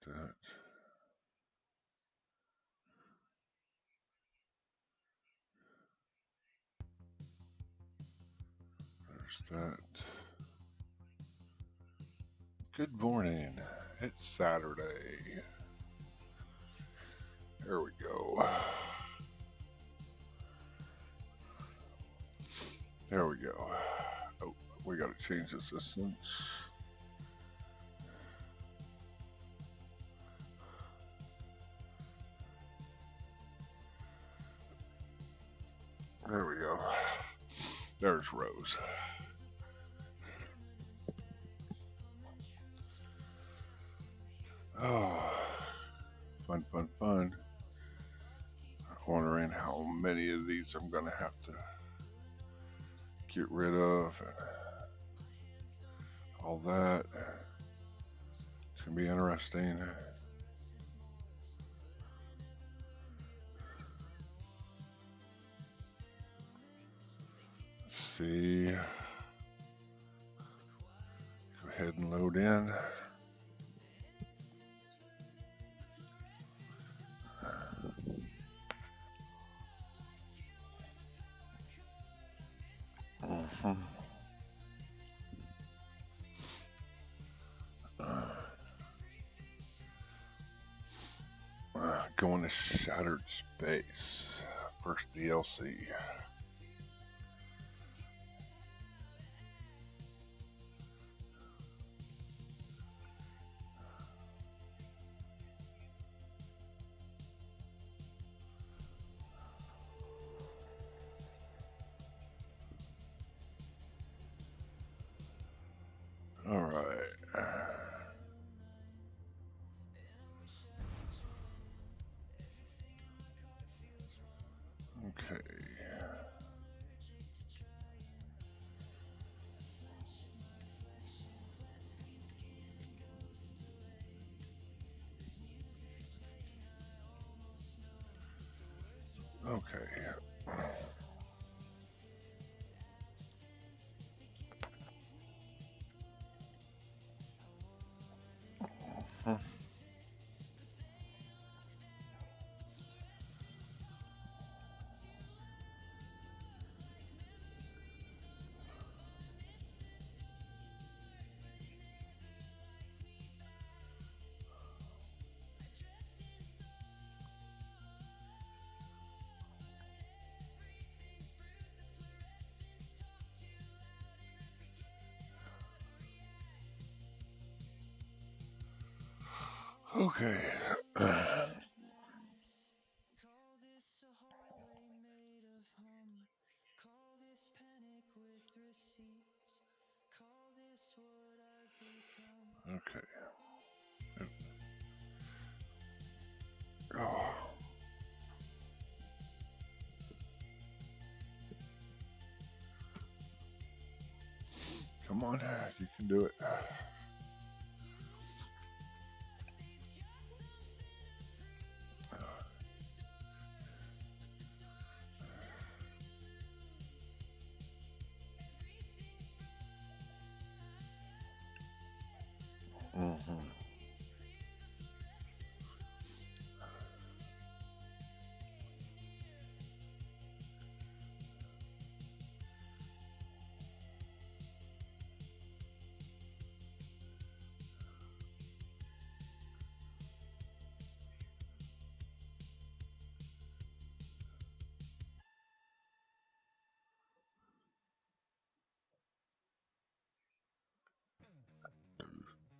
There's that. There's that. Good morning. It's Saturday. There we go. There we go. Oh, we got to change assistants. There we go. There's Rose. Oh, fun, fun, fun. Wondering how many of these I'm going to have to get rid of and all that. It's going to be interesting. Let's see. Go ahead and load in. Going to Shattered Space. First DLC. All right. Okay. Okay. Okay. Okay. Oh. Come on, you can do it. Mm-hmm.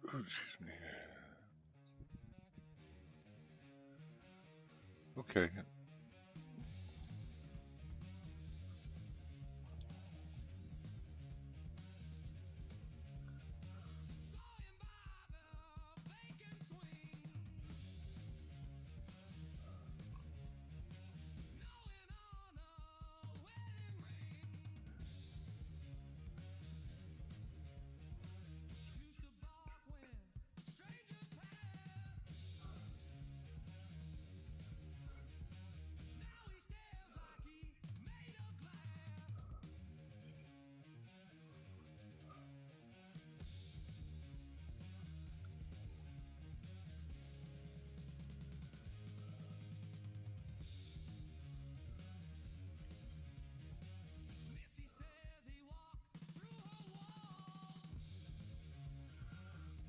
Oh, excuse me. Okay.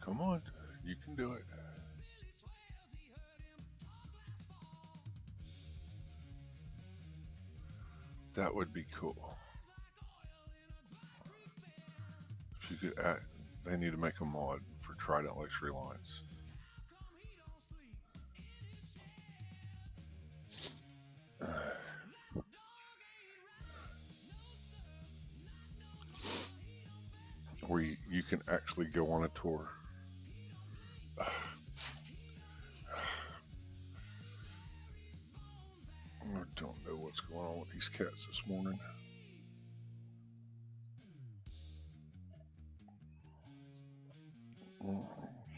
Come on, you can do it. That would be cool. If you could add, they need to make a mod for Trident Luxury Lines. Where you can actually go on a tour. I don't know what's going on with these cats this morning.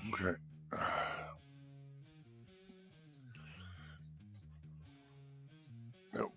Okay. Nope.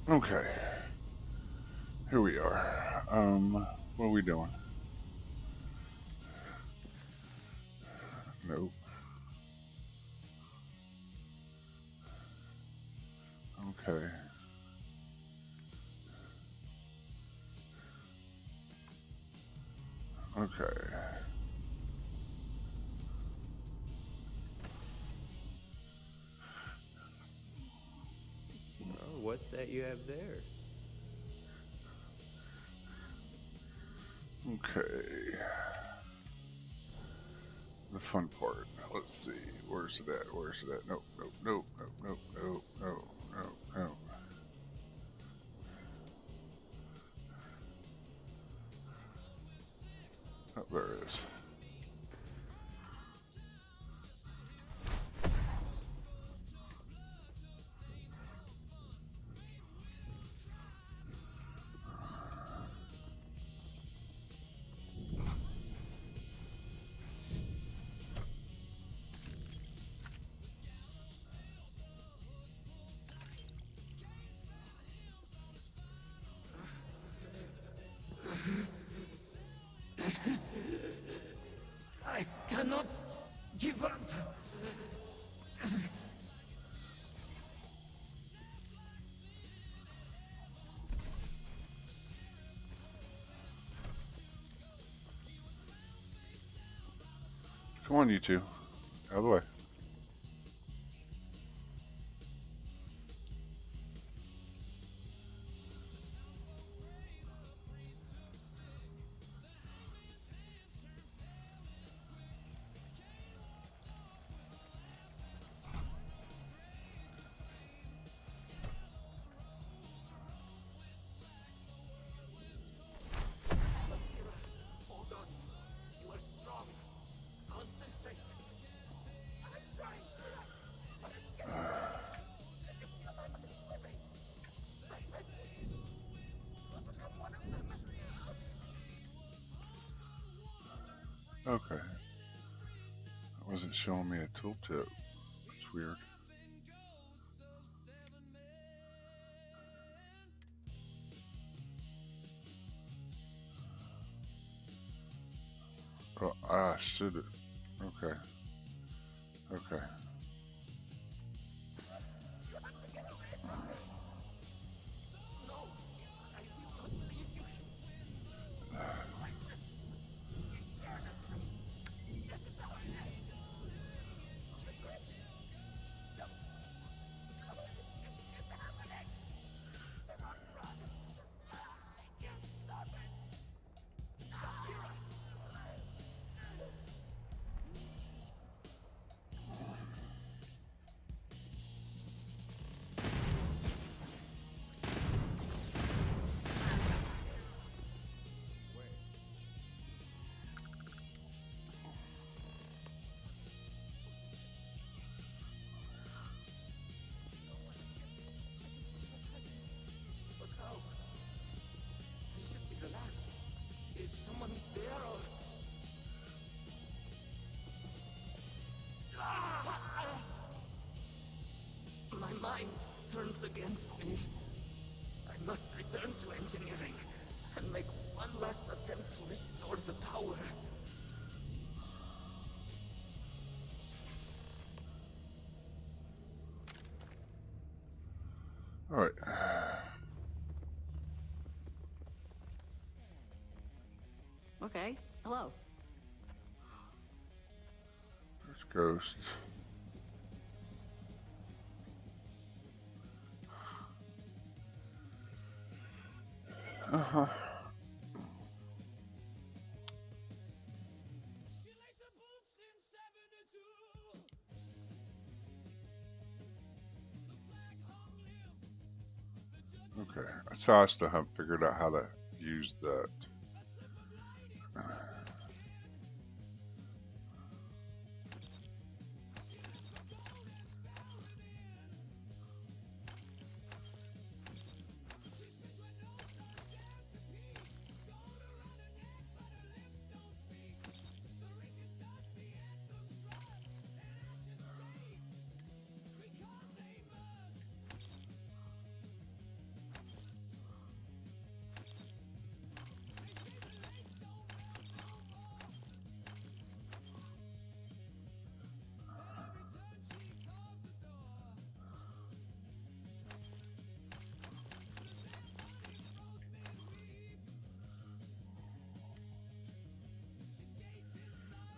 Okay. Here we are. What are we doing? Nope. Okay. Okay. Oh, what's that you have there? Okay. The fun part. Let's see. Where's it at? Where's it at? Nope, nope, nope, nope, nope, nope, nope, nope, nope. Oh, there it is. I cannot give up. Come on, you two. Out of the way. Hold on. You are strong. Concentrate. I'm trying. Okay. That wasn't showing me a tooltip. It's weird. Oh, I should have. Okay. Okay. No, I will not leave you against me. I must return to engineering and make one last attempt to restore the power. All right. Okay, hello. There's ghosts. Uh-huh. Okay, so I still haven't figured out how to use that.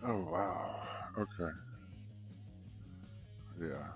Oh wow. Okay. Yeah.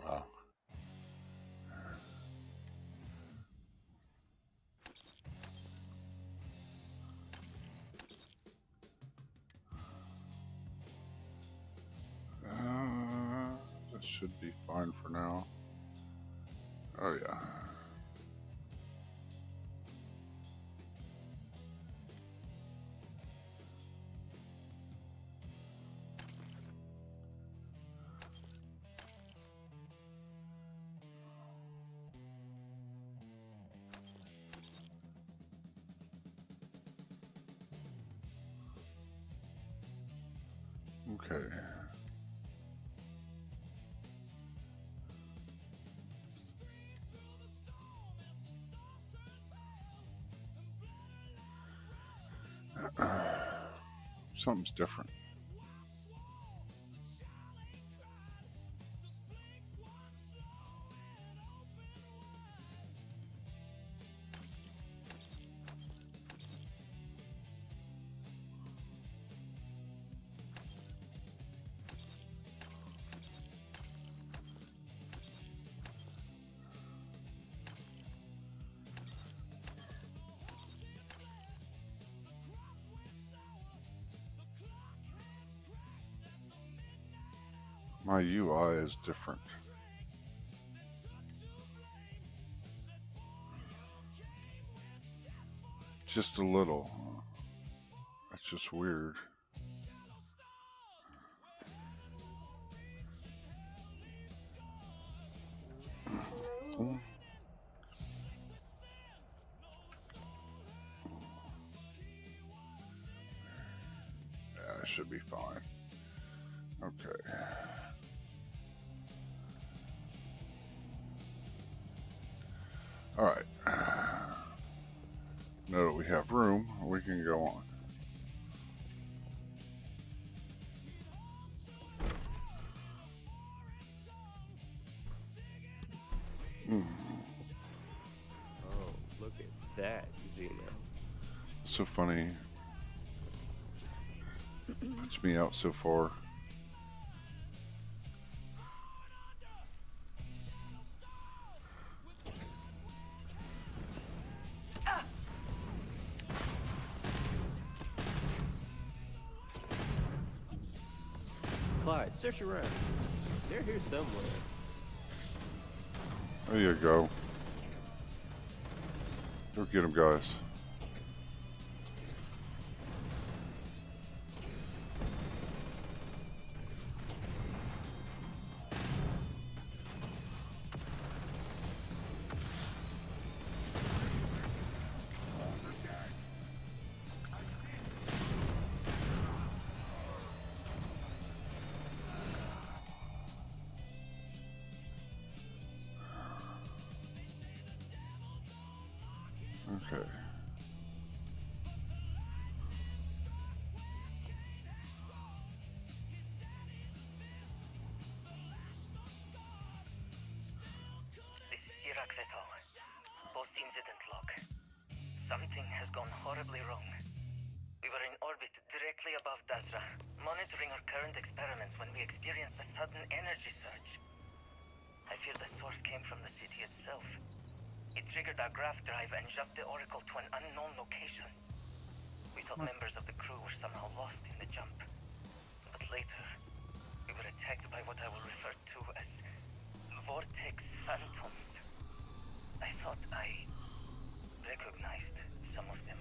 Wow. That should be fine for now. Oh yeah. Okay. Something's different. My UI is different. Just a little. That's just weird. Yeah, it should be fine. Okay. All right. Now that we have room, we can go on. Oh, look at that, Xeno. So funny. Puts me out so far. Alright, search around. They're here somewhere. There you go. Go get them, guys. Okay. Post-incident log. Something has gone horribly wrong. We were in orbit directly above Dasra, monitoring our current experiments when we experienced a sudden energy surge. I fear the source came from the city itself. It triggered our graph drive and shoved the Oracle to an unknown location. We thought members of the crew were somehow lost in the jump. But later, we were attacked by what I will refer to as vortex phantoms. I thought I recognized some of them.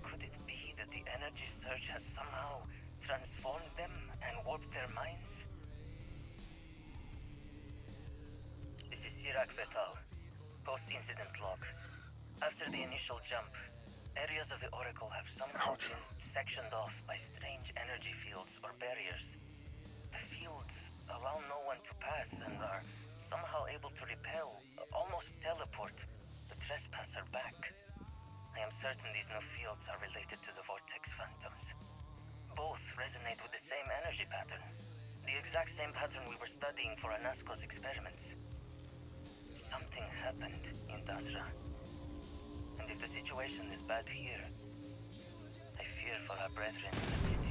Could it be that the energy surge has somehow transformed them and warped their minds? This is Sirac et al. Post-incident log. After the initial jump, areas of the Oracle have somehow been sectioned off by strange energy fields or barriers. The fields allow no one to pass and are somehow able to repel, almost teleport, the trespasser back. I am certain these new fields are related to the vortex phantoms. Both resonate with the same energy pattern, the exact same pattern we were studying for Anasco's experiments. Something happened in Dasra. And if the situation is bad here, I fear for our brethren in the city.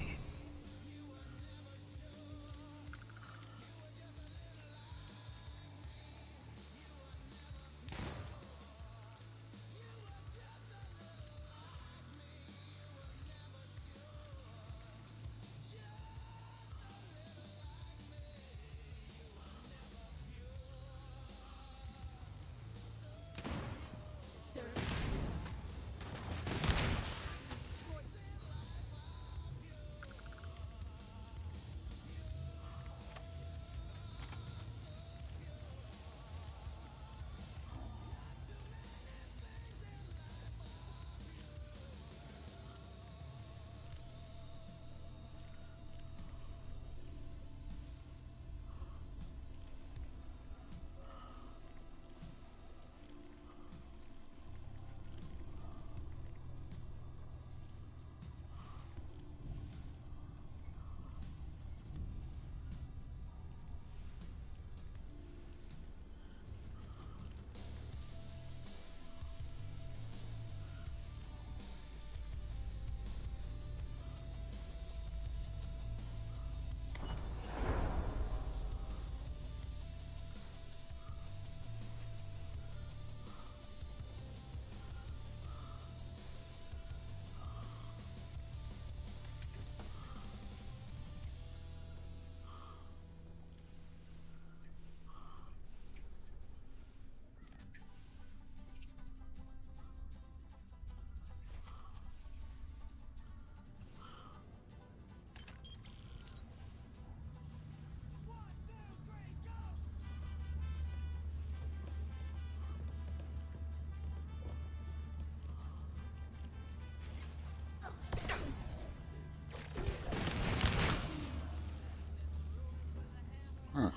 Huh.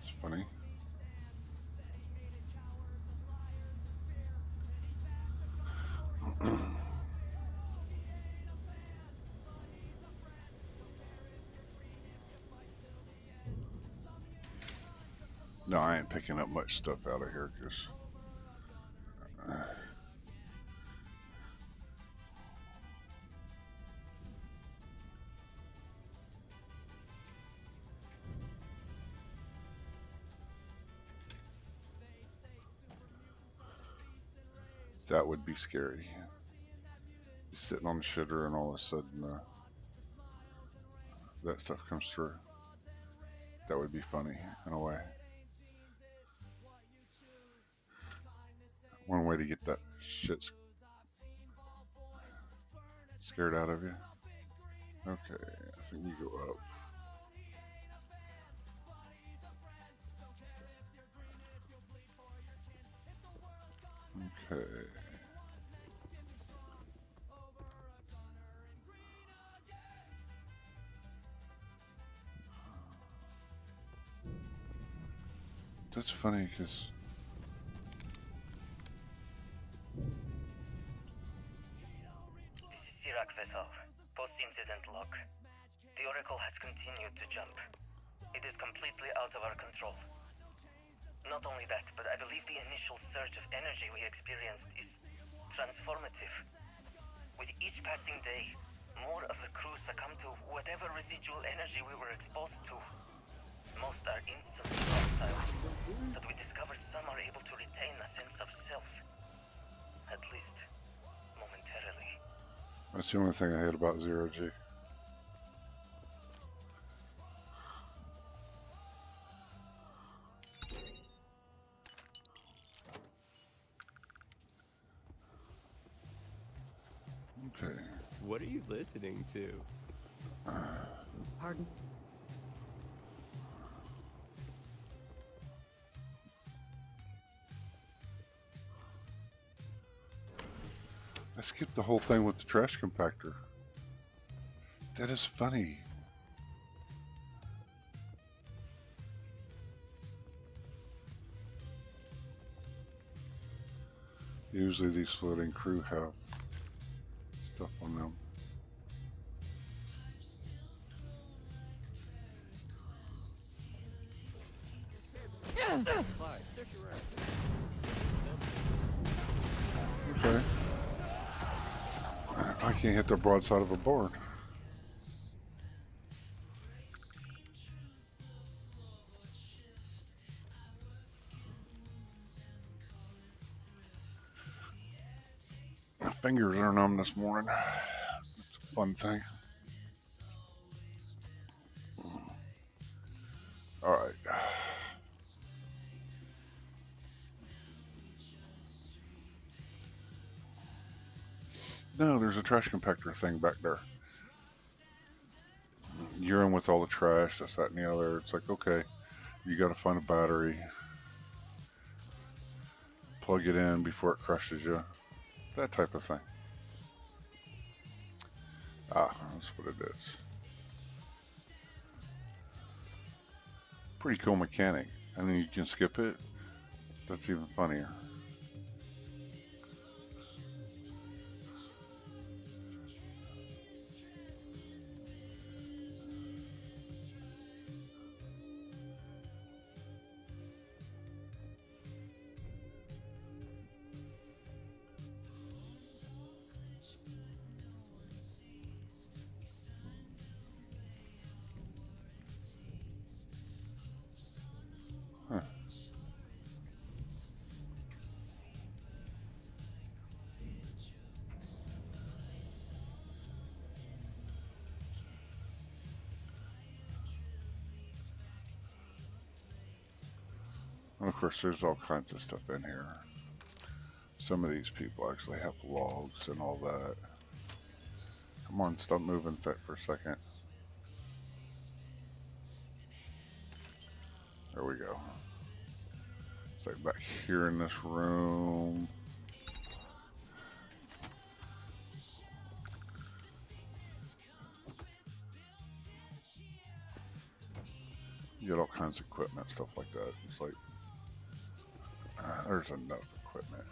It's funny. No, I ain't picking up much stuff out of here because that would be scary. Be sitting on the shitter and all of a sudden that stuff comes through. That would be funny in a way. One way to get that shit scared out of you. Okay, I think we go up. Okay. That's funny because Iraq vessel. Post-incident log. The Oracle has continued to jump. It is completely out of our control. Not only that, but I believe the initial surge of energy we experienced is transformative. With each passing day, more of the crew succumb to whatever residual energy we were exposed to. Most are instantly hostile, but we discovered some are able to retain a sense of self. At least, momentarily. that's the only thing I hate about Zero G. Okay. What are you listening to? Pardon? I skipped the whole thing with the trash compactor. That is funny. Usually these floating crew have stuff on them. Clyde, search around. Okay. I can't hit the broadside of a board. My fingers are numb this morning. It's a fun thing. All right. No, there's a trash compactor thing back there. You're in with all the trash, this, that, and the other. It's like, okay, you got to find a battery, plug it in before it crushes you, that type of thing. Ah, that's what it is. Pretty cool mechanic. And then you can skip it. That's even funnier. Huh. And of course, there's all kinds of stuff in here. Some of these people actually have logs and all that. Come on, stop moving that for a second. There we go. It's like back here in this room. You get all kinds of equipment, stuff like that. It's like, there's enough equipment.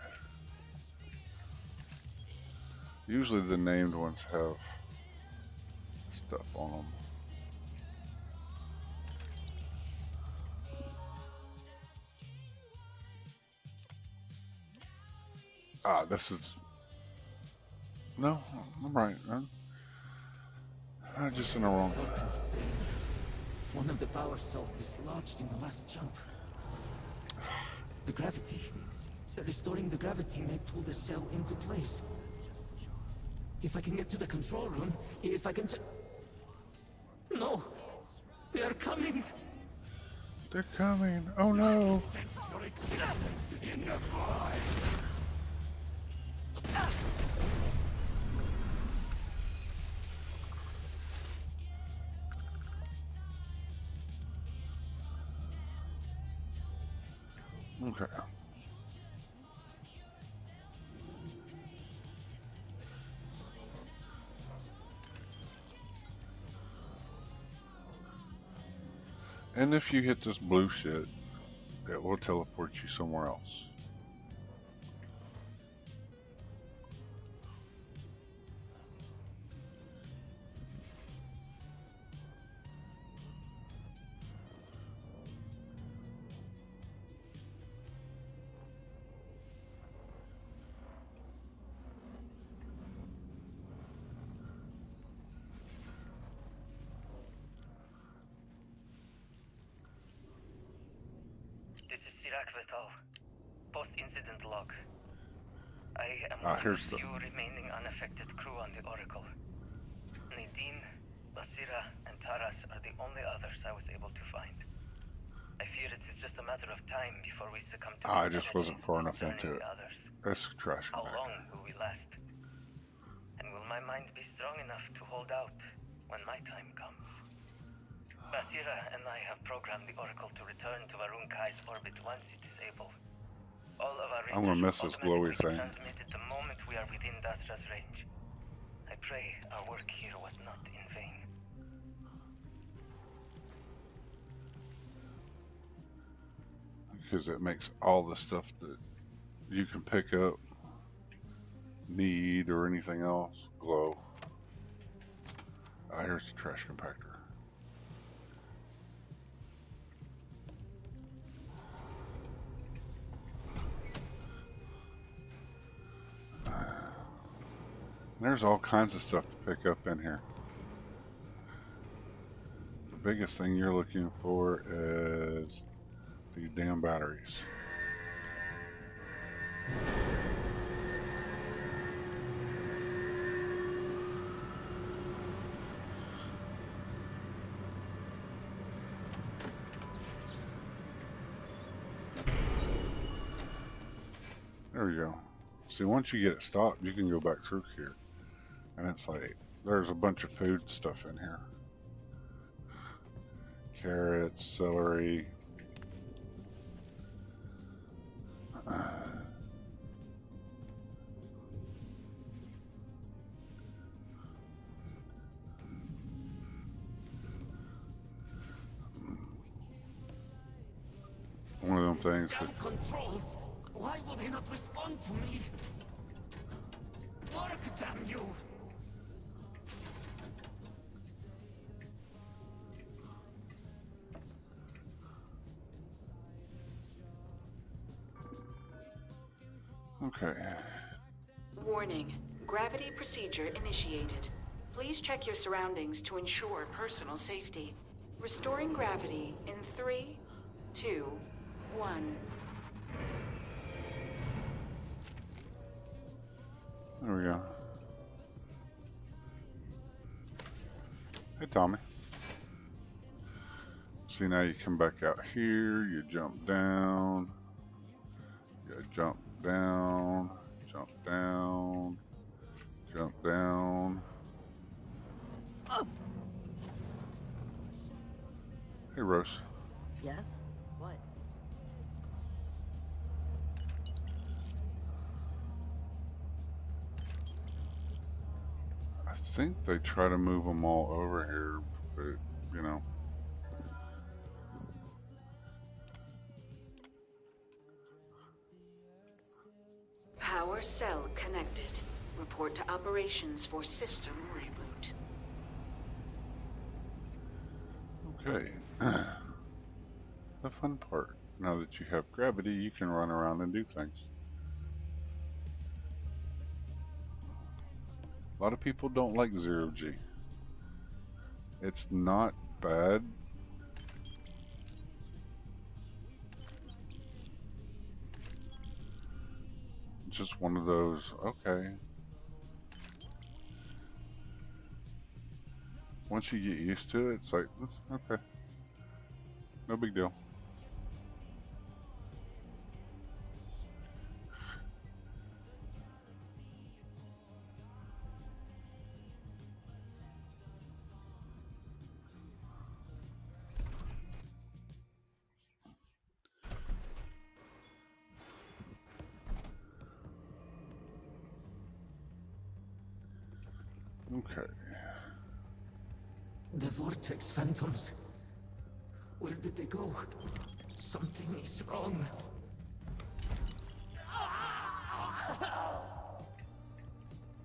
Usually the named ones have stuff on them. Ah, this is... No, I'm right. I'm just in the wrong... One of the power cells dislodged in the last jump. The gravity. Restoring the gravity may pull the cell into place. If I can get to the control room, if I can No! They're coming! They're coming. Oh no. Sense your existence in the void! Okay. And if you hit this blue shit, it will teleport you somewhere else. Post-incident log. I am one of Here's the the... few remaining unaffected crew on the Oracle. Nadine, Basira, and Taras are the only others I was able to find. I fear it is just a matter of time before we succumb to I just wasn't far enough burning into it. the others. That's trash How compactor. long will we last? And will my mind be strong enough to hold out when my time comes? Basira and I have programmed the Oracle to return to Varun Kai's orbit once it is able. All of our I'm gonna miss this glowy automatically thing. transmitted the moment we are within Dasra's range. I pray our work here was not in vain. Because it makes all the stuff that you can pick up, need, or anything else glow. Here's the trash compactor. There's all kinds of stuff to pick up in here. The biggest thing you're looking for is these damn batteries. There we go. See, once you get it stopped, you can go back through here. And it's like, there's a bunch of food stuff in here. Carrots, celery. One of them things that... Damn controls! Why will they not respond to me? Work, damn you! Okay. Warning. Gravity procedure initiated. Please check your surroundings to ensure personal safety. Restoring gravity in 3, 2, 1. There we go. Hey, Tommy. See, now you come back out here, you jump down, you jump down, jump down, jump down. Hey, Rose. Yes? What? I think they try to move them all over here, but, you know. Power cell connected. Report to operations for system reboot. Okay. The fun part. Now that you have gravity, you can run around and do things. A lot of people don't like zero-G. It's not bad. Just one of those, okay. Once you get used to it, it's like, okay. No big deal. Okay. The vortex phantoms. Where did they go? Something is wrong.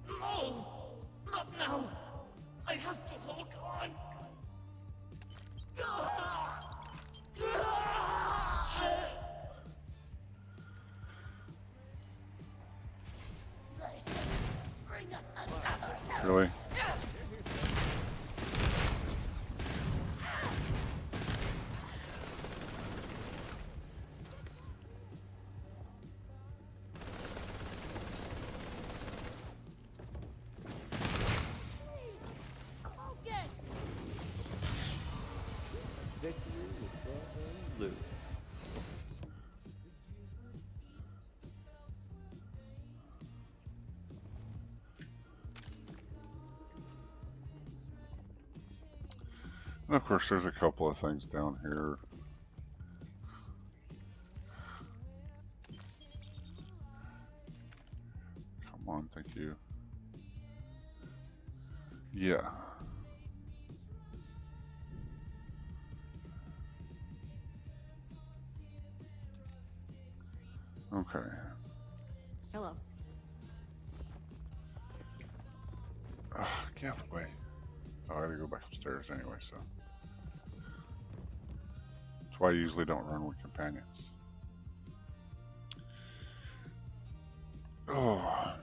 No! Not now! I have to hold on! Really? Victory with the loot. And of course, there's a couple of things down here. Come on, thank you. Yeah. Okay. Hello. Get out of the way. Oh, I gotta go back upstairs anyway, so. That's why I usually don't run with companions. Oh.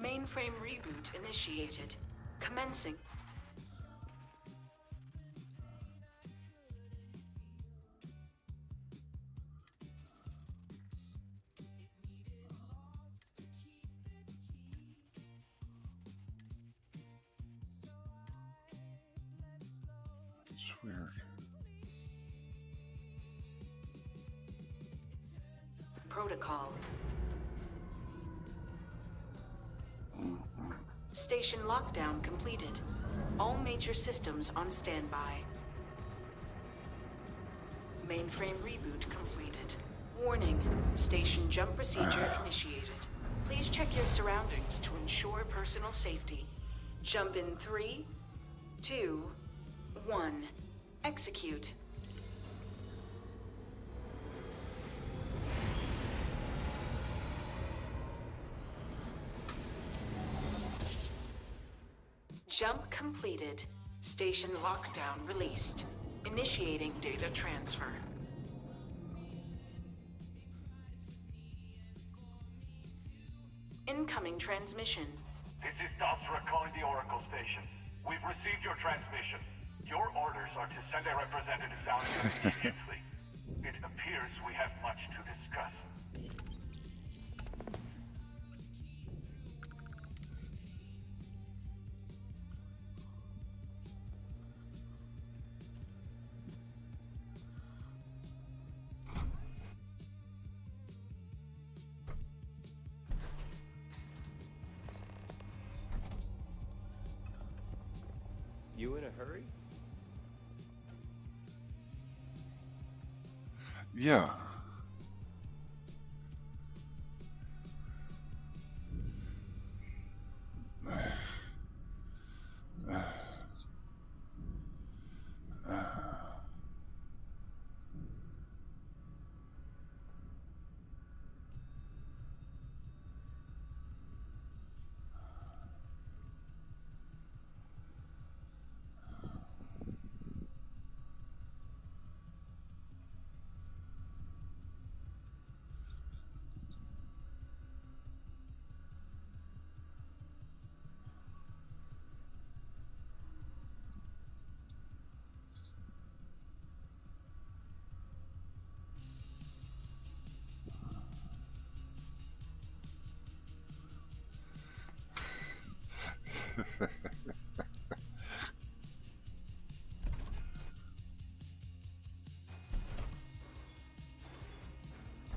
Mainframe reboot initiated. Commencing. It's weird. Protocol. Station lockdown completed. All major systems on standby. Mainframe reboot completed. Warning, station jump procedure initiated. Please check your surroundings to ensure personal safety. Jump in 3, 2, 1. Execute. Jump completed. Station lockdown released. Initiating data transfer. Incoming transmission. This is Dasra calling the Oracle Station. We've received your transmission. Your orders are to send a representative down here immediately. It appears we have much to discuss. You in a hurry? Yeah.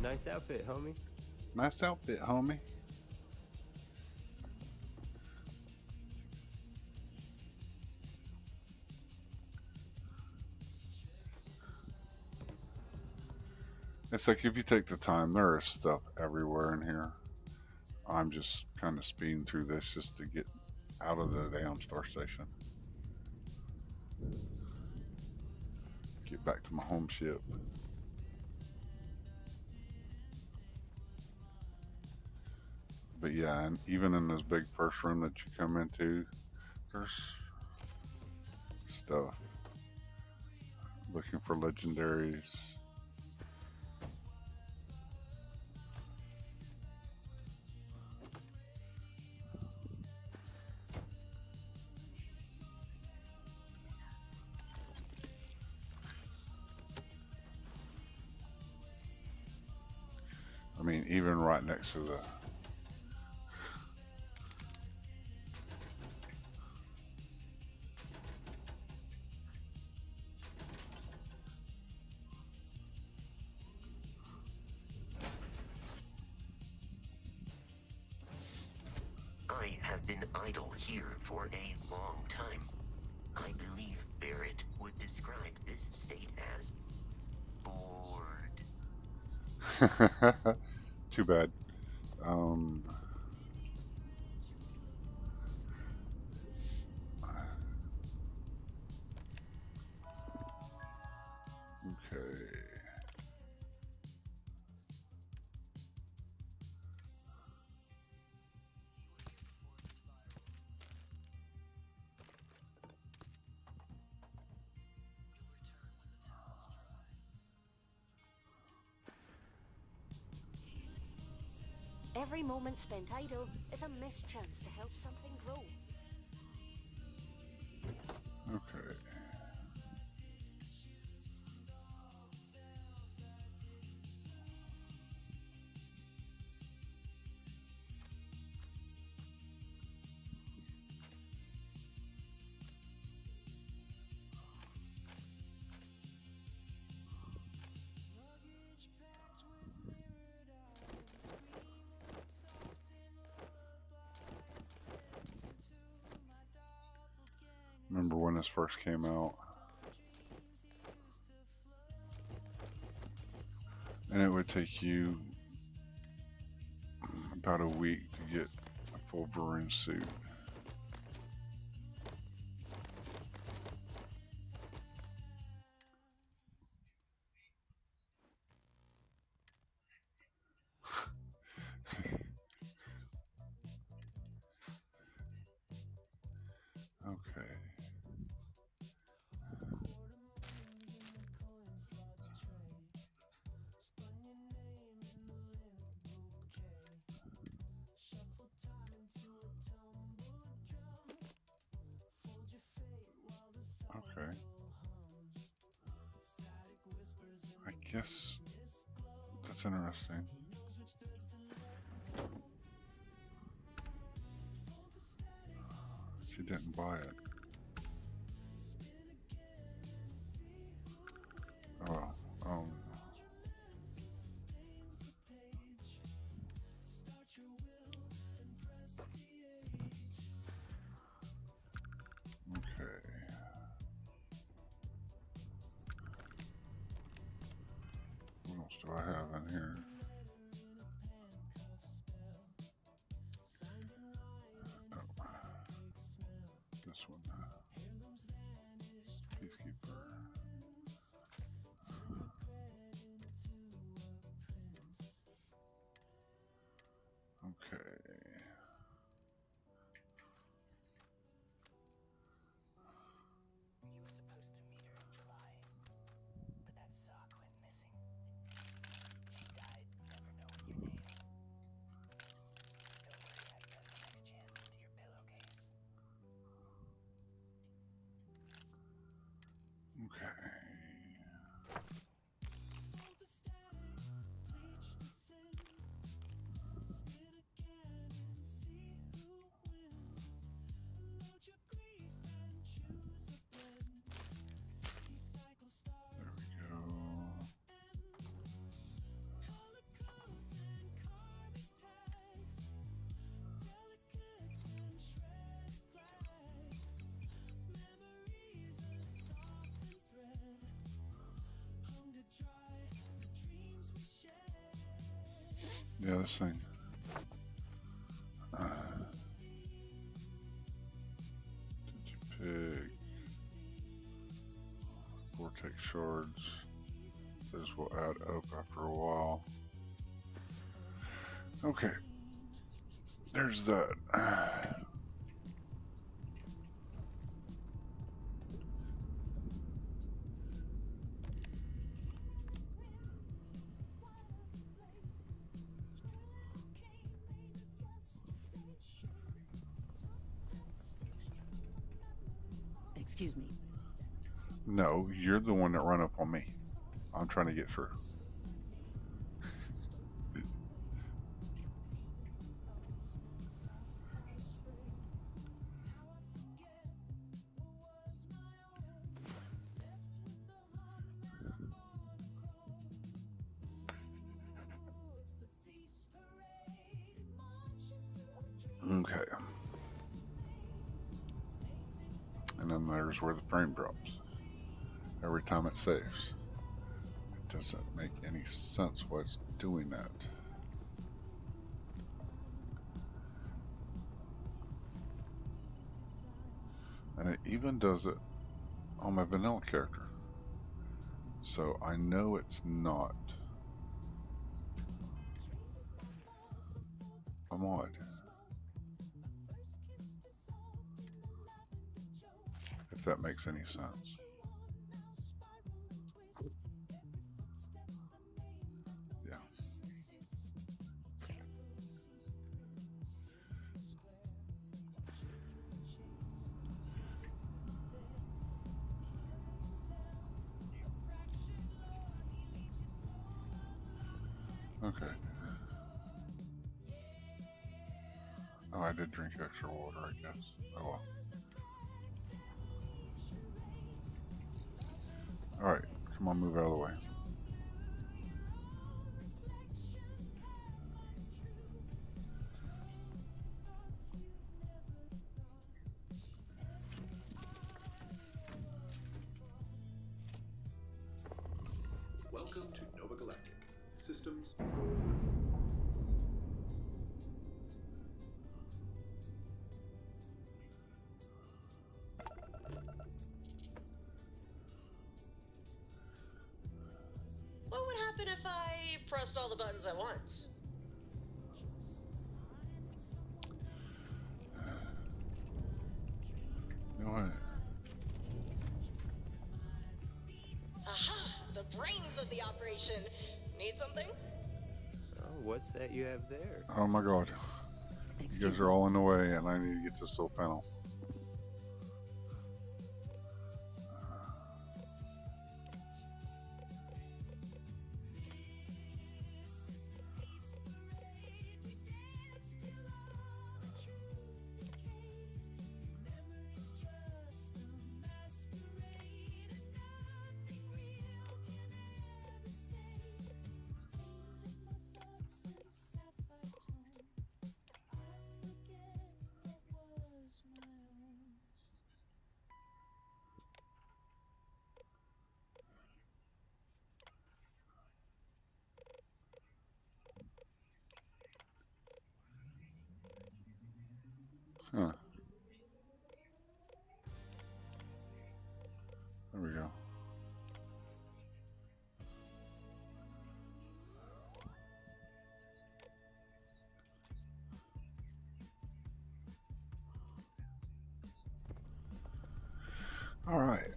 Nice outfit, homie. Nice outfit, homie. It's like if you take the time, there is stuff everywhere in here. I'm just kind of speeding through this just to get out of the damn star station. Get back to my home ship. But yeah, and even in this big first room that you come into, there's stuff. Looking for legendaries. I mean, even right next to the I have been idle here for a long time. I believe Barrett would describe this state as bored. too bad. Okay. Every moment spent idle is a missed chance to help something grow. Okay. Remember when this first came out? And it would take you about a week to get a full Varun suit. Okay. Okay. I guess that's interesting. She didn't buy it. Oh well. Okay. What else do I have in here? Oh, this one. Peacekeeper. Okay. Yeah, this thing. Pig. Vortex shards. Those will add up after a while. Okay. There's that. Excuse me. No, you're the one that run up on me. I'm trying to get through. Okay. And then there's where the frame drops. Every time it saves. It doesn't make any sense why it's doing that. And it even does it on my vanilla character. So I know it's not a mod. If that makes any sense. Yeah. Okay. Oh, I did drink extra water, I guess. Oh well. Alright, come on, move out of the way. Welcome to Nova Galactic. Systems. What would happen if I pressed all the buttons at once? You know what? Aha! The brains of the operation. Need something? Oh, what's that you have there? Oh my god. You guys are all in the way and I need to get to the soul panel. Huh. There we go. All right.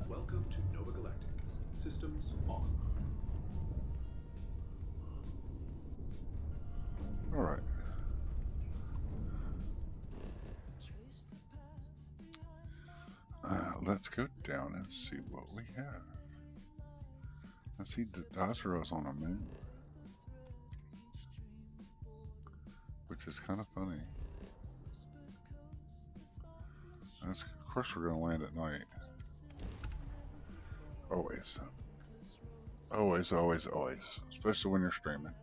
Welcome to Nova Galactic. Systems on. All right. Let's go down and see what we have. I see Dazaro's on a moon, which is kind of funny. And of course, we're going to land at night. Always. Always, always, always. Especially when you're streaming.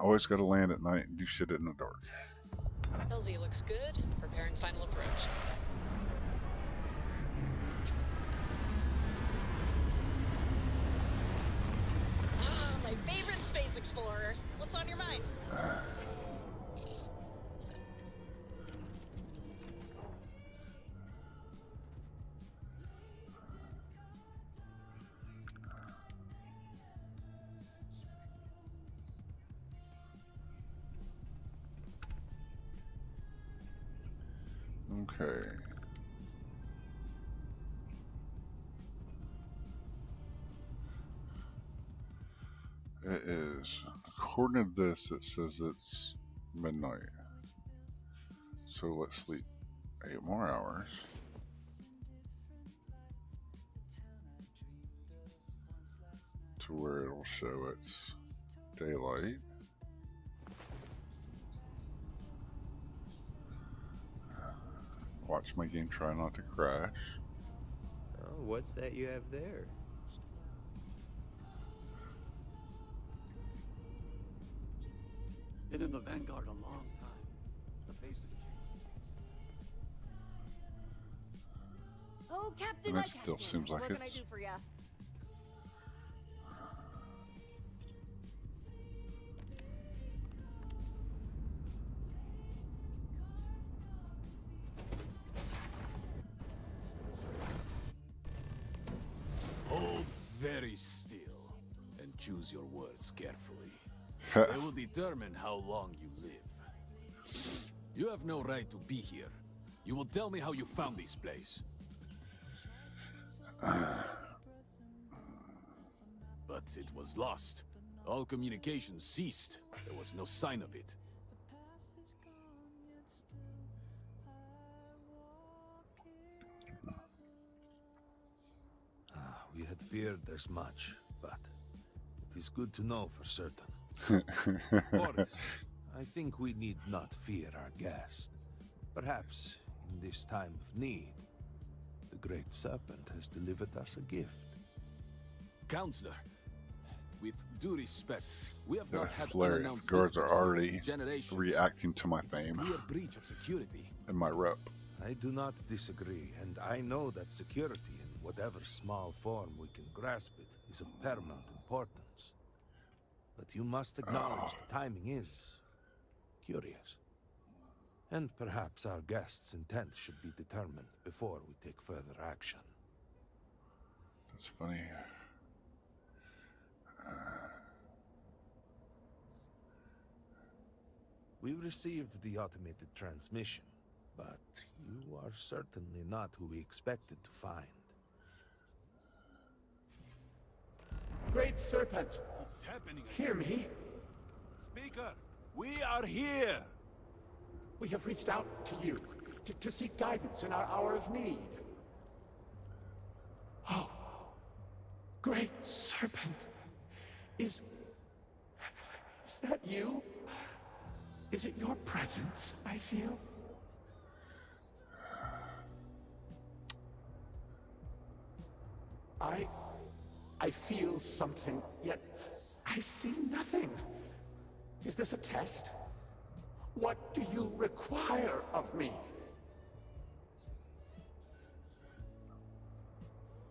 Always got to land at night and do shit in the dark. LZ looks good. Preparing final approach. Ah, my favorite space explorer. What's on your mind? Okay. It is, according to this, it says it's midnight. So let's sleep 8 more hours. To where it'll show it's daylight. Watch my game try not to crash. Oh, what's that you have there? Been in the Vanguard a long time. The faces change. Oh, Captain, And my it still captain. seems like what can I it's- do for ya? Hold very still and choose your words carefully. They will determine how long you live. You have no right to be here. You will tell me how you found this place. But it was lost. All communication ceased. There was no sign of it. We had feared as much, but it is good to know for certain. Boris, I think we need not fear our guest. Perhaps, in this time of need, the Great Serpent has delivered us a gift. Counselor, with due respect, we have not That's had hilarious. unannounced Guards are visitors in already generations. reacting to my It's a fame clear breach of security. and my rep. I do not disagree, and I know that security, in whatever small form we can grasp it, is of paramount importance. But you must acknowledge the timing is curious. And perhaps our guest's intent should be determined before we take further action. That's funny. We received the automated transmission, but you are certainly not who we expected to find. Great Serpent, What's happening? hear me. Speaker, we are here! We have reached out to you to seek guidance in our hour of need. Oh, Great Serpent, is that you? Is it your presence I feel? I feel something, yet I see nothing. Is this a test? What do you require of me?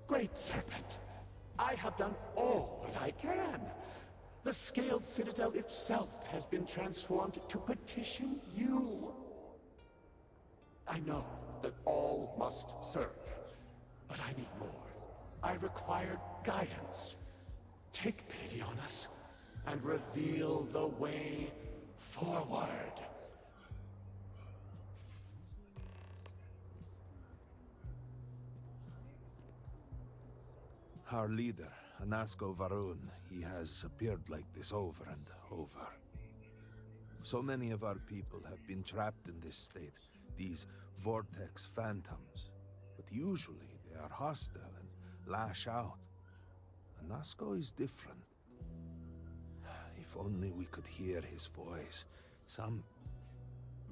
Great Serpent, I have done all that I can. The Scaled Citadel itself has been transformed to petition you. I know that all must serve, but I need more. I require guidance. Take pity on us and reveal the way forward. Our leader, Anasko Varun, he has appeared like this over and over. So many of our people have been trapped in this state, these vortex phantoms. But usually they are hostile and lash out. Anasko is different. If only we could hear his voice, some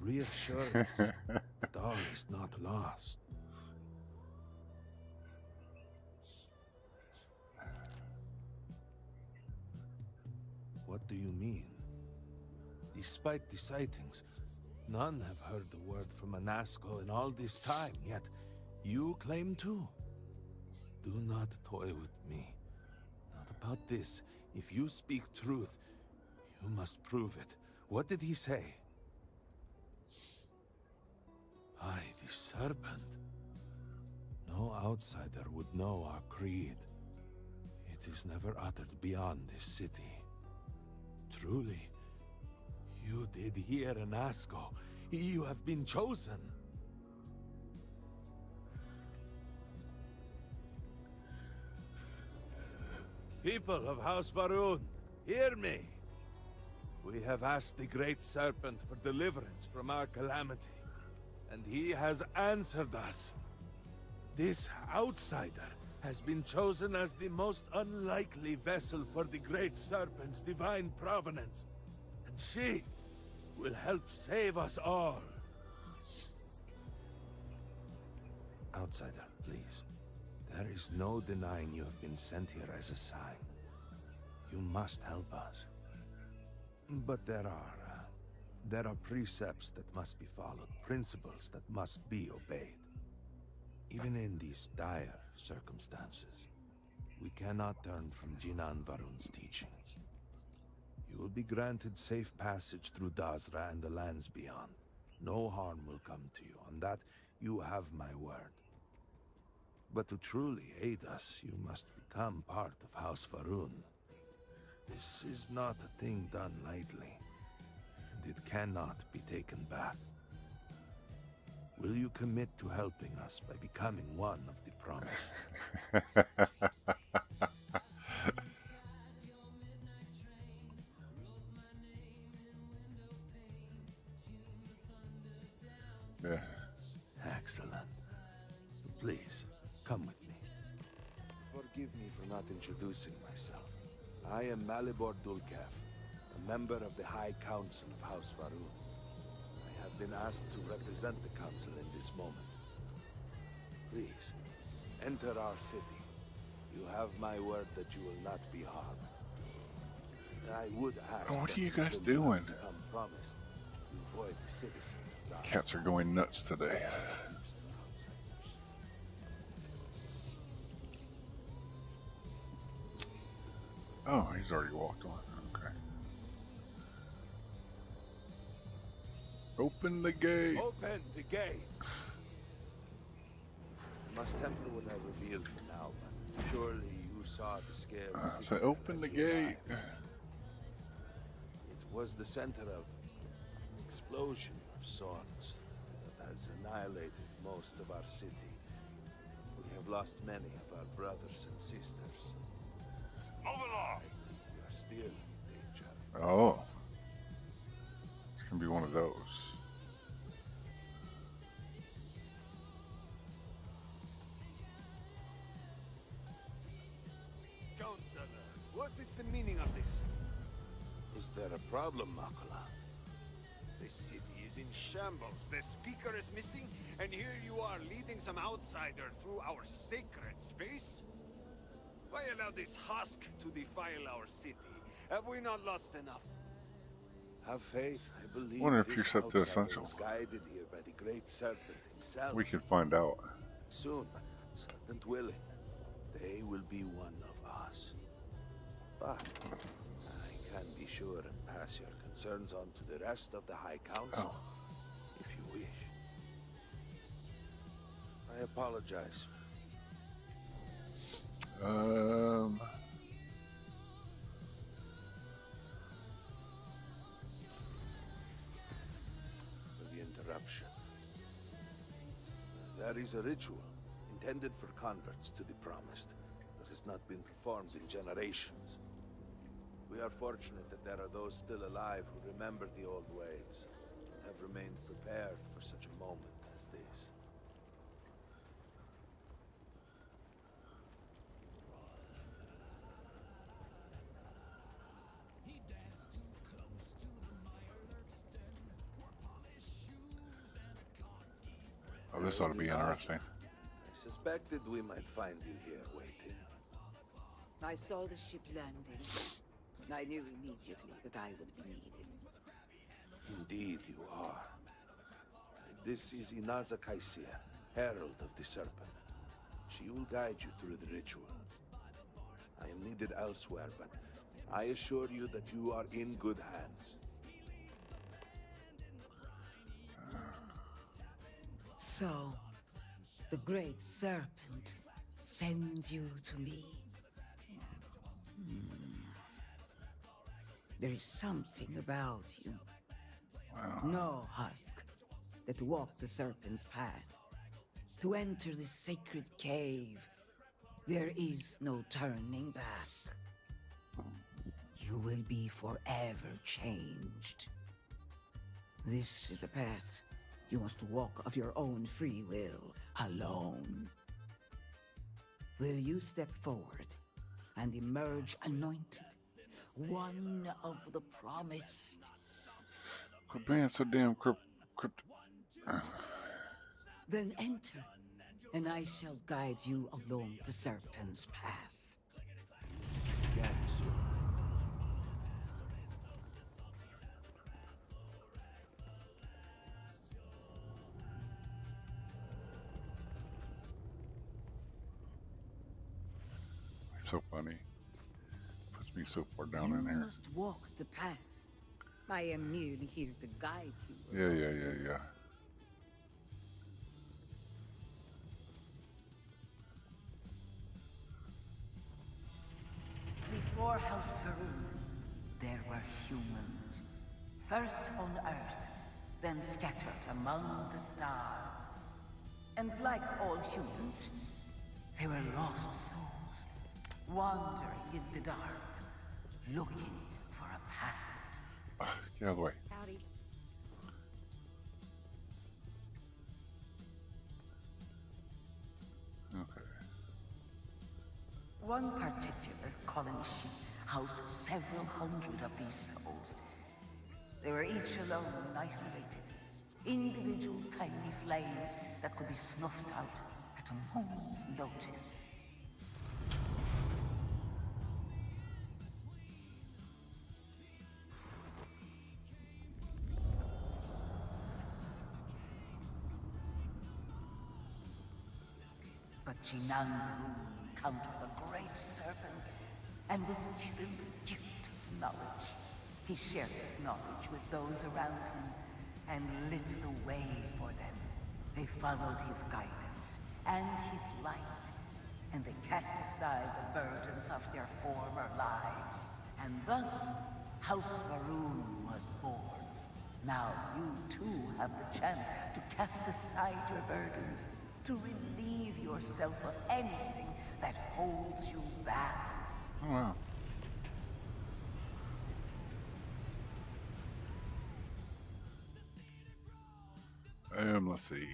reassurance that all is not lost. What do you mean? Despite the sightings, None have heard the word from Anasco in all this time, yet you claim to. Do not toy with me. Not about this. If you speak truth, you must prove it. What did he say? I, the serpent. No outsider would know our creed. It is never uttered beyond this city. Truly, you did hear Anasco. You have been chosen. People of House Varun, hear me. We have asked the Great Serpent for deliverance from our calamity, and he has answered us. This outsider has been chosen as the most unlikely vessel for the Great Serpent's divine provenance, and she will help save us all. Outsider, please. There is no denying you have been sent here as a sign. You must help us. But there are precepts that must be followed, principles that must be obeyed. Even in these dire circumstances, we cannot turn from Jinan Varun's teachings. You will be granted safe passage through Dazra and the lands beyond. No harm will come to you. On that, you have my word. But to truly aid us, you must become part of House Varun. This is not a thing done lightly, and it cannot be taken back. Will you commit to helping us by becoming one of the promised? Yeah. Excellent. Please, come with me. Forgive me for not introducing myself. I am Malibor Dulkef, a member of the High Council of House Varun. I have been asked to represent the Council in this moment. Please, enter our city. You have my word that you will not be harmed. I would ask. What are you guys doing? Promised to avoid the citizens of Dazra. Cats are going nuts today. Oh, he's already walked on. Okay. Open the gate. Open the gate. I must temper what I revealed for now, but surely you saw the scale. So open the gate. It was the center of an explosion of sorts that has annihilated most of our city. We have lost many of our brothers and sisters. Move along! We are still in danger. Oh. It's going to be one of those. Counselor, what is the meaning of this? Is there a problem, Makula? This city is in shambles. The speaker is missing, and here you are leading some outsider through our sacred space? Why allow this husk to defile our city? Have we not lost enough? Have faith, I believe. Wonder if this you're set to outsider essentials. was guided here by the great serpent himself. We could find out. Soon, serpent willing, they will be one of us. But I can be sure and pass your concerns on to the rest of the High Council, if you wish. I apologize. For the interruption. There is a ritual intended for converts to the promised that has not been performed in generations. We are fortunate that there are those still alive who remember the old ways and have remained prepared for such a moment as this. Oh, this ought to be interesting. I suspected we might find you here waiting. I saw the ship landing. I knew immediately that I would be needed. Indeed you are. This is Inaza Kaisia, Herald of the Serpent. She will guide you through the ritual. I am needed elsewhere, but I assure you that you are in good hands. So, the Great Serpent sends you to me. There is something about you. Wow. No husk that walk the Serpent's path. To enter this sacred cave, there is no turning back. You will be forever changed. This is a path you must walk of your own free will, alone. Will you step forward and emerge anointed? One of the promised. Quit being so damn crypt. Then enter, and I shall guide you along the Serpent's path. Yes, sir. So funny. Puts me so far down You in here. must walk the path. I am merely here to guide you. Yeah. Before House Varun, there were humans. First on Earth, then scattered among the stars. And like all humans, they were lost souls, wandering in the dark, looking for a path. Get out of the way. Howdy. Okay. One particular colony ship housed several hundred of these souls. They were each alone and isolated. Individual tiny flames that could be snuffed out at a moment's notice. But Jinan encountered the Great Serpent and was given the gift of knowledge. He shared his knowledge with those around him and lit the way for them. They followed his guidance and his light, and they cast aside the burdens of their former lives. And thus, House Varun was born. Now you too have the chance to cast aside your burdens, to relieve yourself of anything that holds you back. Oh, wow. Let's see.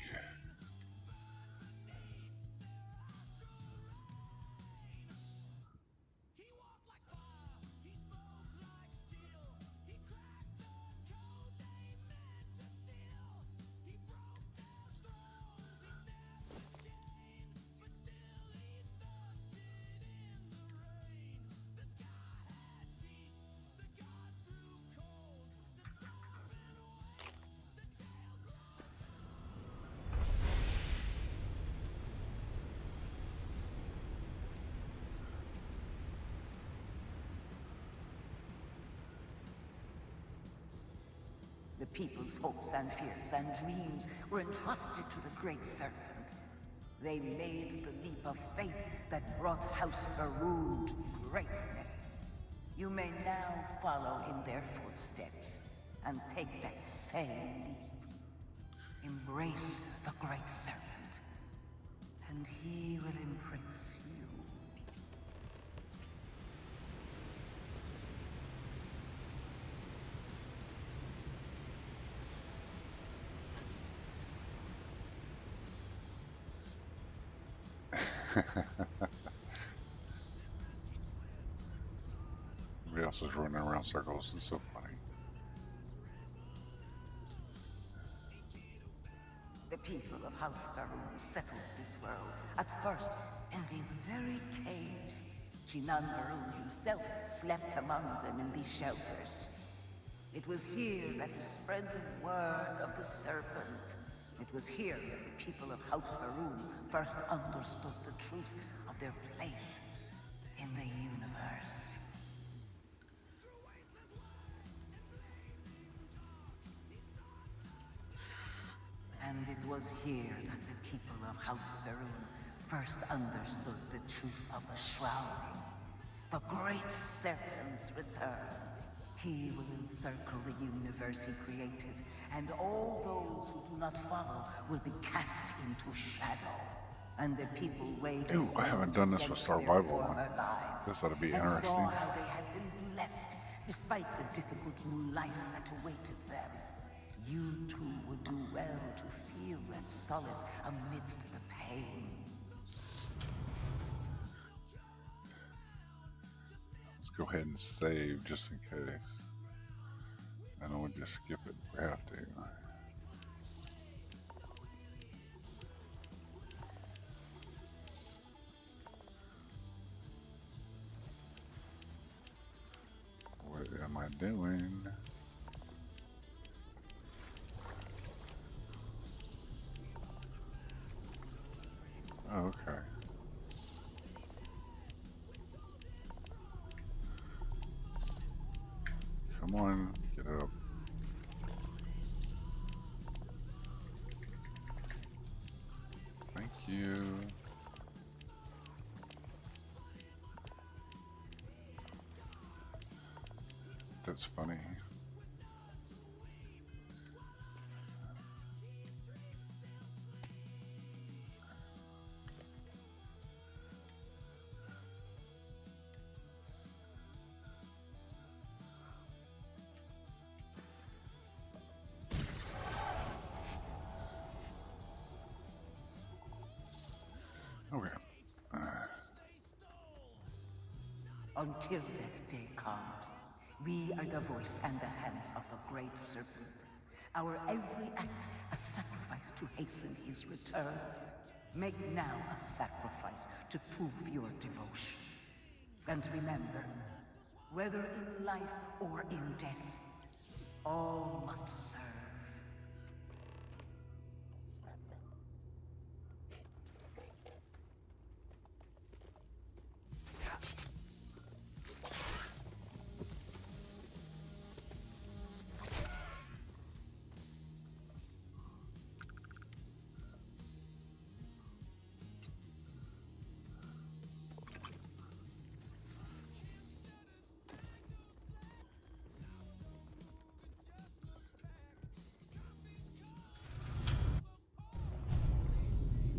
The people's hopes and fears and dreams were entrusted to the Great Serpent. They made the leap of faith that brought House Varun to greatness. You may now follow in their footsteps and take that same leap. Embrace the Great Serpent, and he will embrace you. Everybody else is running around circles. It's so funny. The people of House Varun settled this world, at first in these very caves. Jinan Varun himself slept among them in these shelters. It was here that he spread the word of the serpent, It was here that the people of House Varun first understood the truth of their place in the universe. And it was here that the people of House Varun first understood the truth of the shrouding. The Great Serpent's return. He will encircle the universe he created, and all those who do not follow will be cast into shadow. And the people waited. Ooh, I haven't done this with Starvival one. This ought to be interesting. Saw how they had been blessed, despite the difficult new life that awaited them. You too would do well to feel that solace amidst the pain. Let's go ahead and save just in case. And then we'll just skip it if we have to. What am I doing? Oh, okay. Come on, get up. Thank you. That's funny. Okay. Until that day comes, we are the voice and the hands of the Great Serpent. Our every act a sacrifice to hasten his return. Make now a sacrifice to prove your devotion. And remember, whether in life or in death, all must serve.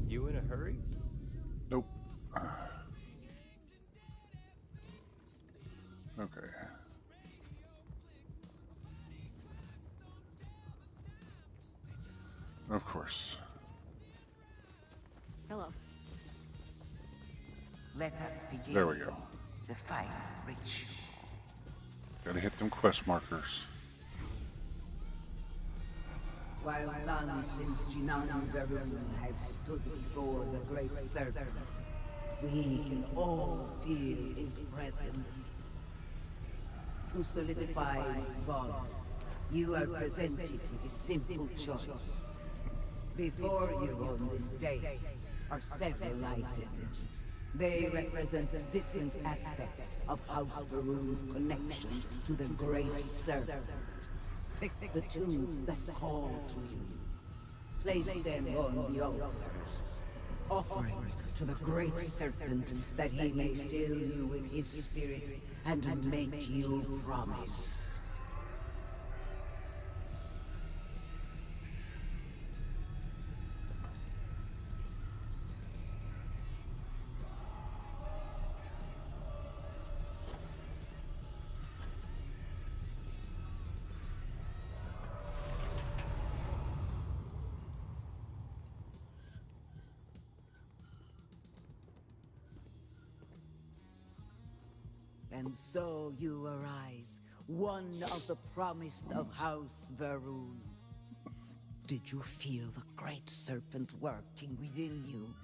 You in a hurry? Nope. Okay. Of course. Hello. Let us begin. There we go. The final ritual. Gotta hit them quest markers. While none since United Colonies have stood before the Great Serpent, we can all feel his presence. To solidify his bond, you are presented with a simple choice. Before you on this dais are several items. They represent different aspects of House Varun's connection to the Great Serpent. Pick the two that call to you. Place them on the altars. Offerings to the Great Serpent that he may fill you with his spirit and make you promise. And so you arise, one of the promised of House Varun. Did you feel the Great Serpent working within you?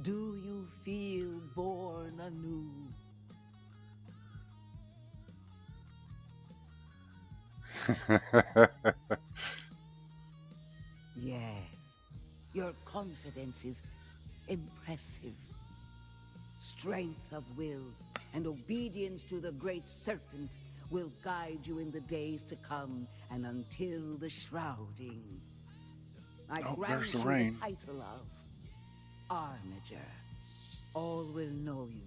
Do you feel born anew? Yes, confidence is impressive. Strength of will and obedience to the Great Serpent will guide you in the days to come and until the shrouding. I grant there's the you rain. the title of Armiger. All will know you.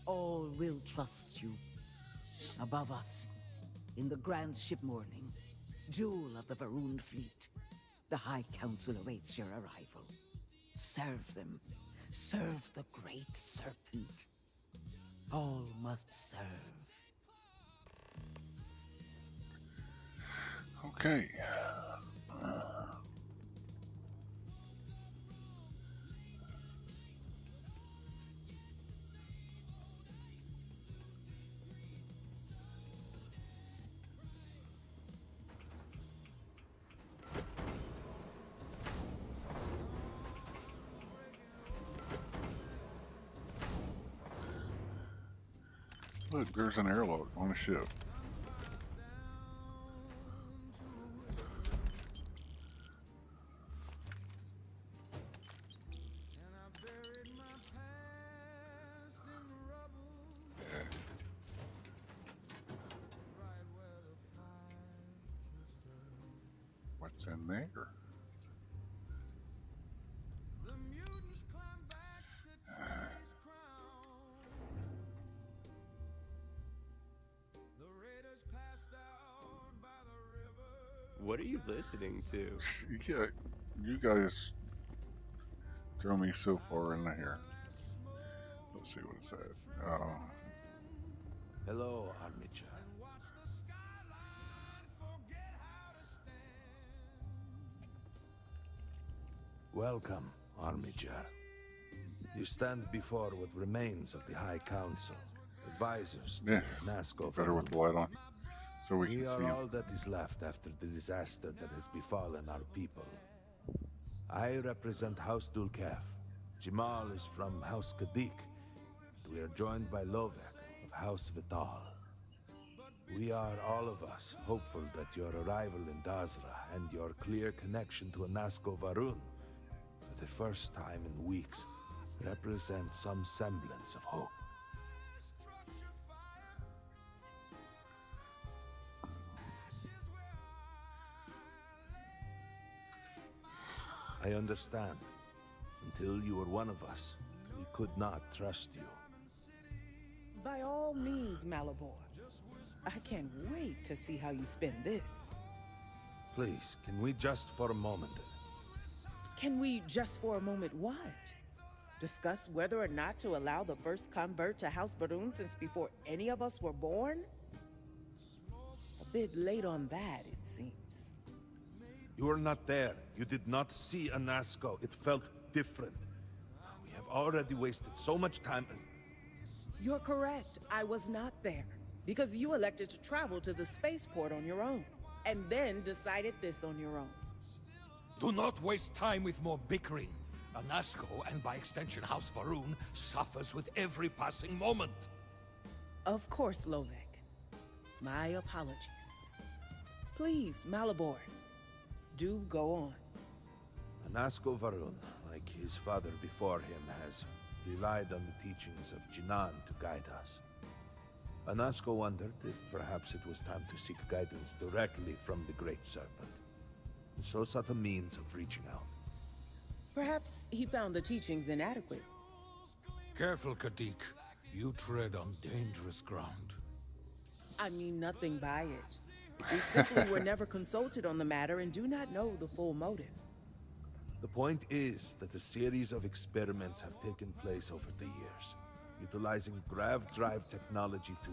All will trust you. Above us, in the grand ship morning, jewel of the Varun fleet, the High Council awaits your arrival. Serve them. Serve the Great Serpent. All must serve. Okay. Look, there's an airlock on a ship. What's in there? What are you listening to? Yeah, you guys throw me so far in here. Let's see what it said. Hello, Armiger. Welcome, Armiger. You stand before what remains of the High Council, advisors to Nasco. Better with the light on, so we can see are him. all that is left after the disaster that has befallen our people. I represent House Dulkef. Jamal is from House Kadik. We are joined by Lovek of House Vital. We are, all of us, hopeful that your arrival in Dazra and your clear connection to Anasco Varun, for the first time in weeks, represent some semblance of hope. I understand. Until you were one of us, we could not trust you. By all means, Malabor. I can't wait to see how you spend this. Please, can we just for a moment? Can we just for a moment what? Discuss whether or not to allow the first convert to House Varun since before any of us were born? A bit late on that, it seems. You were not there. You did not see Anasco. It felt different. We have already wasted so much time. You're correct. I was not there. Because you elected to travel to the spaceport on your own. And then decided this on your own. Do not waste time with more bickering. Anasco, and by extension House Varun, suffers with every passing moment. Of course, Lovek. My apologies. Please, Malabor, do go on. Anasco Varun, like his father before him, has relied on the teachings of Jinan to guide us. Anasco wondered if perhaps it was time to seek guidance directly from the Great Serpent, and so sought a means of reaching out. Perhaps he found the teachings inadequate. Careful, Kadik. You tread on dangerous ground. I mean nothing by it. We simply were never consulted on the matter and do not know the full motive. The point is that a series of experiments have taken place over the years, utilizing grav drive technology to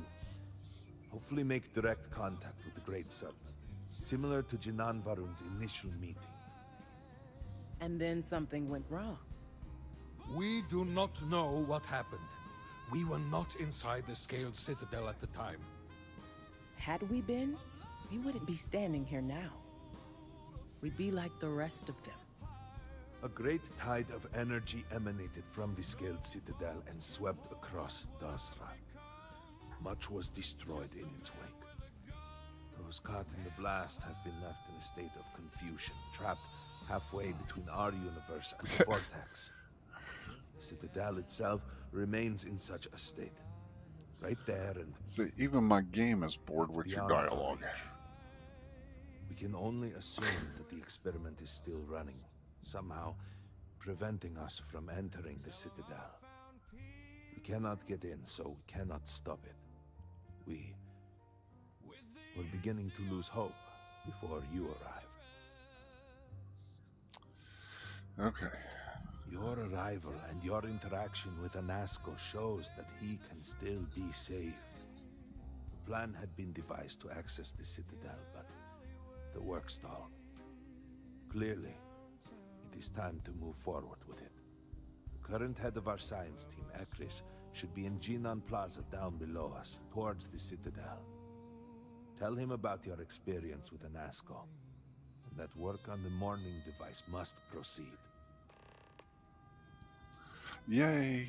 hopefully make direct contact with the Great Serpent, similar to Jinan Varun's initial meeting. And then something went wrong. We do not know what happened. We were not inside the Scaled Citadel at the time. Had we been, we wouldn't be standing here now. We'd be like the rest of them. A great tide of energy emanated from the Scaled Citadel and swept across Dazra. Much was destroyed in its wake. Those caught in the blast have been left in a state of confusion, trapped halfway between our universe and the vortex. The Citadel itself remains in such a state. Right there and... See, even my game is bored with your beyond our dialogue. reach. We can only assume that the experiment is still running, somehow preventing us from entering the Citadel. We cannot get in, so we cannot stop it. We're beginning to lose hope before you arrive. Okay. Your arrival and your interaction with Anasco shows that he can still be saved. The plan had been devised to access the Citadel, but the work stalled. Clearly, it is time to move forward with it. The current head of our science team, Ekris, should be in Genon Plaza down below us, towards the Citadel. Tell him about your experience with Anasco, and that work on the morning device must proceed. Yay.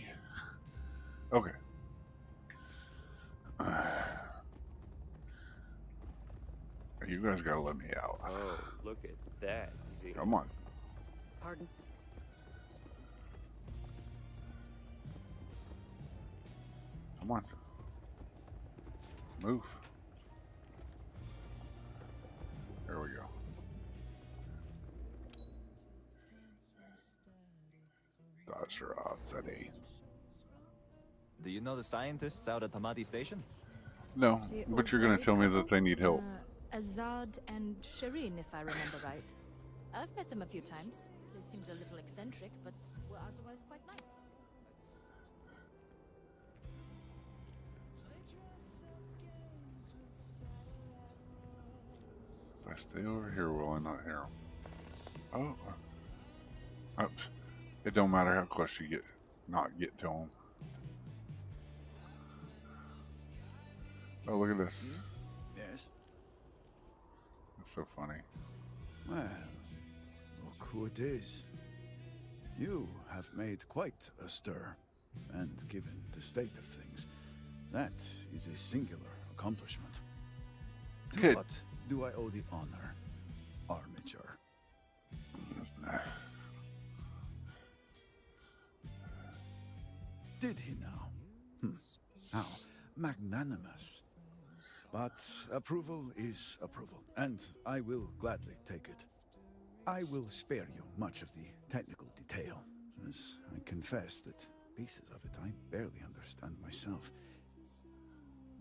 Okay. You guys gotta let me out. Oh, look at that, Z. Come on. Pardon? Come on. Move. There we go. Do you know the scientists out at Hamadi Station? No, The but old you're gonna married tell me couple? that they need help. Azad and Shireen, if I remember right. I've met them a few times. They seemed a little eccentric, but were otherwise quite nice. If I stay over here, will I not hear them? Oh. It don't matter how close you get, not get to them. Oh, look at this. Yes? That's so funny. Well, look who it is. You have made quite a stir, and given the state of things, that is a singular accomplishment. To Good. what do I owe the honor, Armiger? Did he now? How magnanimous. But approval is approval, and I will gladly take it. I will spare you much of the technical detail, as I confess that pieces of it I barely understand myself.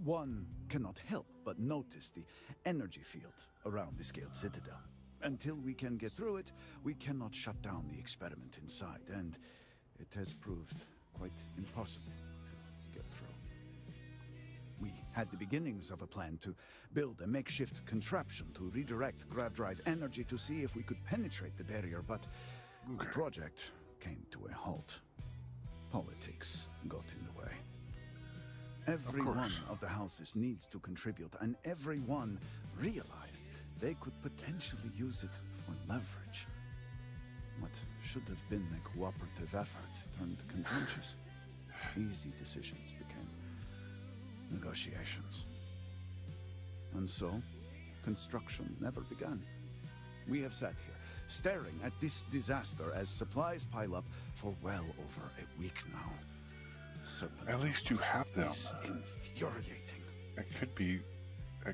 One cannot help but notice the energy field around the Scaled Citadel. Until we can get through it, we cannot shut down the experiment inside, and it has proved quite impossible to get through. We had the beginnings of a plan to build a makeshift contraption to redirect grav drive energy to see if we could penetrate the barrier, but the project came to a halt. Politics got in the way. Every one of the houses needs to contribute, and everyone realized they could potentially use it for leverage. What should have been a cooperative effort turned contentious. Easy decisions became negotiations. And so, construction never began. We have sat here, staring at this disaster as supplies pile up for well over a week now. Serpent At least you have them. is infuriating. It could be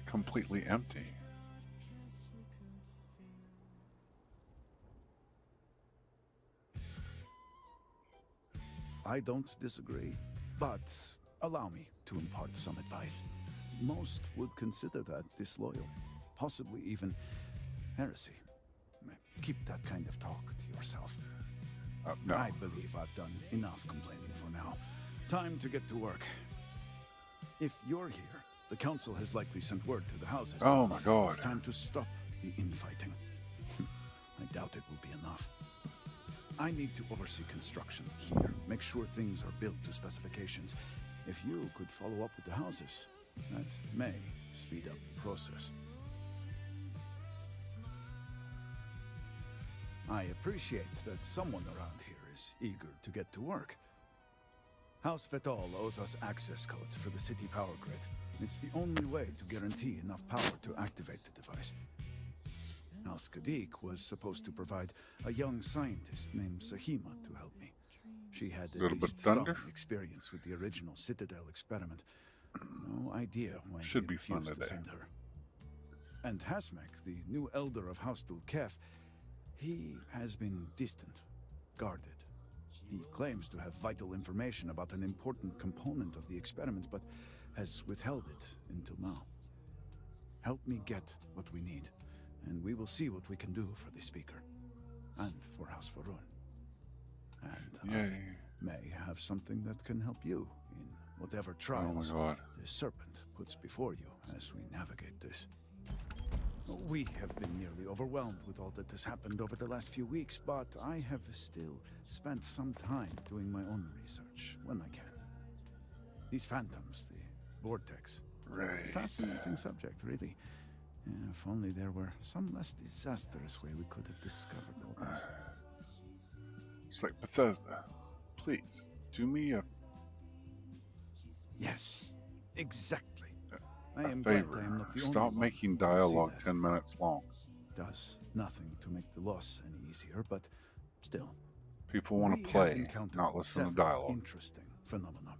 completely empty. I don't disagree, but allow me to impart some advice. Most would consider that disloyal, possibly even heresy. Keep that kind of talk to yourself. No. I believe I've done enough complaining for now. Time to get to work. If you're here, the council has likely sent word to the houses. Oh my God. It's time to stop the infighting. I doubt it will be enough. I need to oversee construction here, make sure things are built to specifications. If you could follow up with the houses, that may speed up the process. I appreciate that someone around here is eager to get to work. House Fetal owes us access codes for the city power grid. It's the only way to guarantee enough power to activate the device. Al-Skadiq was supposed to provide a young scientist named Sahima to help me. She had Little at bit least thunder? some experience with the original Citadel experiment. No idea why Should they be fun refused to today. send her. And Hasmek, the new elder of House Dul-Kef, he has been distant, guarded. He claims to have vital information about an important component of the experiment, but has withheld it until now. Help me get what we need, and we will see what we can do for the Speaker, and for House Varun. And Yay. I may have something that can help you in whatever trials God. the Serpent puts before you as we navigate this. We have been nearly overwhelmed with all that has happened over the last few weeks, but I have still spent some time doing my own research when I can. These phantoms, the vortex. Right. Fascinating subject, really. If only there were some less disastrous way we could have discovered all this. It's like Bethesda. Please, do me a Yes, exactly. I a am glad favor. I am not the only Stop one making who can see dialogue that. 10 minutes long. Does nothing to make the loss any easier, but still. People want We to have play, encountered not listen to several dialogue. Interesting phenomena.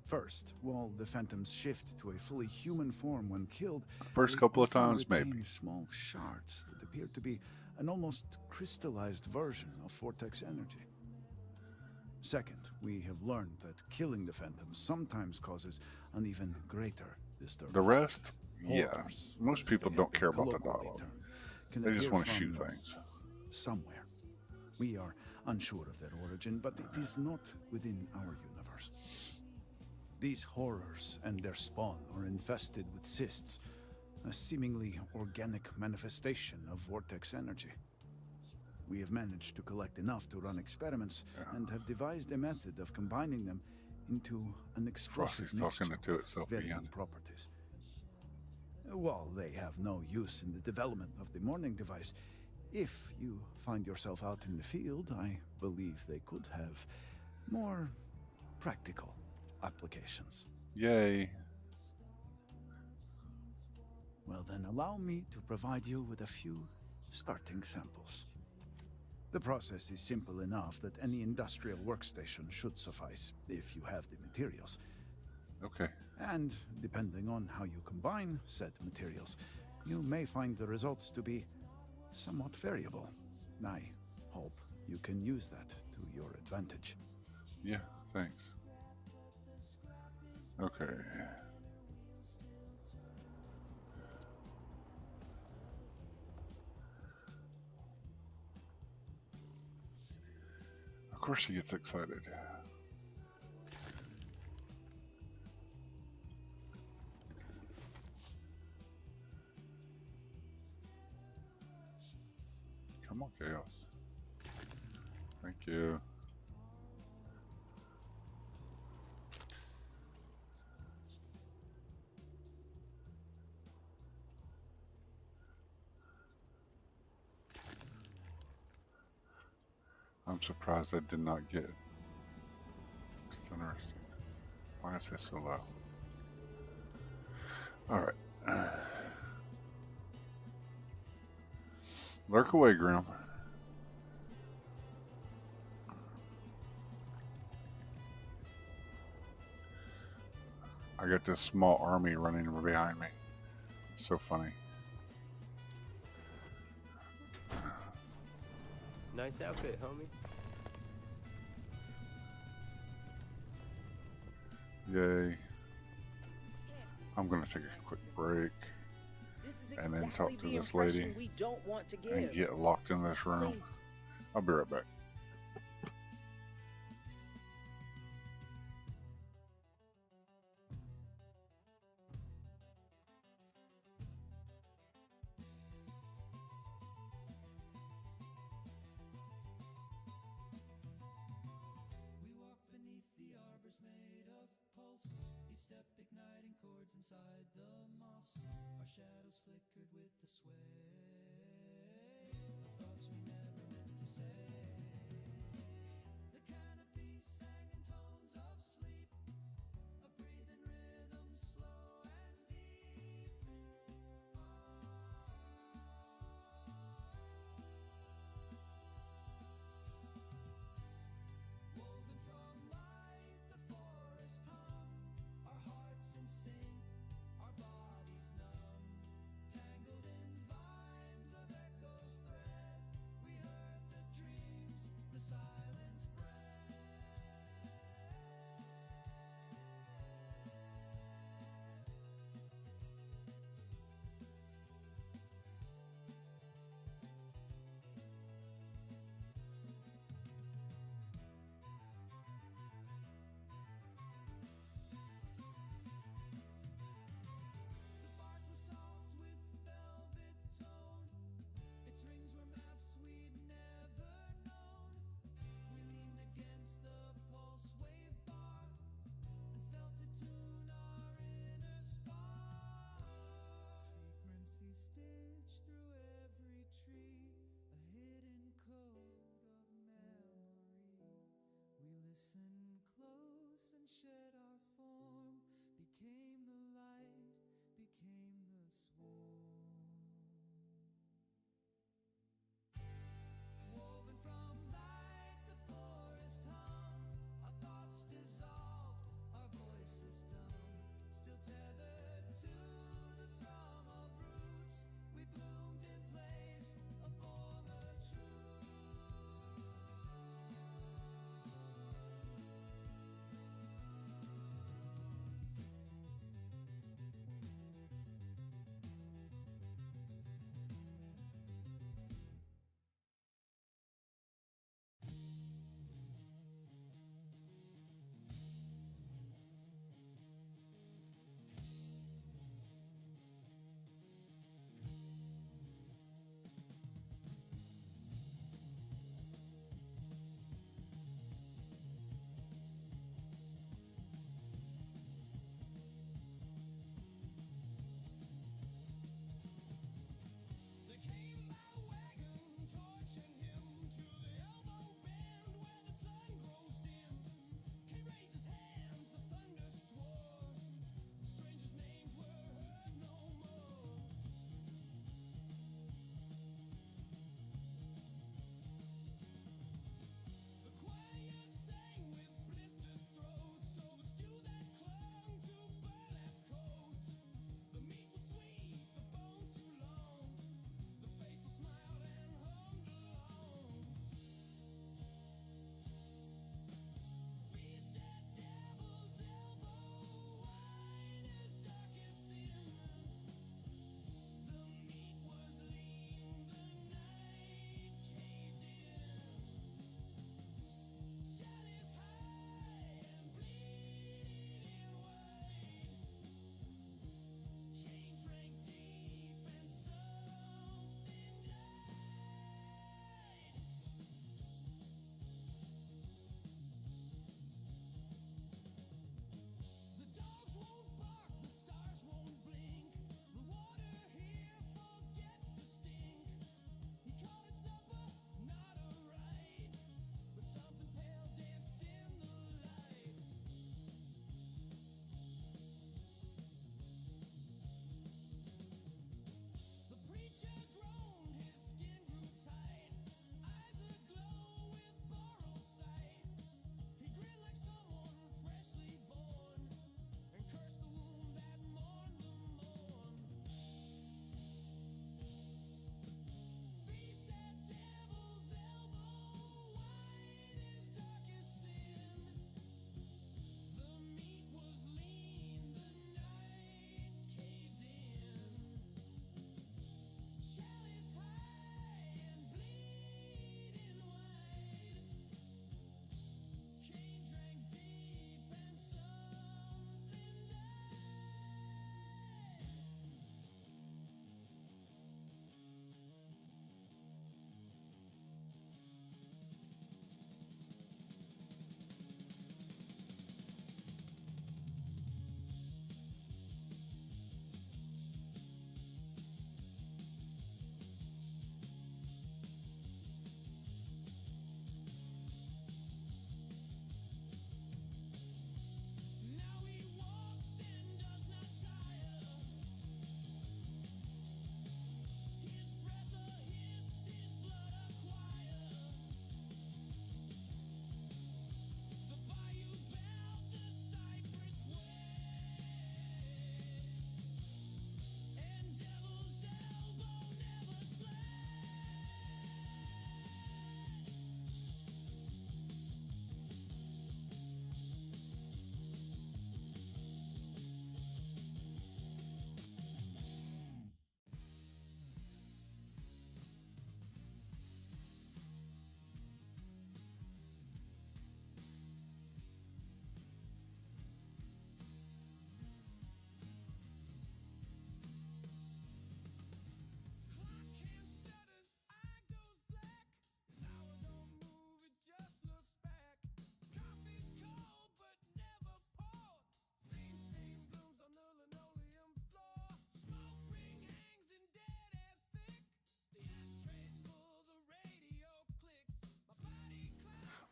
First, while the phantoms shift to a fully human form when killed, First they couple of often times, retain maybe. small shards that appear to be an almost crystallized version of vortex energy. Second, we have learned that killing the phantoms sometimes causes an even greater disturbance. The rest, yeah. Horrors, Most as people they don't have been care about the colloquially dialogue. termed, can They just appear want to shoot from things. somewhere. We are unsure of their origin, but it is not within our universe. These horrors and their spawn are infested with cysts, a seemingly organic manifestation of vortex energy. We have managed to collect enough to run experiments and have devised a method of combining them into an explosive Frosty's talking mixture to with itself varying again. properties. While they have no use in the development of the morning device, if you find yourself out in the field, I believe they could have more practical applications. Yay. Well then, allow me to provide you with a few starting samples. The process is simple enough that any industrial workstation should suffice, if you have the materials. Okay. And depending on how you combine said materials, you may find the results to be somewhat variable. I hope you can use that to your advantage. Yeah, thanks. Okay. Of course she gets excited. Come on, Chaos. Thank you. I'm surprised I did not get it. It's interesting. Why is this so low? Alright. Lurk away, Grim. I got this small army running behind me. It's so funny. Nice outfit, homie. Yay. I'm gonna take a quick break and then talk to this lady we don't want to give. and get locked in this room. Please. I'll be right back. Igniting chords inside the moss. Our shadows flickered with the sway of thoughts we never meant to say. The canopy sang in tones of sleep, a breathing rhythm slow and deep.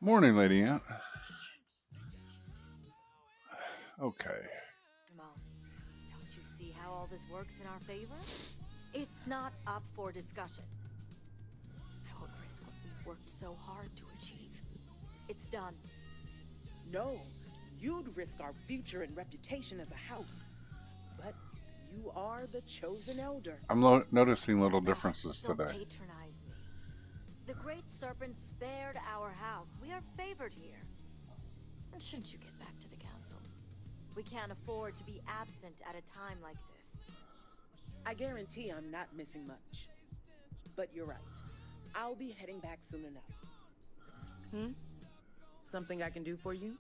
Morning, Lady Ant. Okay. Jamal, don't you see how all this works in our favor? It's not up for discussion. I won't risk what we've worked so hard to achieve. It's done. No, you'd risk our future and reputation as a house. But you are the chosen elder. I'm noticing little differences Don't today. patronize me. The Great Serpent spared our house. We are favored here. And shouldn't you get back to the council? We can't afford to be absent at a time like this. I guarantee I'm not missing much. But you're right. I'll be heading back soon enough. Something I can do for you?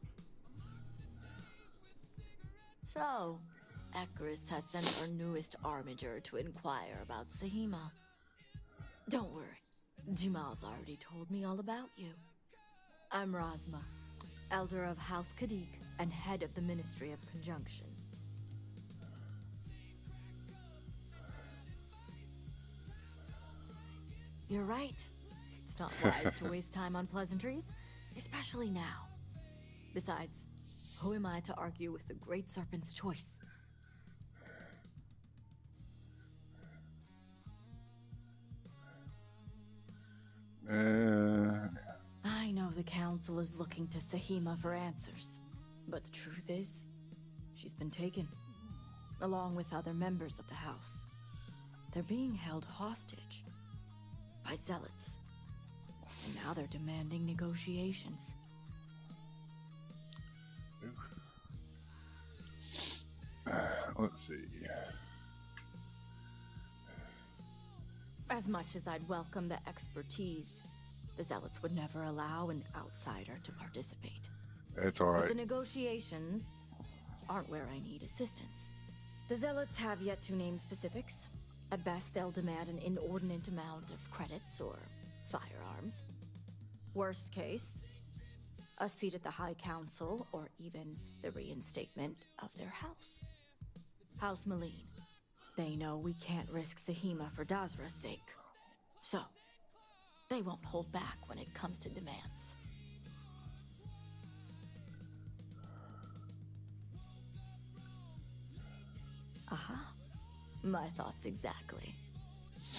So, Icarus has sent our newest armiger to inquire about Sahima. Don't worry. Jamal's already told me all about you. I'm Razma, Elder of House Kadik and head of the Ministry of Conjunction. You're right. It's not wise to waste time on pleasantries, especially now. Besides, who am I to argue with the Great Serpent's choice? I know the Council is looking to Sahima for answers, but the truth is, she's been taken, along with other members of the House. They're being held hostage by zealots, and now they're demanding negotiations. Let's see. As much as I'd welcome the expertise, the zealots would never allow an outsider to participate. It's all right. But the negotiations aren't where I need assistance. The zealots have yet to name specifics. At best, they'll demand an inordinate amount of credits or firearms. Worst case, a seat at the High Council or even the reinstatement of their house. House Maleen. They know we can't risk Sahima for Dazra's sake. So, they won't hold back when it comes to demands. Aha. My thoughts exactly.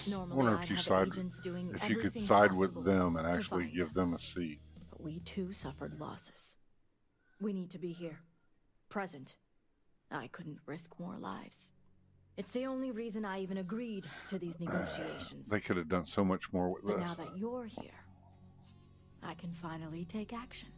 I Normally, wonder I'd if you have agents doing if you could everything side with possible them and to actually find give them a seat. But we too suffered losses. We need to be here. Present. I couldn't risk more lives. It's the only reason I even agreed to these negotiations. They could have done so much more with But this. now that you're here, I can finally take action.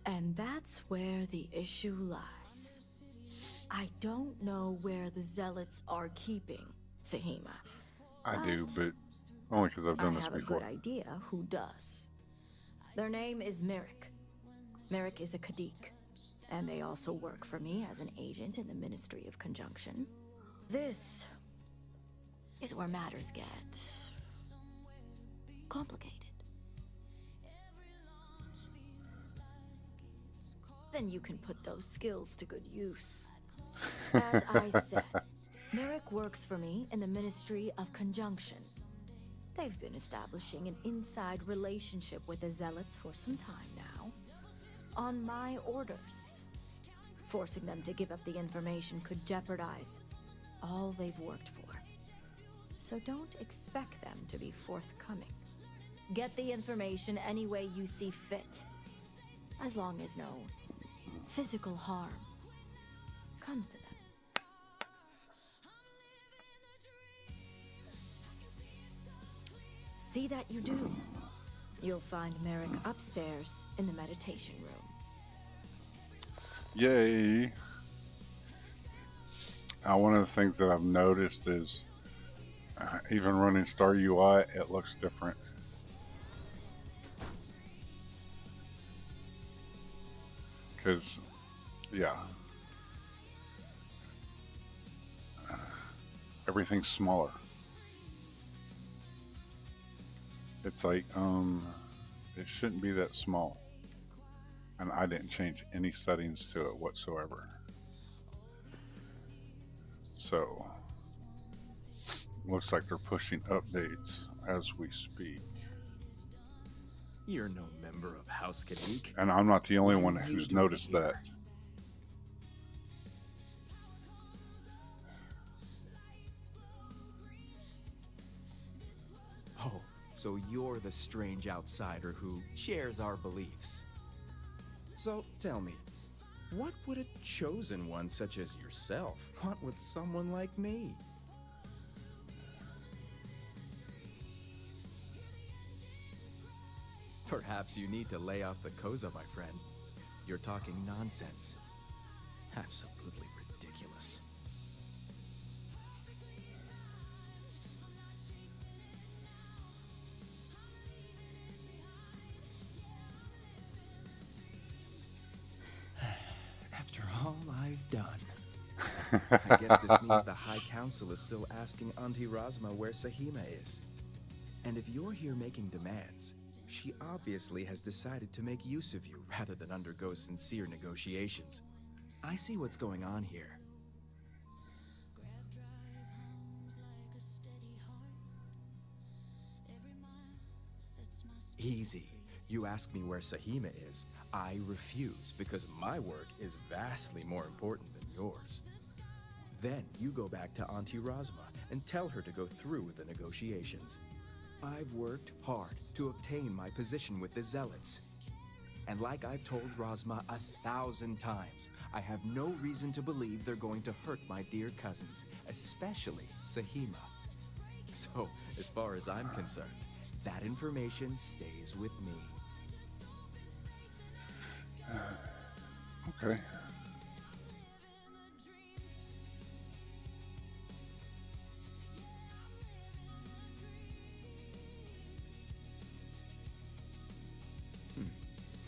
And that's where the issue lies. I don't know where the zealots are keeping Sahima. I do, but only because I've done I this have before. a good idea who does. Their name is Merrick. Merrick is a Kadik, and they also work for me as an agent in the Ministry of Conjunction. This is where matters get complicated. Then you can put those skills to good use. As I said, Merrick works for me in the Ministry of Conjunction. They've been establishing an inside relationship with the Zealots for some time now, on my orders. Forcing them to give up the information could jeopardize all they've worked for. So don't expect them to be forthcoming. Get the information any way you see fit, as long as no physical harm comes to them. See that you do. You'll find Merrick upstairs in the meditation room. Yay! One of the things that I've noticed is even running Star UI, it looks different. Because, yeah. Everything's smaller. It's like, it shouldn't be that small. And I didn't change any settings to it whatsoever. So, looks like they're pushing updates as we speak. You're no member of House Kadik. And I'm not the only What one are you who's doing noticed here? that. Oh, so you're the strange outsider who shares our beliefs. So tell me, what would a chosen one such as yourself want with someone like me? Perhaps you need to lay off the Koza, my friend. You're talking nonsense. Absolutely ridiculous. After all I've done. I guess this means the High Council is still asking Auntie Razma where Sahima is. And if you're here making demands, she obviously has decided to make use of you rather than undergo sincere negotiations. I see what's going on here. Easy. You ask me where Sahima is, I refuse because my work is vastly more important than yours. Then you go back to Auntie Razma and tell her to go through with the negotiations. I've worked hard to obtain my position with the Zealots. And like I've told Razma 1,000 times, I have no reason to believe they're going to hurt my dear cousins, especially Sahima. So, as far as I'm concerned, that information stays with me. Okay.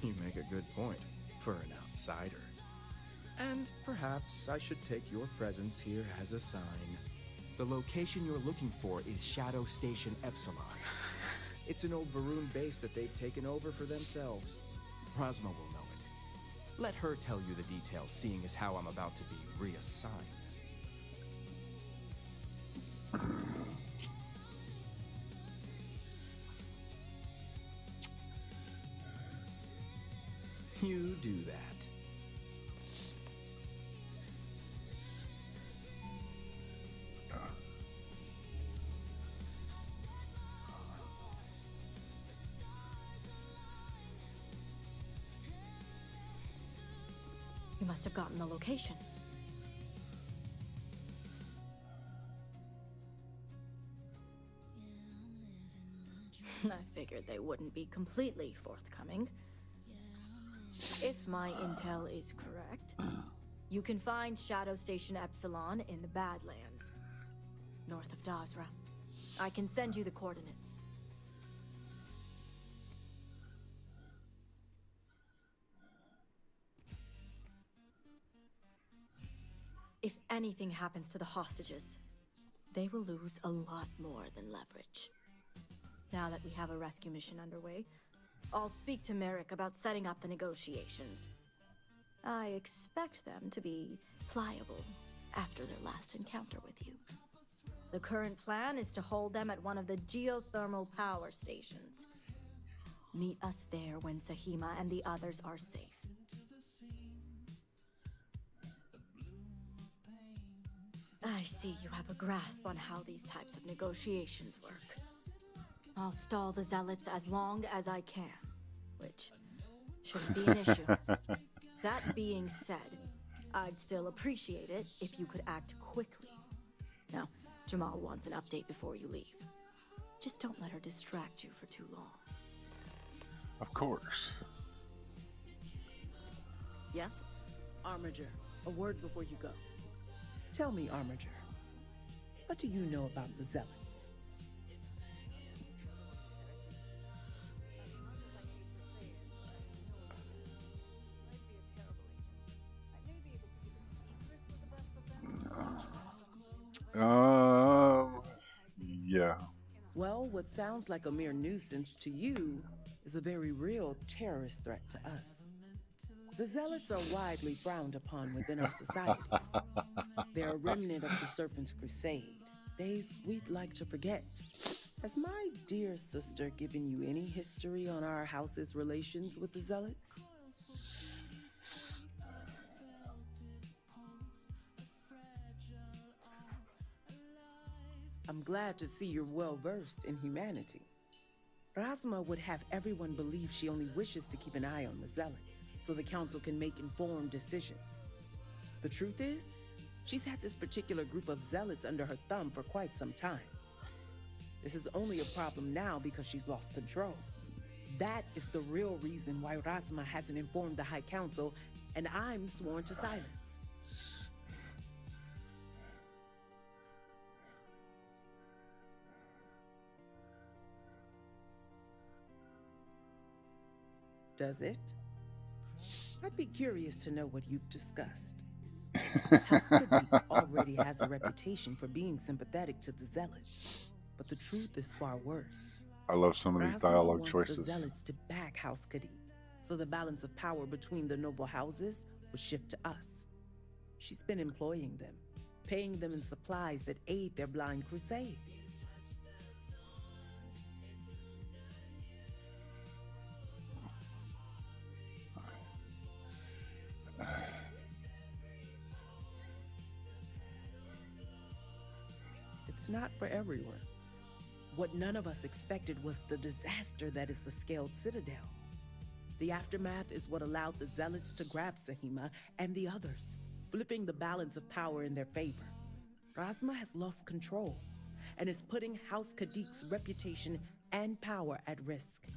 You make a good point for an outsider. And perhaps I should take your presence here as a sign. The location you're looking for is Shadow Station Epsilon. It's an old Varun base that they've taken over for themselves. Razma will know it. Let her tell you the details, seeing as how I'm about to be reassigned. You do that. You must have gotten the location. I figured they wouldn't be completely forthcoming. If my intel is correct, you can find Shadow Station Epsilon in the Badlands, north of Dazra. I can send you the coordinates. If anything happens to the hostages, they will lose a lot more than leverage. Now that we have a rescue mission underway, I'll speak to Merrick about setting up the negotiations. I expect them to be pliable after their last encounter with you. The current plan is to hold them at one of the geothermal power stations. Meet us there when Sahima and the others are safe. I see you have a grasp on how these types of negotiations work. I'll stall the Zealots as long as I can, which shouldn't be an issue. That being said, I'd still appreciate it if you could act quickly. Now, Jamal wants an update before you leave. Just don't let her distract you for too long. Of course. Yes? Armiger, a word before you go. Tell me, Armiger, what do you know about the Zealots? Yeah. Well, what sounds like a mere nuisance to you is a very real terrorist threat to us. The Zealots are widely frowned upon within our society. They're a remnant of the Serpent's Crusade, days we'd like to forget. Has my dear sister given you any history on our house's relations with the Zealots? I'm glad to see you're well versed in humanity. Rasma would have everyone believe she only wishes to keep an eye on the Zealots, so the Council can make informed decisions. The truth is, she's had this particular group of Zealots under her thumb for quite some time. This is only a problem now because she's lost control. That is the real reason why Rasma hasn't informed the High Council, and I'm sworn to silence. Does it? I'd be curious to know what you've discussed. House Khadik already has a reputation for being sympathetic to the Zealots, but the truth is far worse. I love some of these Rasma dialogue wants choices. the Zealots to back House Khadik, so the balance of power between the noble houses would shift to us. She's been employing them, paying them in supplies that aid their blind crusade. It's not for everyone. What none of us expected was the disaster that is the Scaled Citadel. The aftermath is what allowed the Zealots to grab Sahima and the others, flipping the balance of power in their favor. Rasma has lost control and is putting House Khadik's reputation and power at risk.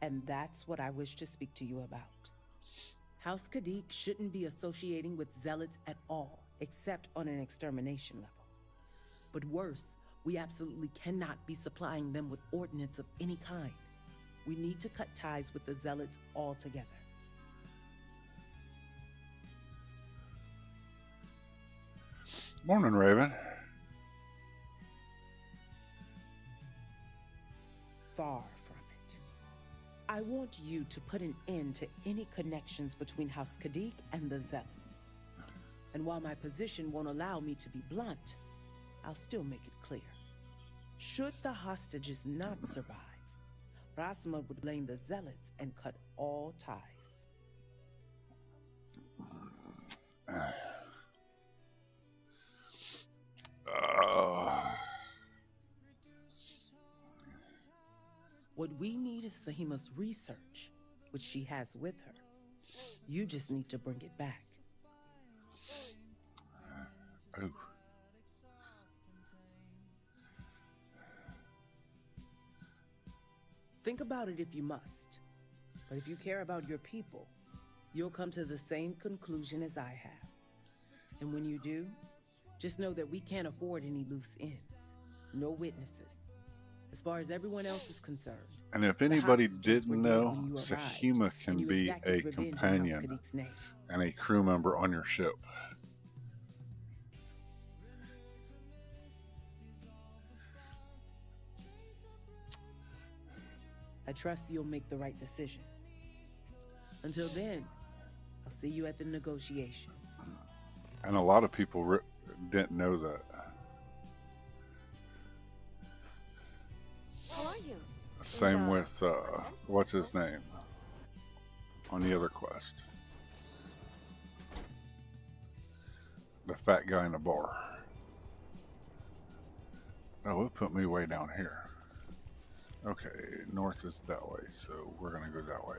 And that's what I wish to speak to you about. House Khadik shouldn't be associating with Zealots at all, except on an extermination level. But worse, we absolutely cannot be supplying them with ordnance of any kind. We need to cut ties with the Zealots altogether. Morning, Raven. Far from it. I want you to put an end to any connections between House Khadik and the Zealots. And while my position won't allow me to be blunt, I'll still make it clear. Should the hostages not survive, Rasma would blame the Zealots and cut all ties. What we need is Sahima's research, which she has with her. You just need to bring it back. Oh. Think about it if you must. But if you care about your people, you'll come to the same conclusion as I have. And when you do, just know that we can't afford any loose ends. No witnesses. As far as everyone else is concerned. And if anybody didn't know, Sahima can be a companion and a crew member on your ship. I trust you'll make the right decision. Until then, I'll see you at the negotiations. And a lot of people didn't know that. How are you? Same with, what's his name? On the other quest. The fat guy in the bar. Oh, it put me way down here. Okay, north is that way, so we're gonna go that way.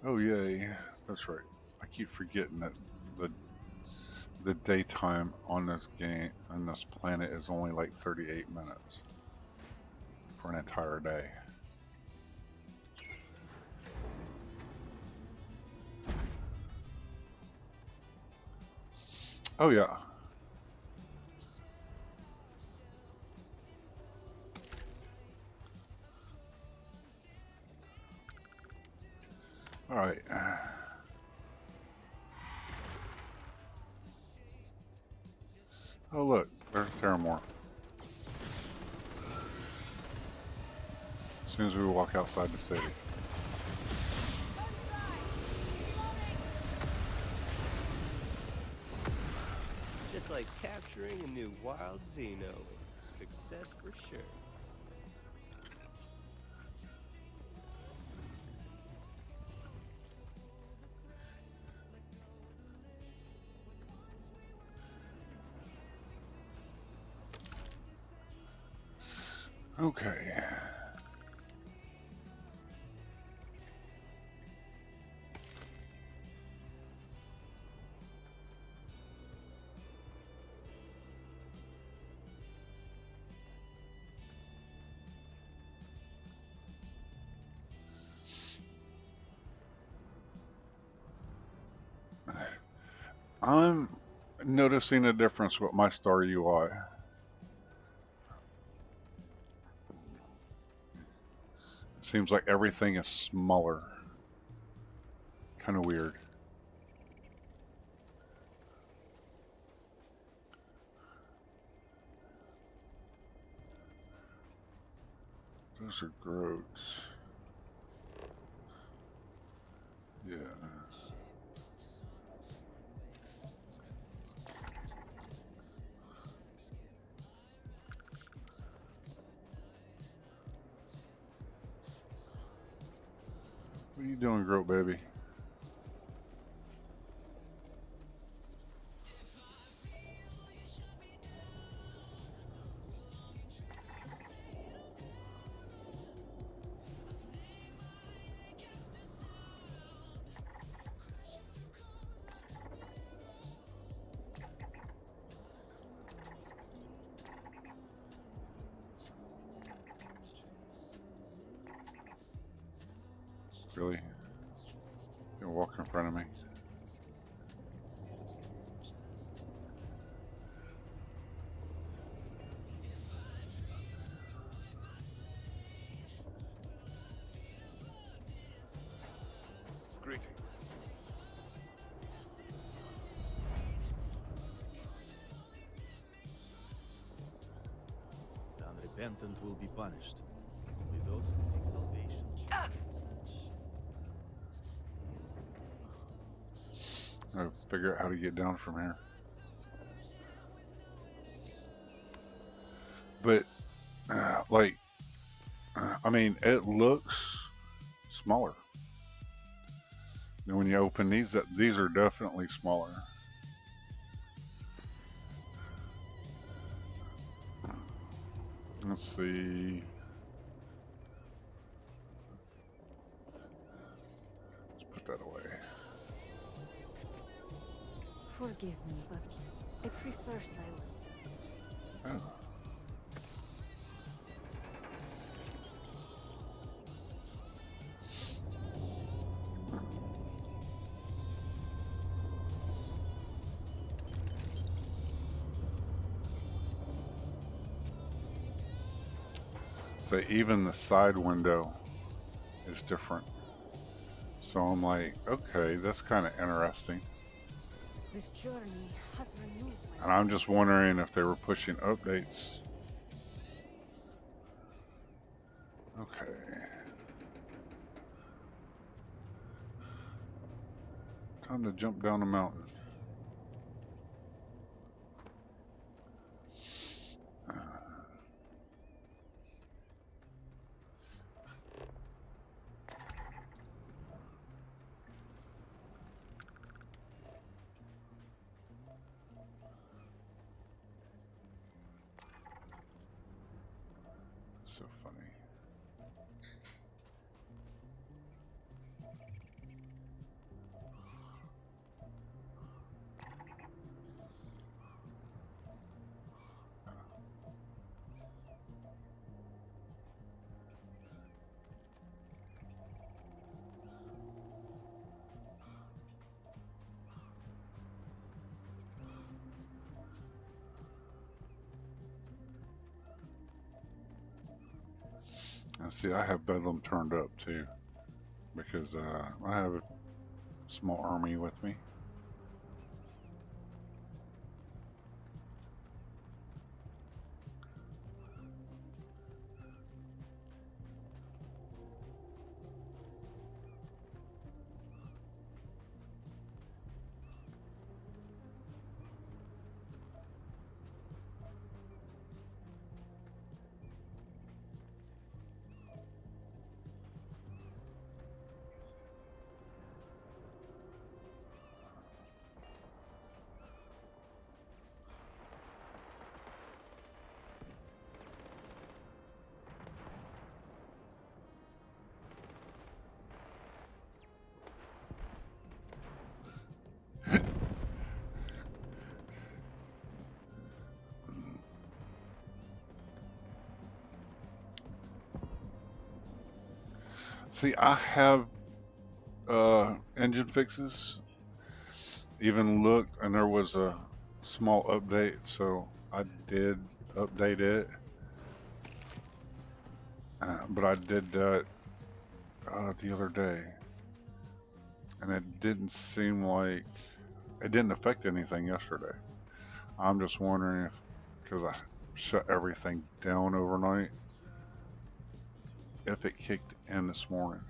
Oh yay, that's right. I keep forgetting that the daytime on this game, on this planet, is only like 38 minutes for an entire day. Oh yeah. All right. Oh look, there's Terramore. As soon as we walk outside the city. Just like capturing a new wild Xeno. Success for sure. Okay. I'm noticing a difference with my Star UI. It seems like everything is smaller. Kind of weird. Those are groats. Yeah. What are you doing, Groat Baby? Really? You walk in front of me. Greetings. The unrepentant will be punished. Only those who seek salvation. I'll figure out how to get down from here. But, I mean, it looks smaller. And when you open these up, these are definitely smaller. Let's see. Let's put that away. Forgive me, but I prefer silence. Oh. So even the side window is different. So I'm like, okay, that's kind of interesting. This journey has removed my... And I'm just wondering if they were pushing updates. Okay. Time to jump down the mountain. So funny. And see, I have Bedlam turned up too, because I have a small army with me. See, I have engine fixes. Even looked, and there was a small update, so I did update it. But I did that the other day, and it didn't seem like it didn't affect anything yesterday. I'm just wondering if, because I shut everything down overnight, if it kicked in this morning.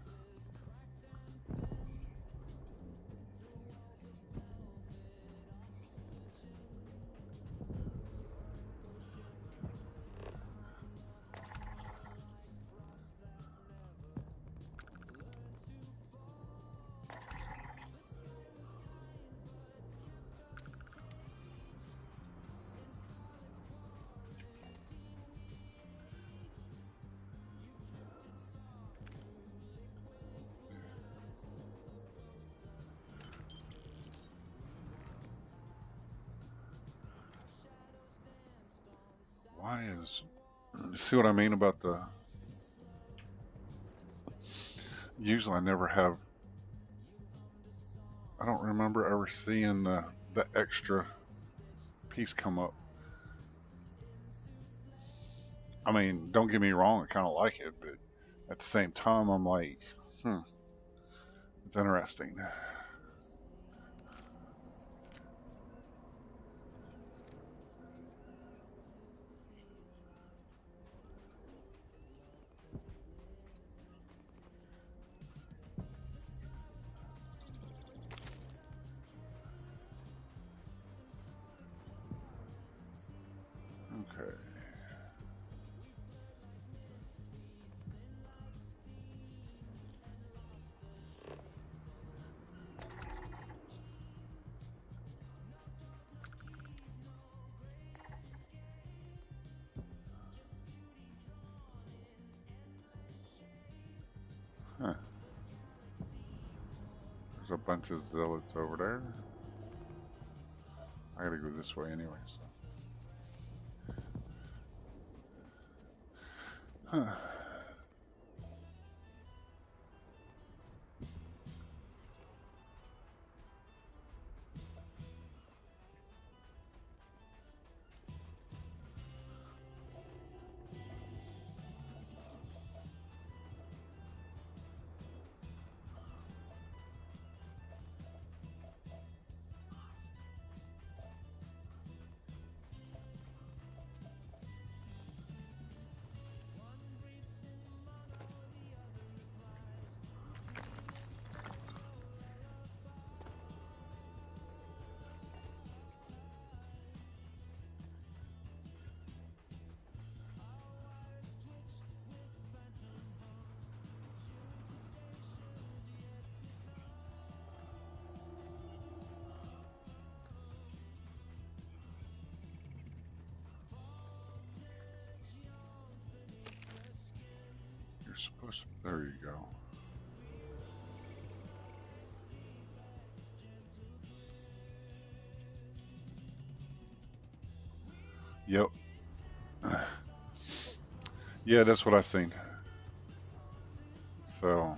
Why is, you see what I mean about the, usually I never have, I don't remember ever seeing the extra piece come up. I mean, don't get me wrong, I kind of like it, but at the same time, I'm like, it's interesting. Okay. Huh. There's a bunch of zealots over there. I gotta go this way anyway, so. Huh. You're supposed to, there you go. Yep. Yeah, that's what I seen. So.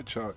Headshot.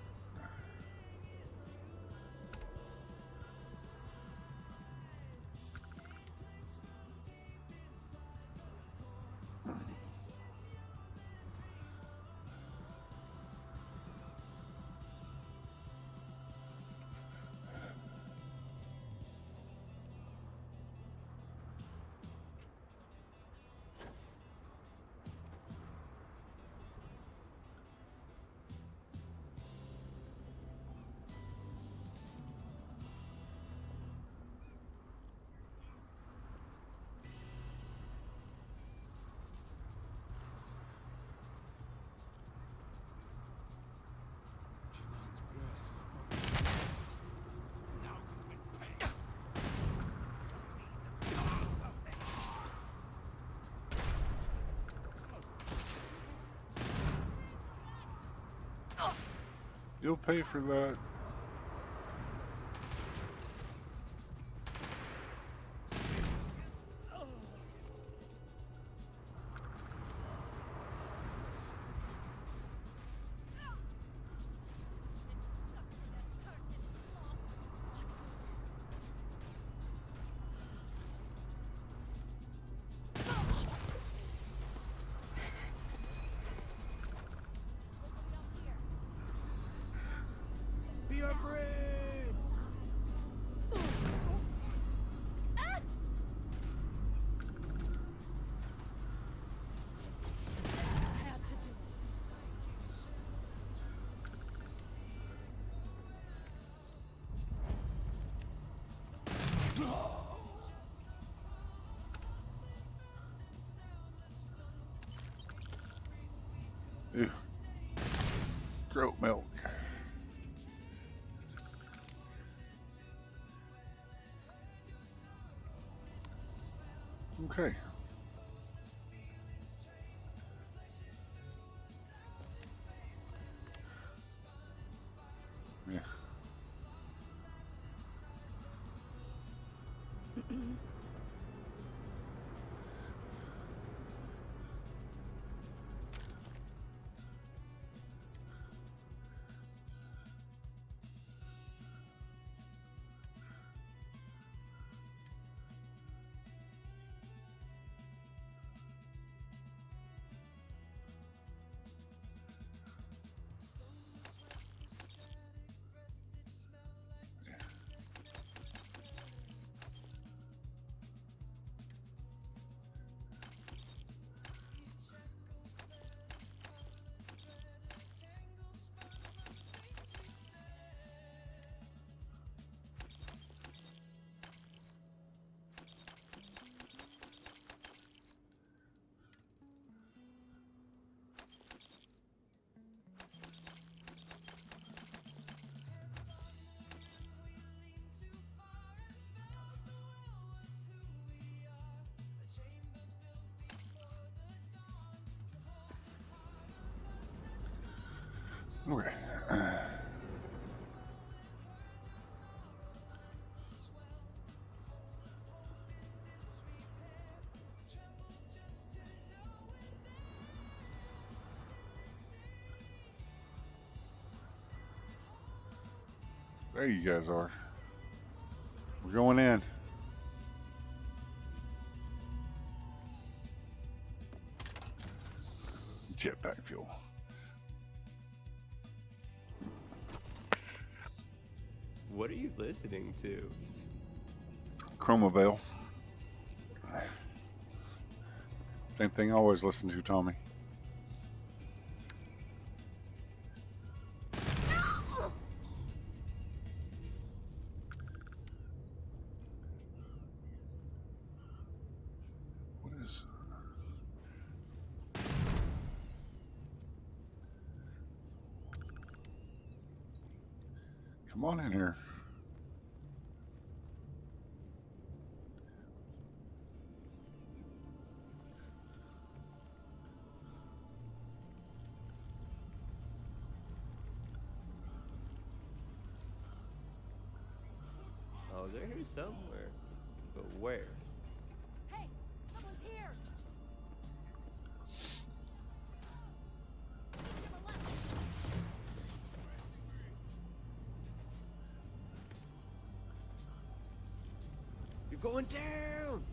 You'll pay for that. Be afraid! Ew. Goat milk. Okay. Yeah. Okay. There you guys are. We're going in. Jetpack fuel. What are you listening to? Chromavale. Same thing I always listen to, Tommy. What is... Come on in here. Oh, they're here somewhere. But where? Hey, someone's here. going down!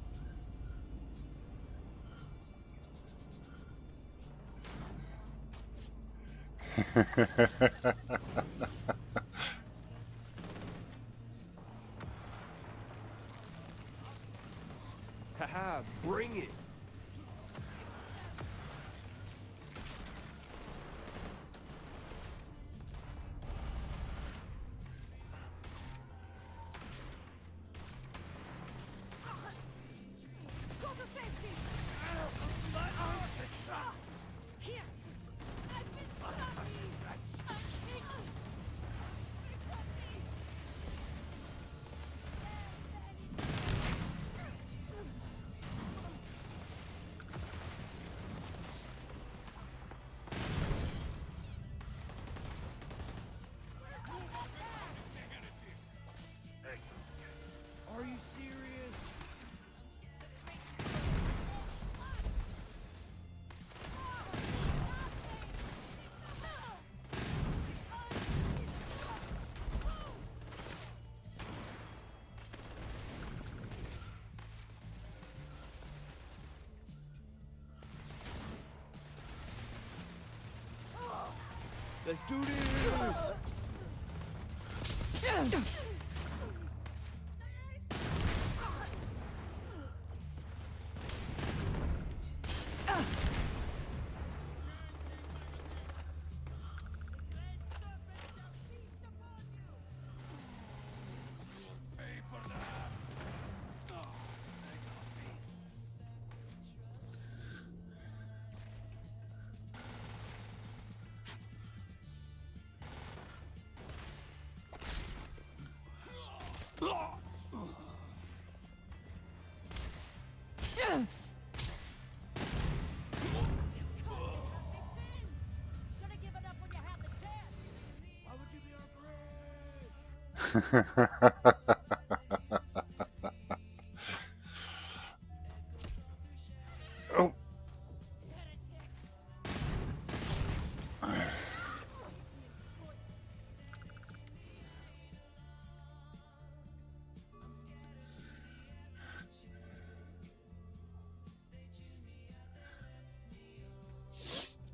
Haha, bring it! Go to safety! Here! I've been Are you serious? Let's do this! Yes! Oh.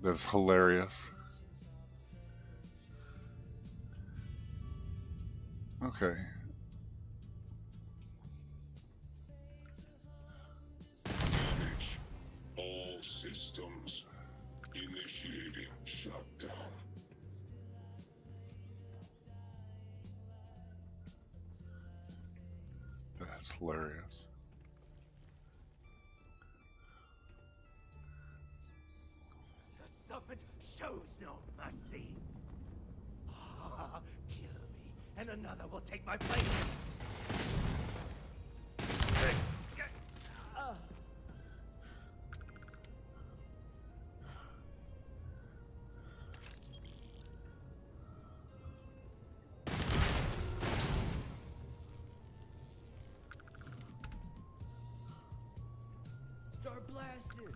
That's hilarious. Okay. Damage. All systems. Initiating shutdown. That's hilarious. The serpent shows no mercy. Kill me, and another will take my place. Start blasting!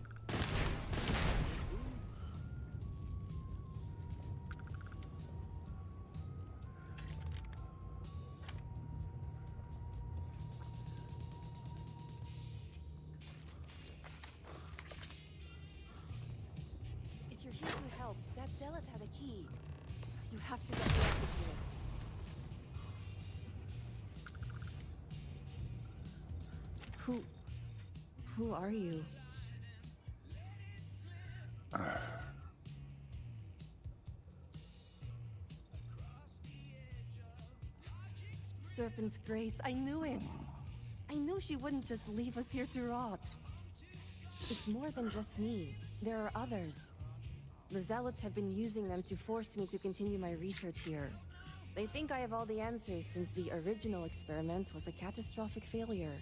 If you're here to help, that zealot had a key. You have to get the executor. Who are you? Serpent's Grace, I knew it! I knew she wouldn't just leave us here to rot. It's more than just me. There are others. The Zealots have been using them to force me to continue my research here. They think I have all the answers since the original experiment was a catastrophic failure.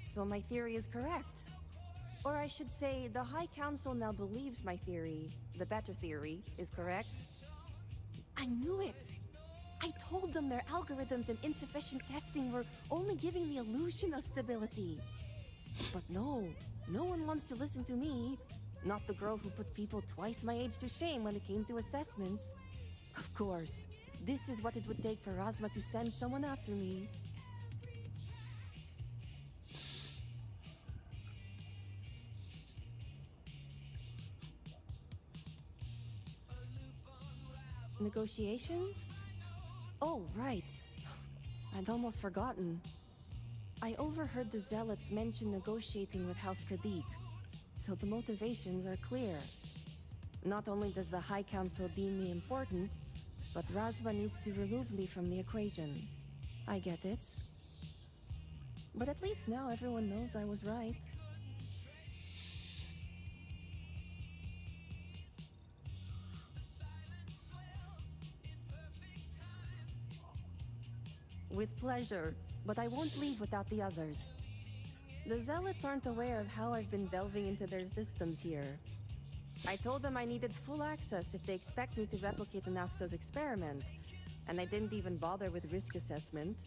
So my theory is correct. Or I should say, the High Council now believes my theory, the better theory, is correct. I knew it! I told them their algorithms and insufficient testing were only giving the illusion of stability. But no one wants to listen to me. Not the girl who put people twice my age to shame when it came to assessments. Of course. This is what it would take for Razma to send someone after me. Negotiations? Oh, right. I'd almost forgotten. I overheard the Zealots mention negotiating with House Kadik, so the motivations are clear. Not only does the High Council deem me important, but Razma needs to remove me from the equation. I get it. But at least now everyone knows I was right. With pleasure, but I won't leave without the others. The Zealots aren't aware of how I've been delving into their systems here. I told them I needed full access if they expect me to replicate Anasco's experiment, and I didn't even bother with risk assessment.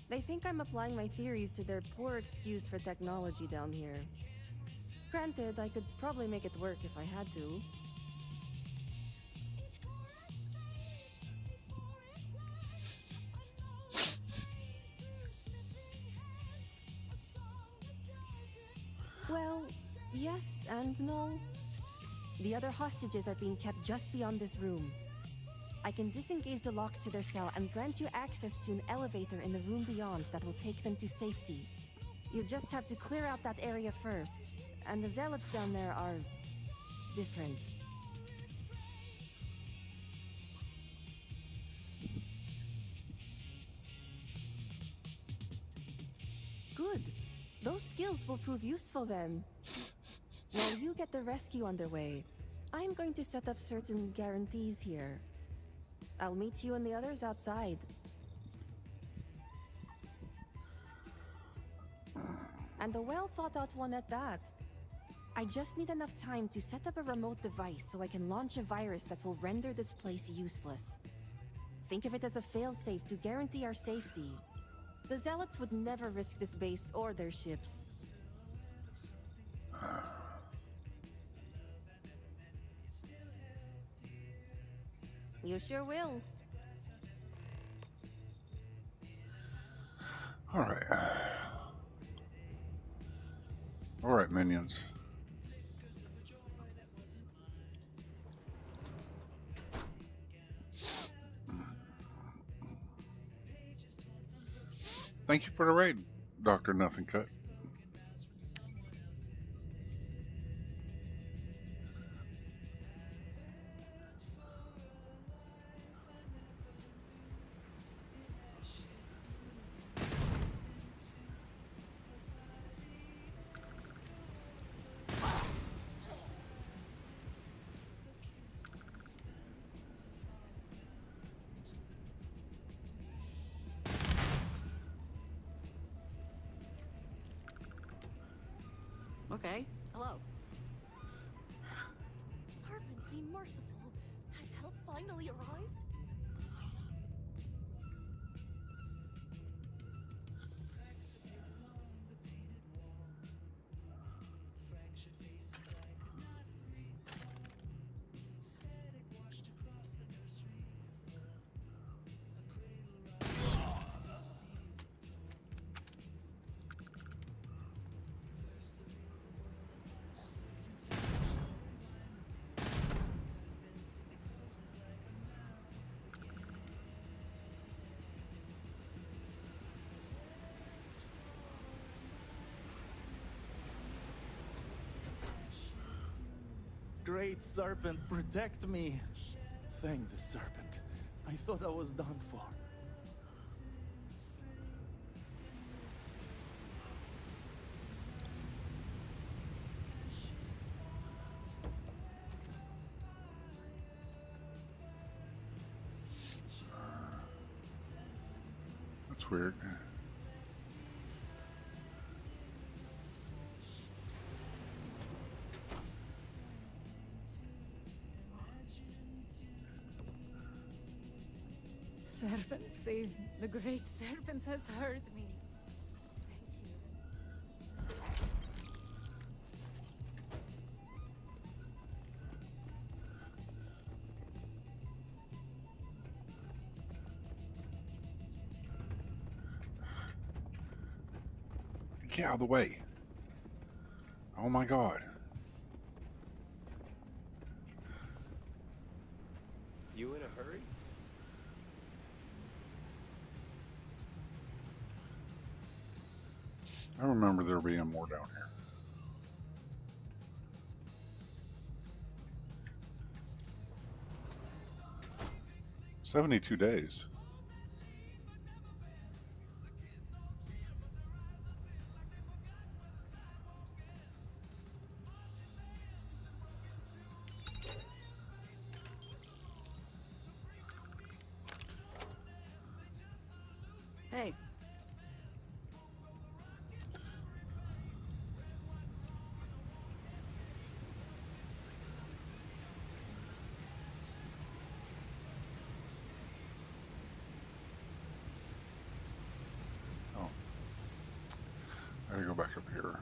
They think I'm applying my theories to their poor excuse for technology down here. Granted, I could probably make it work if I had to. Well, yes and no. The other hostages are being kept just beyond this room. I can disengage the locks to their cell and grant you access to an elevator in the room beyond that will take them to safety. You just have to clear out that area first, and the Zealots down there are different. Good. Those skills will prove useful then. While you get the rescue underway, I'm going to set up certain guarantees here. I'll meet you and the others outside. And a well-thought-out one at that. I just need enough time to set up a remote device so I can launch a virus that will render this place useless. Think of it as a failsafe to guarantee our safety. The Zealots would never risk this base or their ships. You sure will. All right. All right, minions. Thank you for the raid, Dr. Nothing Cut. Okay. Hello. Serpent, be merciful. Has help finally arrived? Great Serpent, protect me. Thank the Serpent. I thought I was done for. That's weird. Serpent, save me. The great serpent has heard me. Get out of the way. Oh my god. You in a hurry? I remember there being more down here. "72 days. Hey. Oh. I gotta go back up here.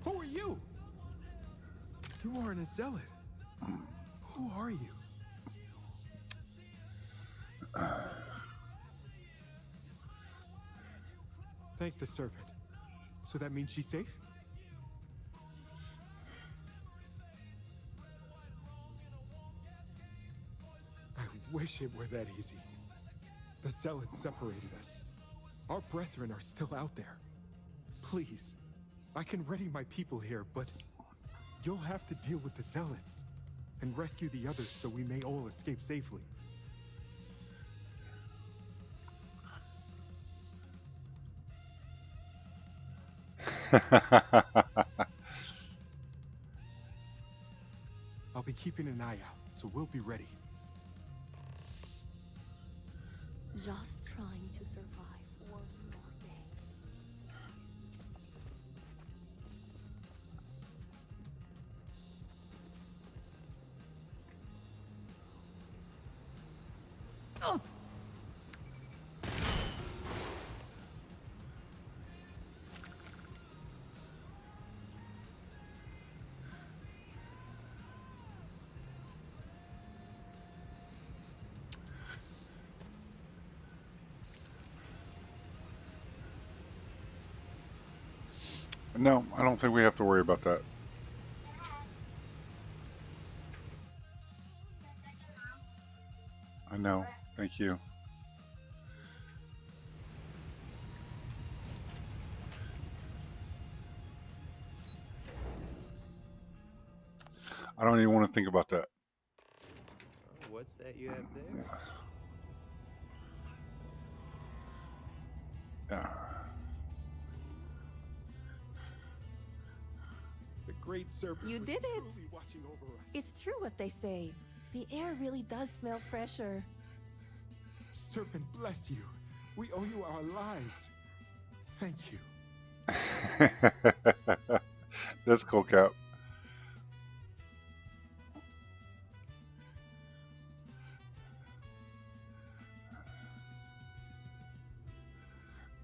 Who are you? You aren't a zealot. Who are you? Thank the serpent. So that means she's safe? I wish it were that easy. The zealots separated us. Our brethren are still out there. Please, I can ready my people here, but you'll have to deal with the zealots and rescue the others so we may all escape safely. I'll be keeping an eye out, so we'll be ready. Just trying to survive one more day. Ugh. No, I don't think we have to worry about that. I know. Thank you. I don't even want to think about that. Oh, what's that you have there? Yeah. The great serpent You was did it! truly watching over us. It's true what they say. The air really does smell fresher. Serpent, bless you. We owe you our lives. Thank you. That's cool, Cap.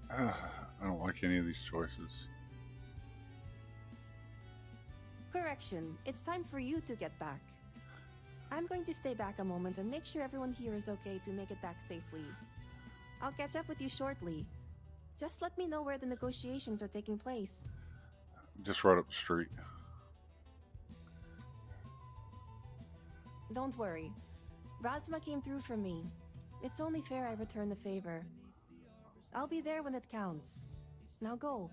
I don't like any of these choices. Correction, it's time for you to get back. I'm going to stay back a moment and make sure everyone here is okay to make it back safely. I'll catch up with you shortly. Just let me know where the negotiations are taking place. Just right up the street. Don't worry. Razma came through for me. It's only fair I return the favor. I'll be there when it counts. Now go.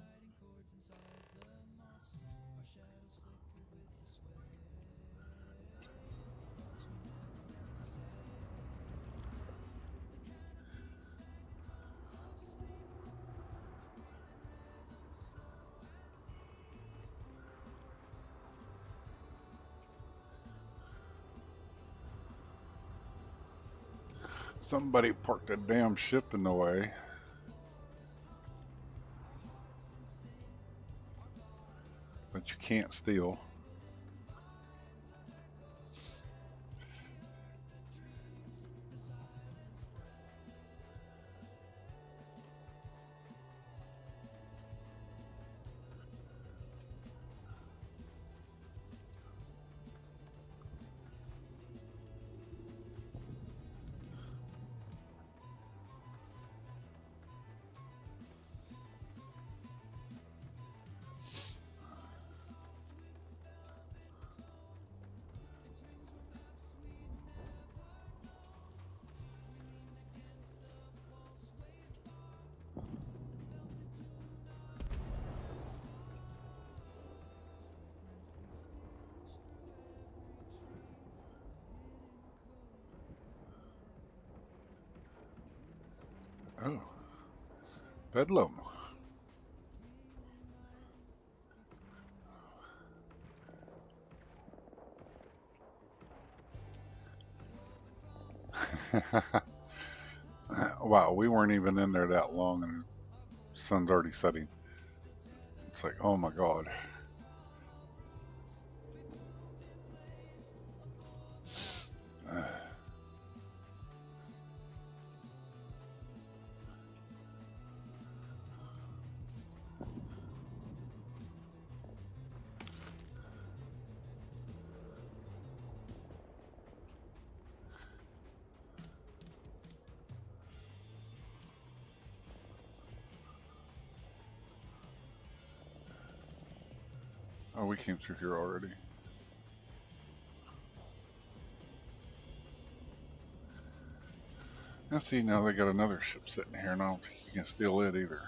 Somebody parked a damn ship in the way. That you can't steal. Oh, Bedlam. Wow, we weren't even in there that long and the sun's already setting. It's like, oh my god. Oh, we came through here already. Now see, now they got another ship sitting here, and I don't think you can steal it either.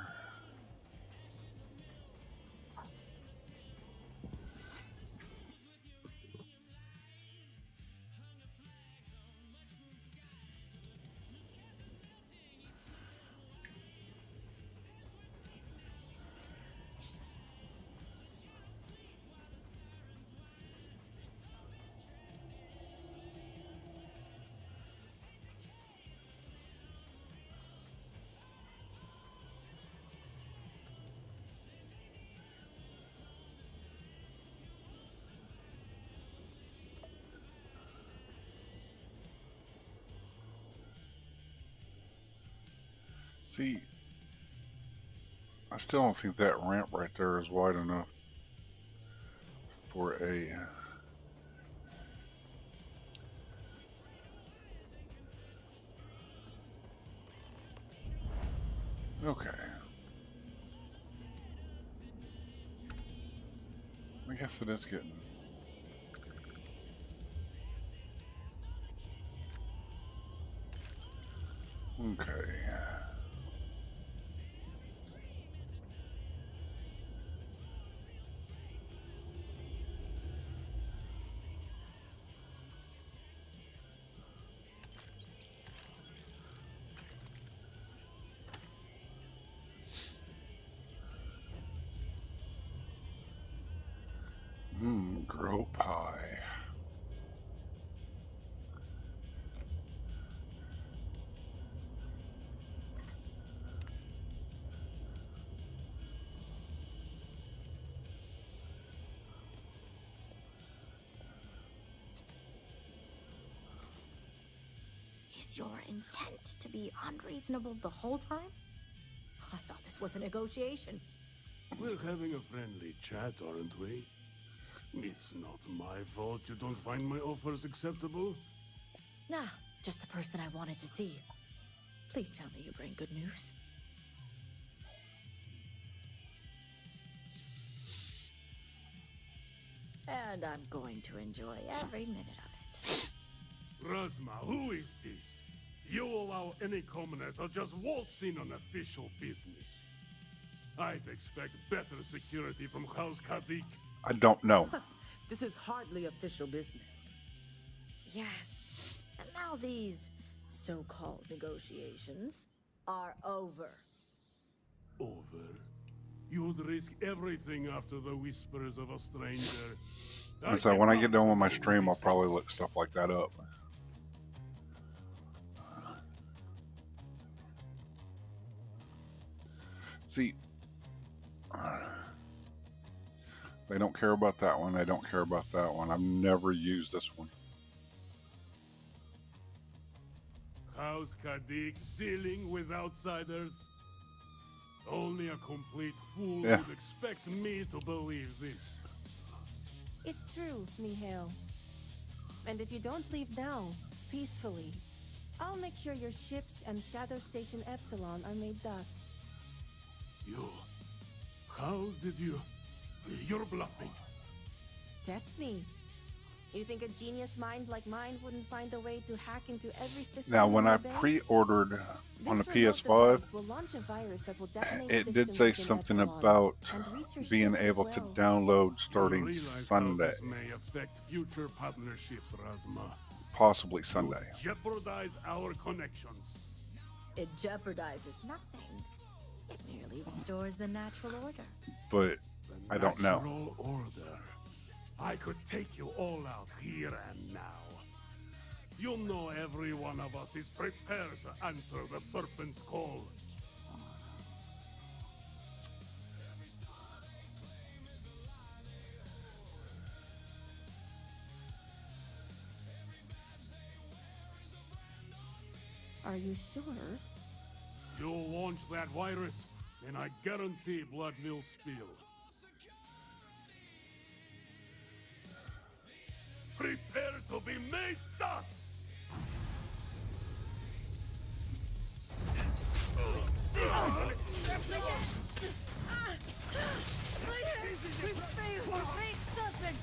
See, I still don't think that ramp right there is wide enough for a... Okay. I guess it is getting... Okay. Grow pie. Is your intent to be unreasonable the whole time? I thought this was a negotiation. We're having a friendly chat, aren't we? It's not my fault you don't find my offers acceptable. Nah, just the person I wanted to see. Please tell me you bring good news. And I'm going to enjoy every minute of it. Razma, who is this? You allow any commoner to just waltz in on official business. I'd expect better security from House Kadik. I don't know. This is hardly official business. Yes. And now these so-called negotiations are over. Over? You'd risk everything after the whispers of a stranger. And so when I get done with my stream, I'll probably look stuff like that up. See, they don't care about that one. They don't care about that one. I've never used this one. House Kadik dealing with outsiders? Only a complete fool would expect me to believe this. It's true, Mihail. And if you don't leave now, peacefully, I'll make sure your ships and Shadow Station Epsilon are made dust. You... How did you... You're bluffing. Test me. You think a genius mind like mine wouldn't find a way to hack into every system? Now, when I base? pre-ordered on the This PS5, remote device will launch a virus that will detonate it did systems say within something Epsilon about and reach your being ships as able to well. download You starting realize how Sunday, this may affect future partnerships, Razma. possibly Sunday. Jeopardize our connections. It jeopardizes nothing. It merely restores the natural order. But I don't know. Natural order. I could take you all out here and now. You know every one of us is prepared to answer the Serpent's call. Are you sure? You'll launch that virus, and I guarantee blood will spill. Prepare to be made dust! We failed the great serpent!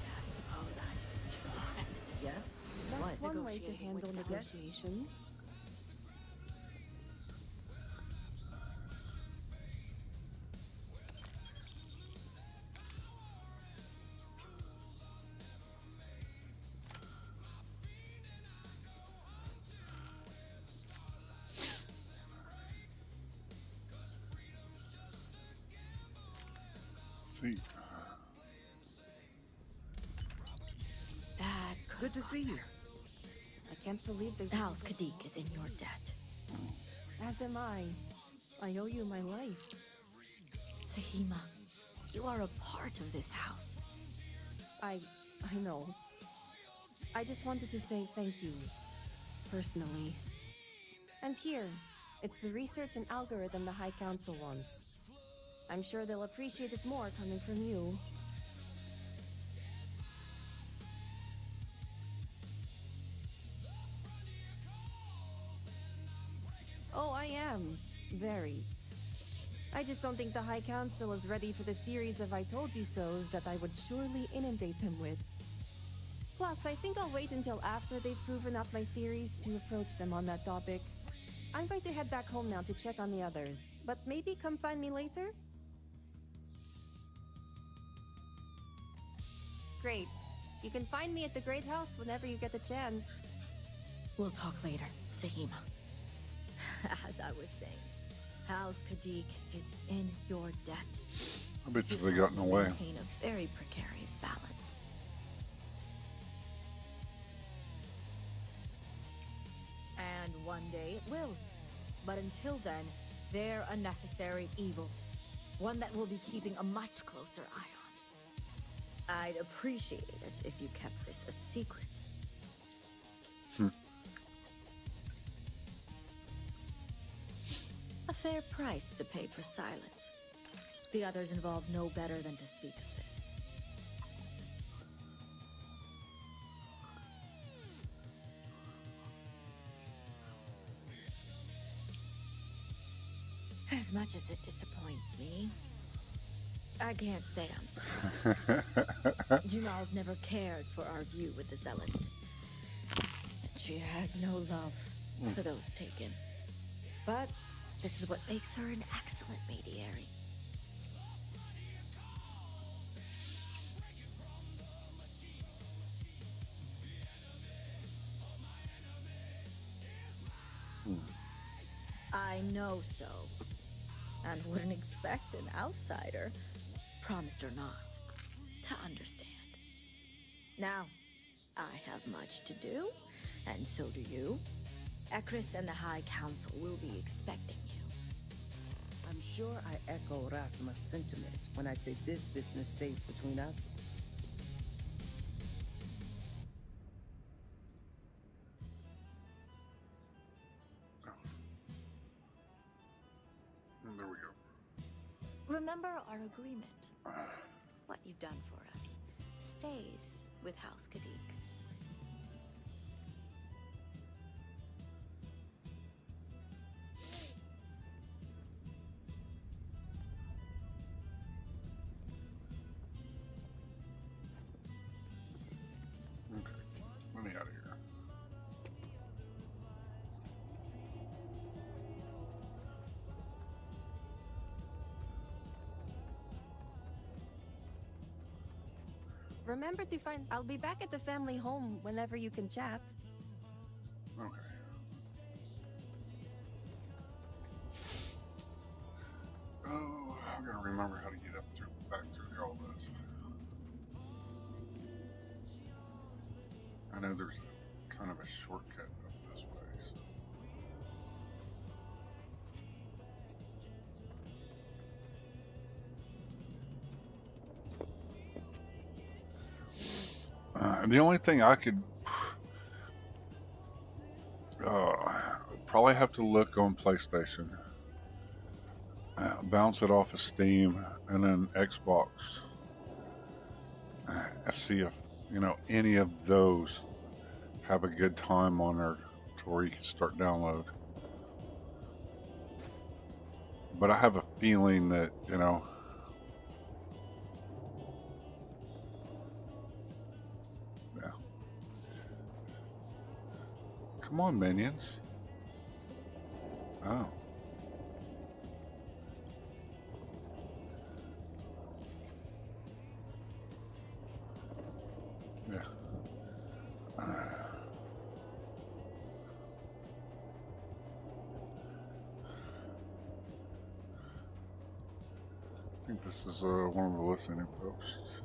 I suppose I should have expected this. Yes? That's What? one way to Negotiating handle with negotiations. See. Good to see you. I can't believe they... House Kadik is in your debt. As am I. I owe you my life. Tahima, you are a part of this house. I know. I just wanted to say thank you. Personally. And here, it's the research and algorithm the High Council wants. I'm sure they'll appreciate it more coming from you. Oh, I am. Very. I just don't think the High Council is ready for the series of I told you so's that I would surely inundate them with. Plus, I think I'll wait until after they've proven up my theories to approach them on that topic. I'm going to head back home now to check on the others, but maybe come find me later? Great. You can find me at the Great House whenever you get the chance. We'll talk later, Sahima. As I was saying, House Kadik is in your debt. I bet you they got in the way. Maintain a very precarious balance. And one day it will. But until then, they're a necessary evil. One that we'll be keeping a much closer eye on. I'd appreciate it if you kept this a secret. A fair price to pay for silence. The others involved know better than to speak of this. As much as it disappoints me, I can't say I'm surprised. Jamal's never cared for our view with the Zealots. She has no love for those taken. But this is what makes her an excellent mediary. I know so. And wouldn't expect an outsider, promised or not, to understand. Now, I have much to do, and so do you. Ekris and the High Council will be expecting you. I'm sure I echo Rasma's sentiment when I say this business stays between us. There we go. Remember our agreement. What you've done for us stays with House Kadik. Okay, let me out of here. remember to find... I'll be back at the family home whenever you can chat. Okay. Oh, I gotta remember how to get up through, back through all this. I know there's kind of a shortcut up this way, so. The only thing I could probably have to look on PlayStation, bounce it off of Steam, and then Xbox, see if any of those have a good time on there to where you can start download. But I have a feeling that yeah. Come on, minions. Oh. Yeah. I think this is one of the listening posts.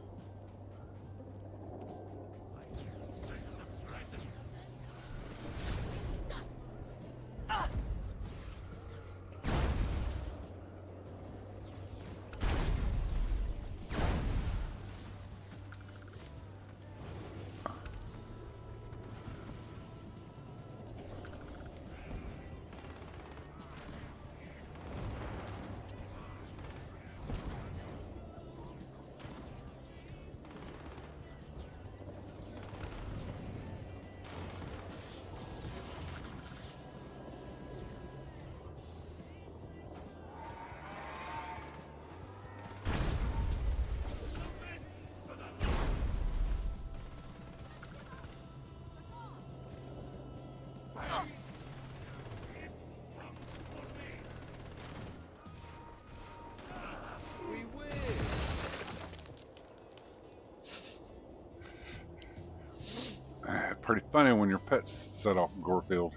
Pretty funny when your pets set off Gorefield.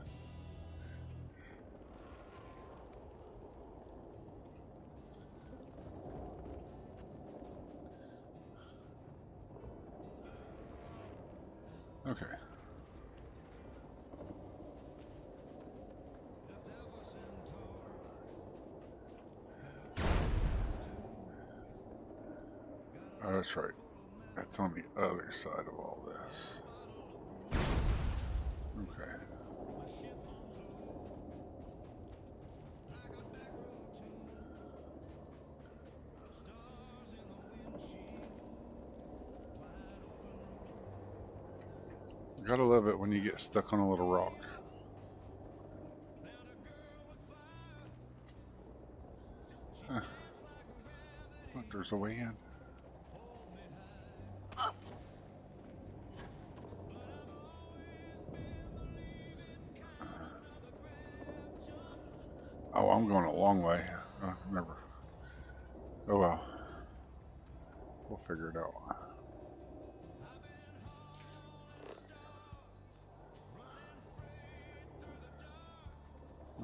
Okay. Oh, that's right. That's on the other side of all this. Okay. You gotta love it when you get stuck on a little rock. Huh. Look, there's a way in. Oh, I'm going a long way. Never. Oh well. We'll figure it out.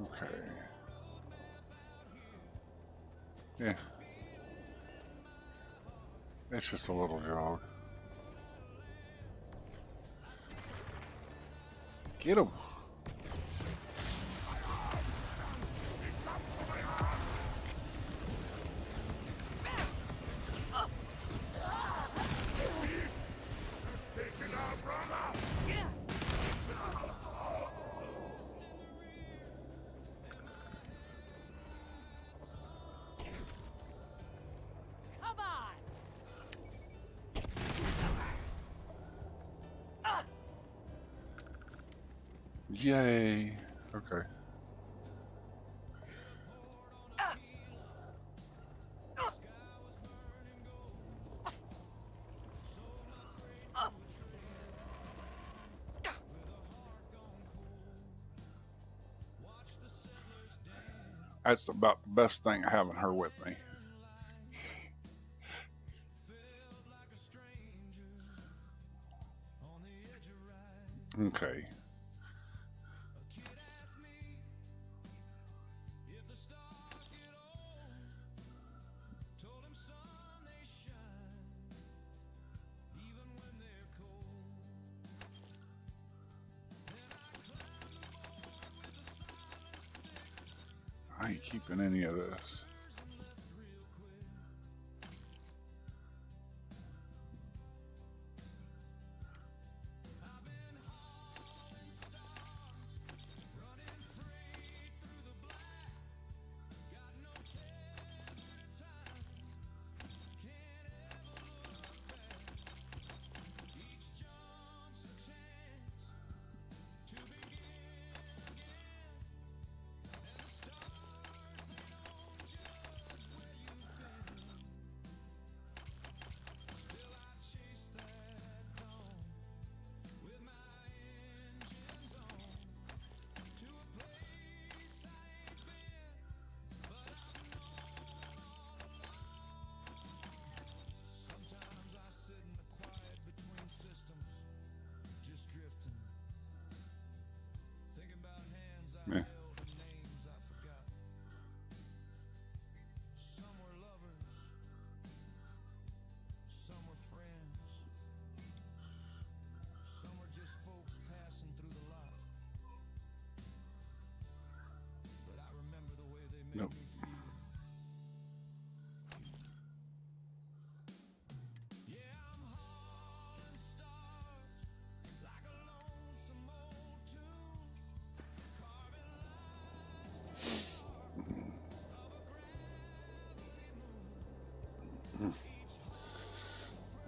Okay. Yeah. It's just a little jog. Get him. Yay. Okay. That's about the best thing having her with me. Okay. I ain't keeping any of this. Yeah. Nope.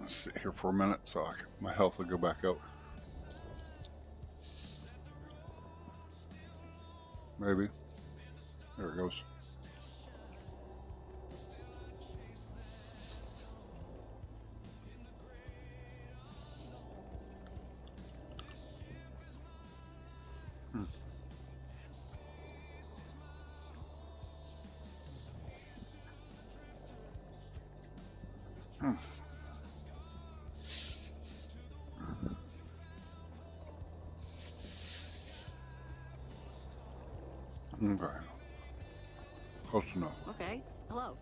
Let's sit here for a minute so my health will go back up. Maybe. There it goes. Okay. Close enough. Okay. Hello.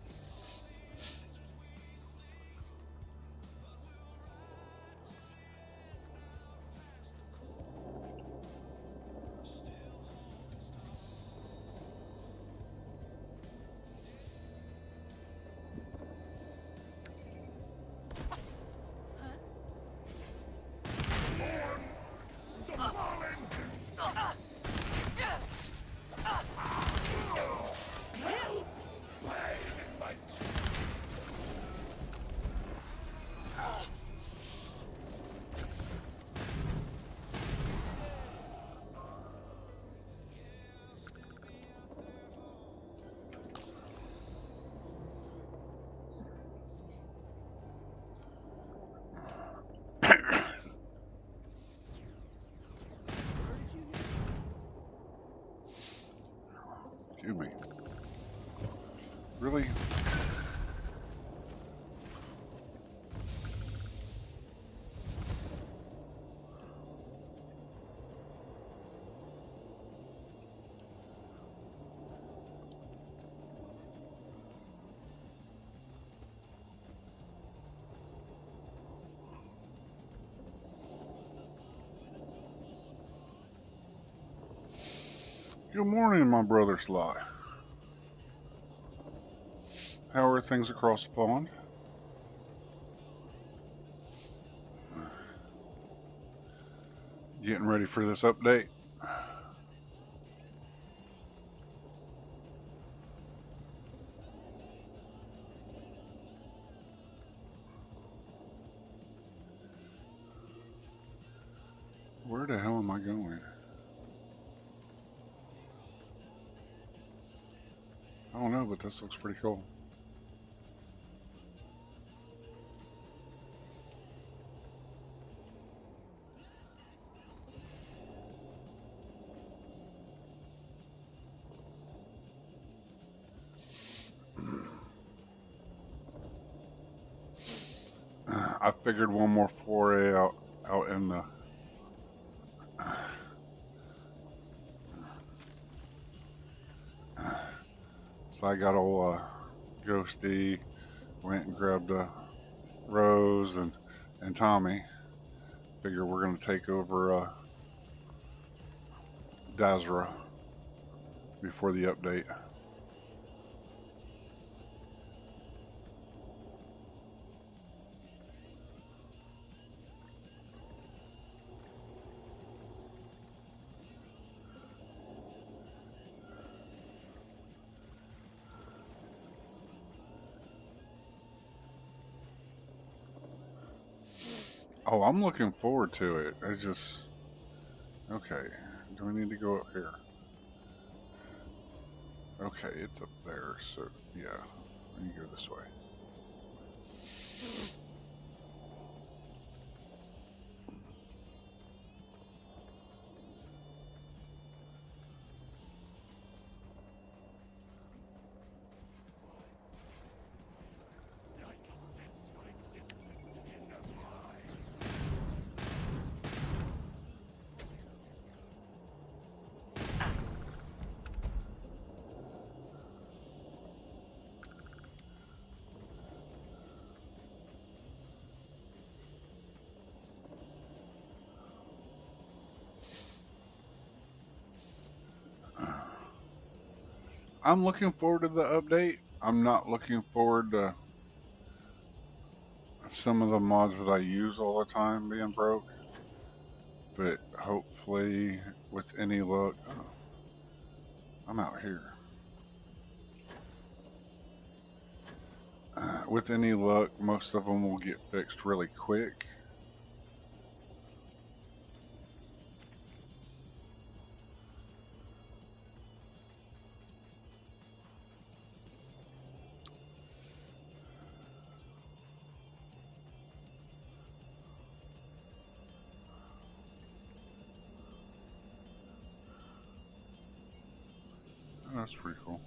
Excuse me. Really? Good morning, my brother Sly. How are things across the pond? Getting ready for this update? Where the hell am I going? I don't know, but this looks pretty cool. I figured one more foray out in the So I got old Ghosty, went and grabbed Rose and Tommy. Figure we're gonna take over Dazra before the update. Oh, I'm looking forward to it. It's just okay. Do we need to go up here? Okay, it's up there. So yeah, we can go this way. I'm looking forward to the update. I'm not looking forward to some of the mods that I use all the time being broke. But hopefully, with any luck, oh, I'm out here. With any luck, most of them will get fixed really quick. Oh, that's pretty cool.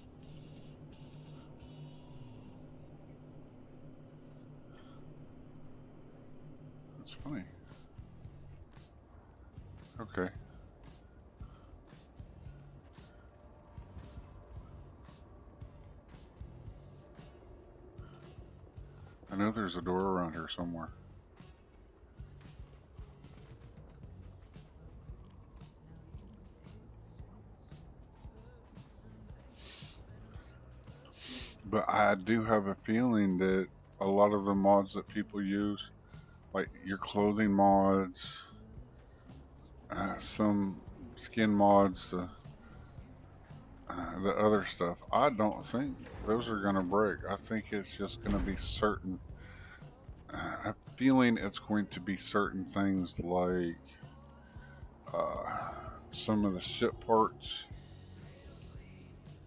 That's funny. Okay. I know there's a door around here somewhere. But I do have a feeling that a lot of the mods that people use, like your clothing mods, some skin mods, the other stuff, I don't think those are going to break. I think it's just going to be certain. I'm feeling it's going to be certain things like some of the ship parts,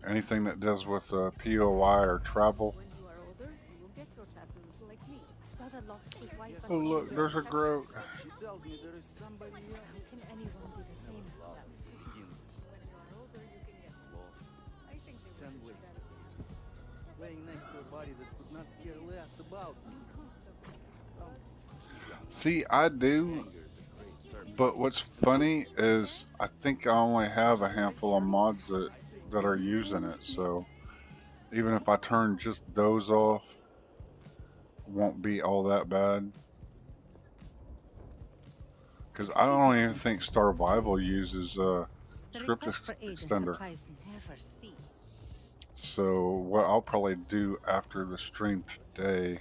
anything that does with POI or travel. When you are older, you will get your tattoos like me. Brother lost his wife. Oh look, there's a groat. She tells me there is somebody else. How can anyone be the same? When you are older, you can get sloth. I think they 10 will ways. better. Laying next to a body that could not care less about me. See, I do, but what's funny is I think I only have a handful of mods that are using it, so even if I turn just those off, it won't be all that bad. Because I don't even think Starvival uses script extender. So what I'll probably do after the stream today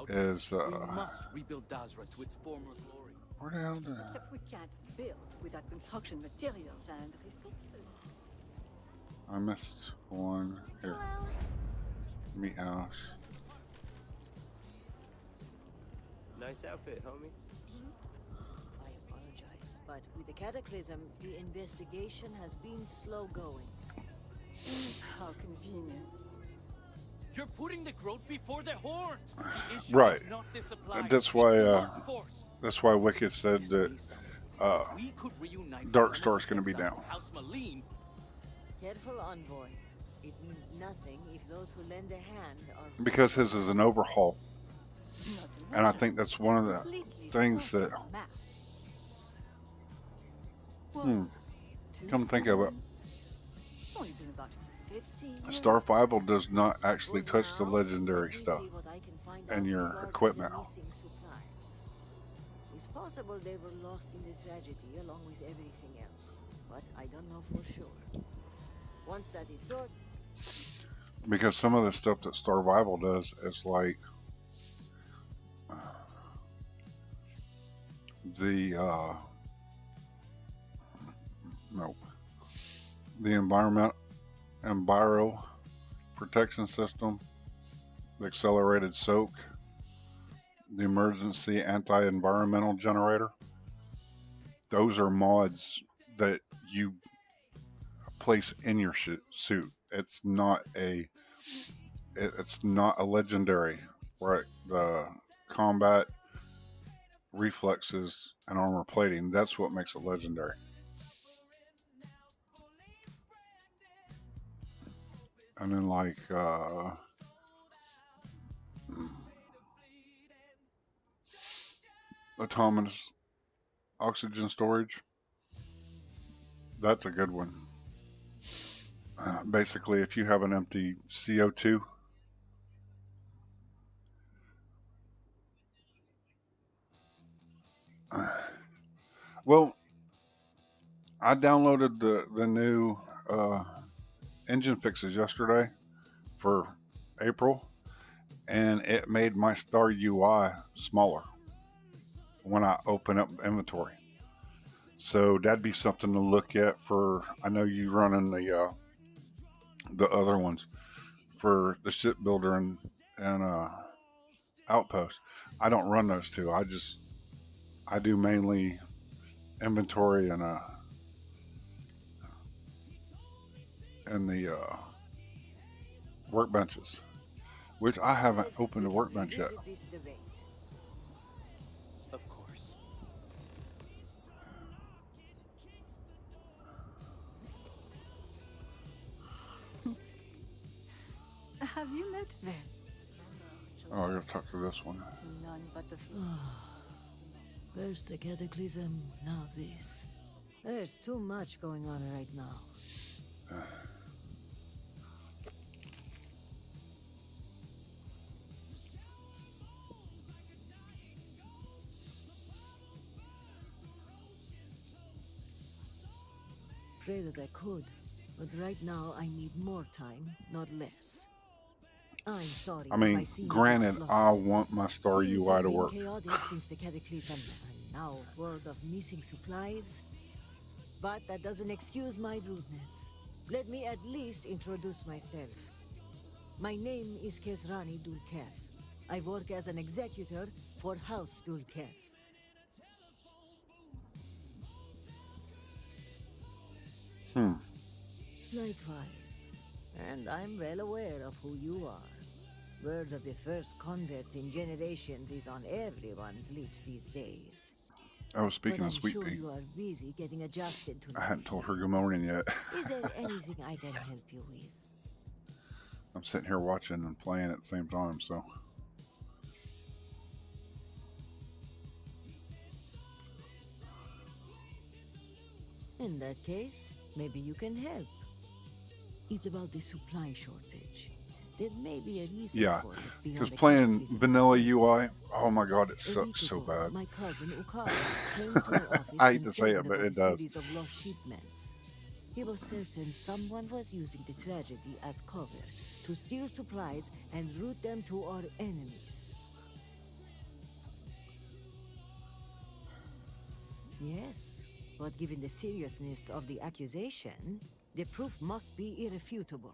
is must rebuild Dazra to its former glory. where the hell did Except we can't build without construction materials and resources. I missed one here? Meat house. Nice outfit, homie. I apologize, but with the cataclysm, the investigation has been slow going. How convenient. You're putting the growth before the horns. The issue Right. is not the supply. That's why Wicked said that Dark Star's going to be down. Careful, envoy. It means nothing if those who lend a hand are... Because his is an overhaul. And I think that's one of the things that... Come think of it. It's only been about Starfival does not actually touch the legendary stuff and your equipment. It's possible they were lost in the tragedy along with everything else, but I don't know for sure. Once that is sorted, Because some of the stuff that Starvival does is like the no, the enviro protection system, the accelerated soak, the emergency anti-environmental generator. Those are mods that you place in your suit. It's not a legendary, right? The combat reflexes and armor plating, that's what makes it legendary. And then like autonomous oxygen storage, that's a good one. Basically, if you have an empty CO2, well, I downloaded the new engine fixes yesterday for April, and it made my Star UI smaller when I open up inventory. So that'd be something to look at for. I know you running the other ones for the shipbuilder and outpost. I don't run those two. I do mainly inventory and the workbenches, which I haven't opened a workbench yet. Of course. Have you met Ven? Oh, I gotta talk to this one. None but the first the cataclysm, now this. There's too much going on right now. Pray that I could, but right now I need more time, not less. I'm sorry. I mean, granted, I want my Star UI to work. Chaotic since the cataclysm, and now word of missing supplies. But that doesn't excuse my rudeness. Let me at least introduce myself. My name is Kesrani Dulkev. I work as an executor for House Dulkev. Likewise. And I'm well aware of who you are. Word of the first convert in generations is on everyone's lips these days. Oh, speaking of Sweet Pea, Pea, you are busy getting adjusted to I hadn't told her good morning yet. Is there anything I can help you with? I'm sitting here watching and playing at the same time, so. In that case, maybe you can help. It's about the supply shortage. There may be a reason Yeah, for it beyond because the playing cataclysm vanilla itself. UI, oh my god, it A sucks week so ago, bad. My cousin Ukara came to my office I hate to say it, concerned but about it a does. series of lost shipments. He was certain someone was using the tragedy as cover to steal supplies and route them to our enemies. Yes, but given the seriousness of the accusation, the proof must be irrefutable.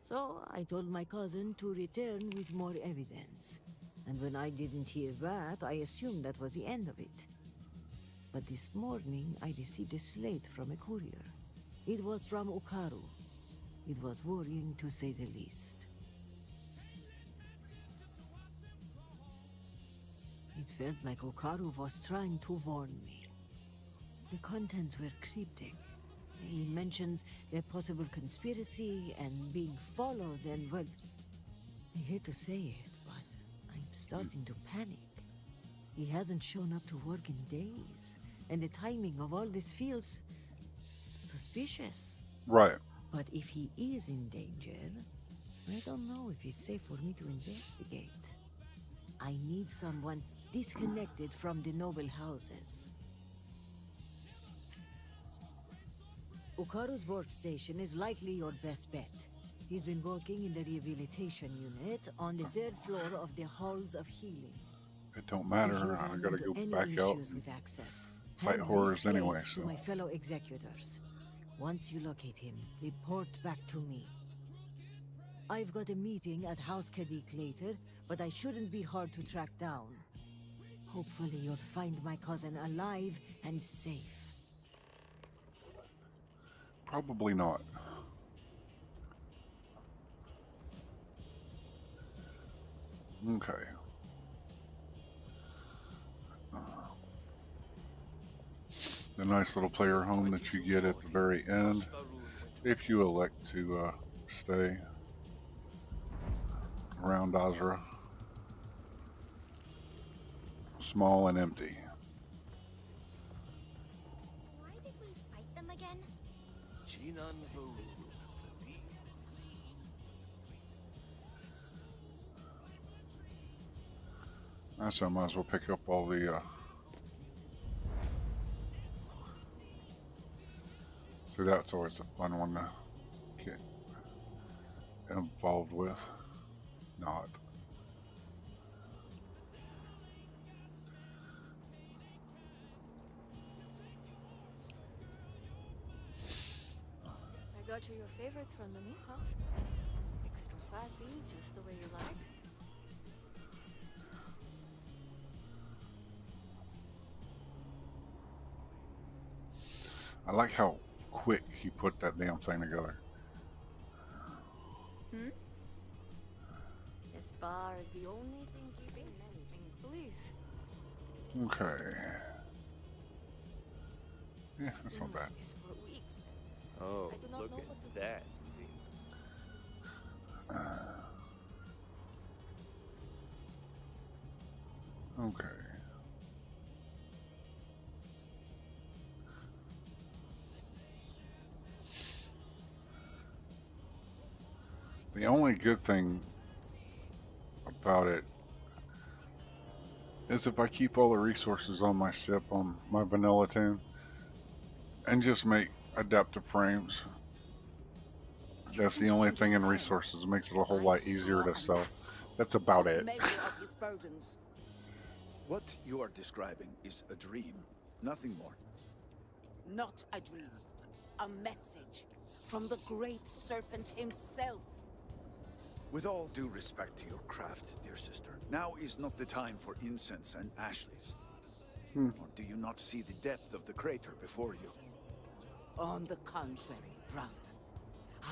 So I told my cousin to return with more evidence. And when I didn't hear back, I assumed that was the end of it. But this morning, I received a slate from a courier. It was from Ukaru. It was worrying to say the least. It felt like Ukaru was trying to warn me. The contents were cryptic. He mentions a possible conspiracy and being followed and, well, I hate to say it, but I'm starting to panic. He hasn't shown up to work in days, and the timing of all this feels suspicious. Right. But if he is in danger, I don't know if it's safe for me to investigate. I need someone disconnected from the noble houses. Ukaru's workstation is likely your best bet. He's been working in the rehabilitation unit on the 3rd floor of the halls of healing. It don't If matter. you I run gotta into go any back out issues and with access, fight hand horrors these anyway. slates to So my fellow executors. Once you locate him, report back to me. I've got a meeting at House Kadik later, but I shouldn't be hard to track down. Hopefully you'll find my cousin alive and safe. probably not. Okay. The nice little player home that you get at the very end, if you elect to stay around Azra. Small and empty. Why did we fight them again? So I might as well pick up all the see, that's always a fun one to get involved with. Not. I got you your favorite from the meat house. Extra fatty, just the way you like. I like how quick he put that damn thing together. This bar is the only thing keeping Please. Okay. Yeah, that's not bad. It's for weeks. Oh, I do not look know at what to that. Okay. The only good thing about it is if I keep all the resources on my ship, on my vanilla tune, and just make adaptive frames. That's the only thing in resources. It makes it a whole lot easier to sell. That's about it. What you are describing is a dream, nothing more. Not a dream. A message from the great serpent himself. With all due respect to your craft, dear sister, now is not the time for incense and ash leaves. Or do you not see the depth of the crater before you? On the contrary, brother.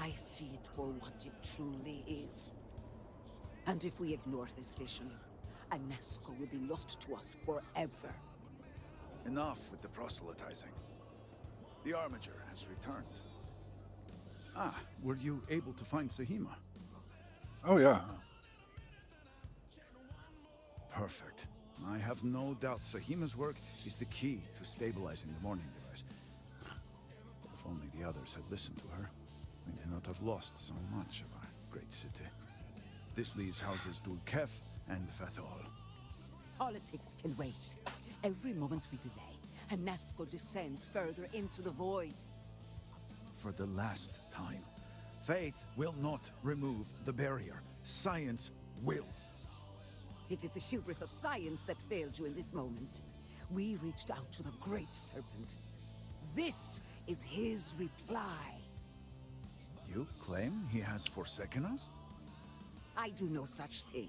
I see it for what it truly is. And if we ignore this vision, Anasco will be lost to us forever. Enough with the proselytizing. The Armiger has returned. Ah, were you able to find Sahima? Oh, yeah. Perfect. I have no doubt Sahima's work is the key to stabilizing the morning device. If only the others had listened to her, we may not have lost so much of our great city. This leaves houses Dulkef and Fathol. Politics can wait. Every moment we delay, Anasco descends further into the void. For the last time, faith will not remove the barrier. Science will. It is the hubris of science that failed you in this moment. We reached out to the great serpent. This is his reply. You claim he has forsaken us? I do no such thing.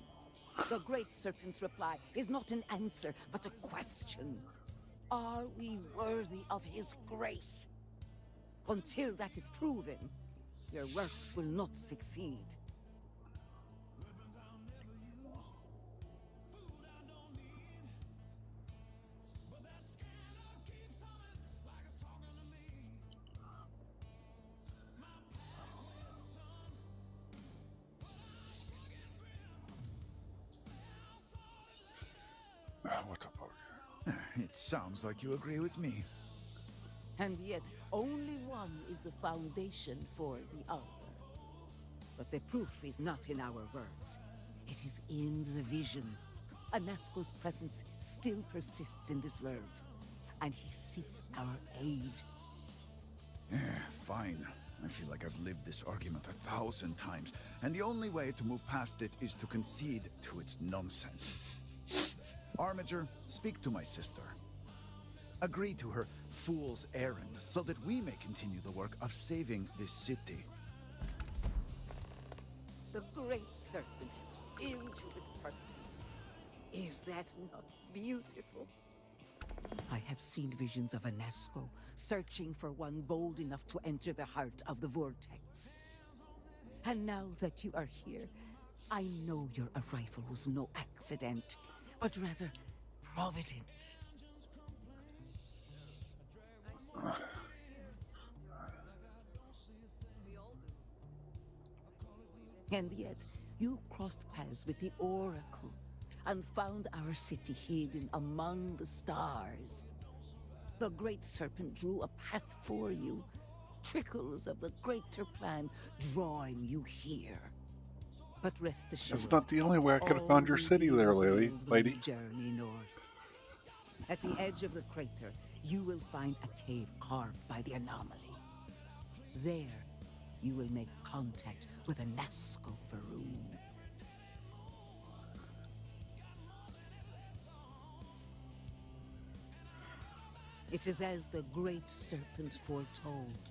The great serpent's reply is not an answer, but a question. Are we worthy of his grace? Until that is proven, your works will not succeed. What the fuck? It sounds like you agree with me. And yet, only one is the foundation for the other. But the proof is not in our words. It is in the vision. Anasco's presence still persists in this world, and he seeks our aid. Fine. I feel like I've lived this argument 1,000 times, and the only way to move past it is to concede to its nonsense. Armiger, speak to my sister. Agree to her fool's errand so that we may continue the work of saving this city. The great serpent has filled you with purpose. Is that not beautiful? I have seen visions of Anasco searching for one bold enough to enter the heart of the vortex. And now that you are here, I know your arrival was no accident, but rather providence. And yet, you crossed paths with the Oracle and found our city hidden among the stars. The Great Serpent drew a path for you, trickles of the greater plan drawing you here. But rest assured, That's not the only way I could have found your city there, lady. Journey north. At the edge of the crater, you will find a cave carved by the anomaly. There, you will make contact with a Nasco Faroon. It is as the Great Serpent foretold.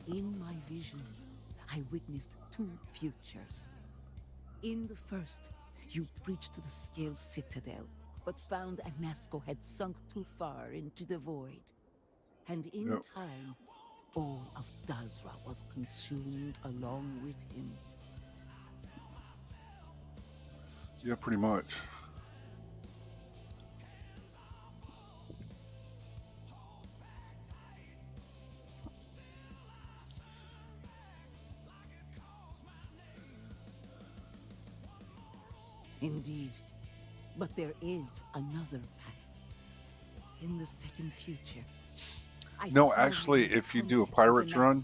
In my visions, I witnessed two futures. In the first, you breached the scaled citadel, but found Anasco had sunk too far into the void. And in time, all of Dazra was consumed along with him. Yeah, pretty much. Indeed. But there is another path. In the second future. No, actually, if you do a pirate's run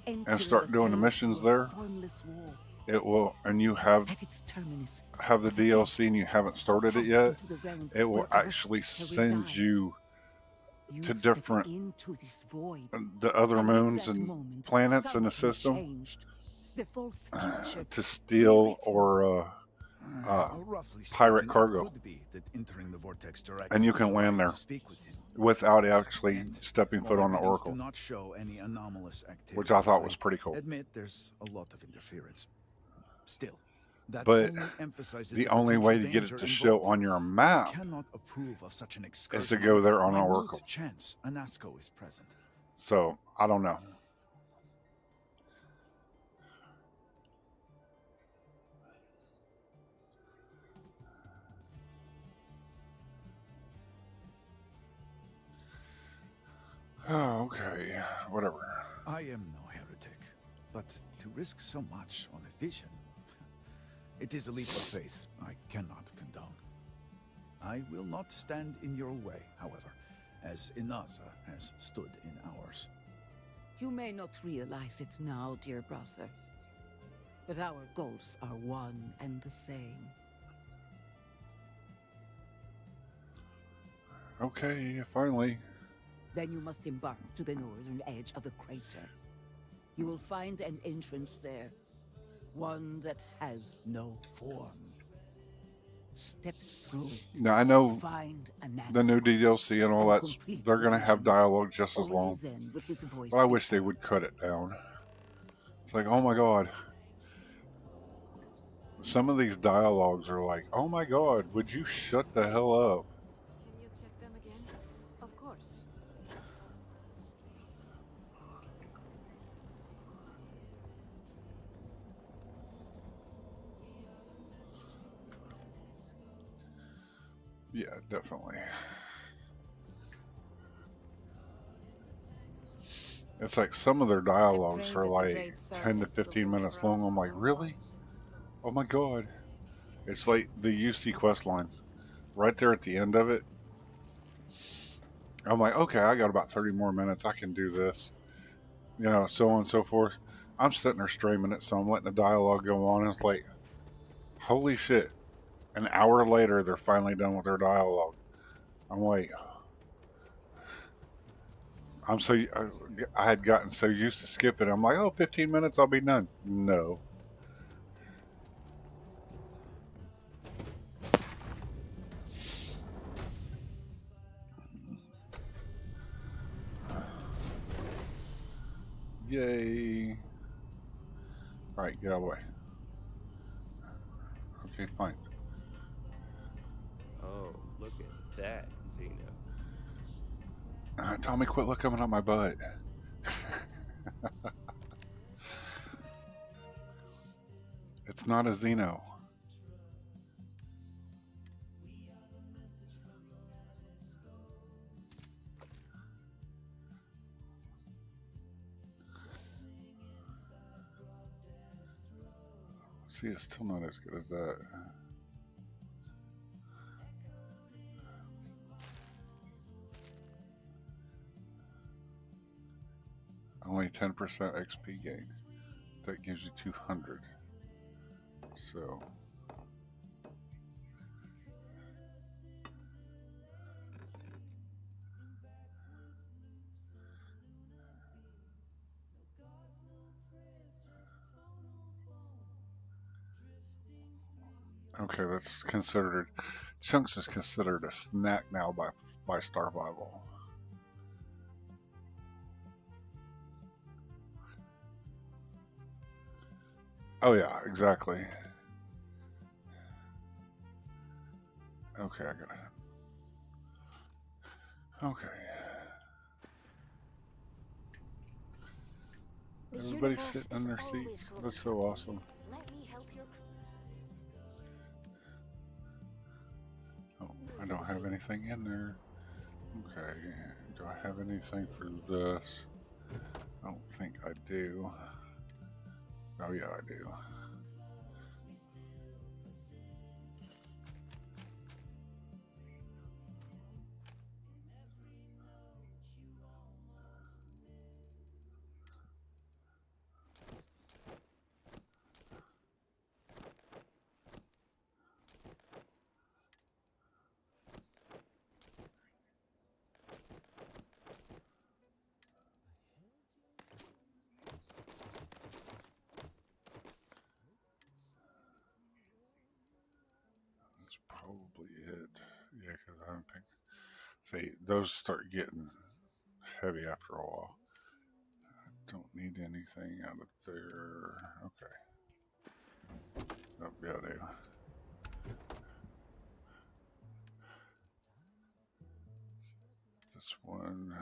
and start doing the missions there, it will, and you have the DLC and you haven't started it yet, it will actually send you to different, the other moons and planets in the system to steal or pirate cargo. And you can land there without actually stepping foot on the Oracle, which I thought was pretty cool. Admit there's a lot of interference. Still, that But only emphasizes the only way to get it to show on your map cannot approve of such an is to go there on Minute Oracle. Chance Anasco is present. So I don't know. Oh, okay, whatever. I am no heretic, but to risk so much on a vision, it is a leap of faith I cannot condone. I will not stand in your way, however, as Inaza has stood in ours. You may not realize it now, dear brother, but our goals are one and the same. Okay, finally. Then you must embark to the northern edge of the crater. You will find an entrance there, one that has no form. Step through it. Now I know Find the new DLC and all that, they're going to have dialogue just as long. But I wish they would cut it down. It's like, oh my god. Some of these dialogues are like, oh my god, would you shut the hell up? Can you check them again? Of course. Yeah, definitely. It's like some of their dialogues are like 10 to 15 minutes long. I'm like, really? Oh my god. It's like the UC quest line. Right there at the end of it, I'm like, okay, I got about 30 more minutes. I can do this. You know, so on and so forth. I'm sitting there streaming it, so I'm letting the dialogue go on. And it's like, holy shit. An hour later, they're finally done with their dialogue. I'm like, I had gotten so used to skipping. I'm like, oh, 15 minutes, I'll be done. No. Yay. All right, get out of the way. Okay, fine. Oh, look at that, Xeno. Tommy, quit looking at my butt. It's not a Xeno. See, it's still not as good as that. Only 10% XP gain. That gives you 200. So. Okay, that's considered. Chunks is considered a snack now by Starvival. Oh yeah, exactly. Okay, I got it. Okay. Everybody's sitting in their seats. That's so awesome. Let me help your... Oh, I don't have anything in there. Okay, do I have anything for this? I don't think I do. Oh yeah, I do. That's probably it. Yeah, because I haven't picked. See, those start getting heavy after a while. Don't need anything out of there. Okay. Oh, yeah, I do. This one.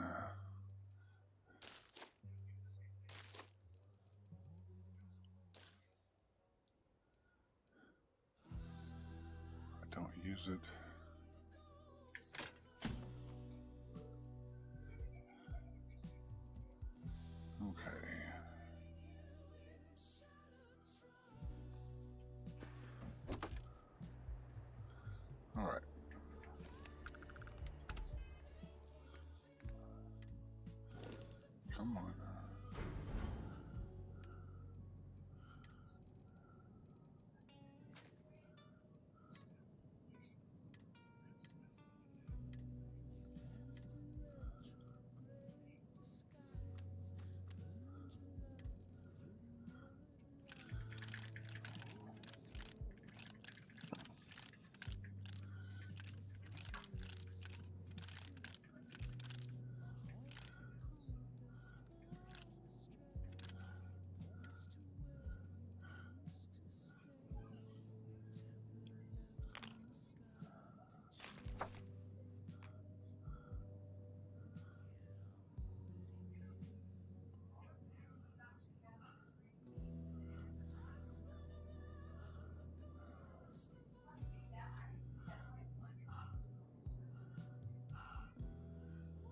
I don't use it. Okay. All right. Come on.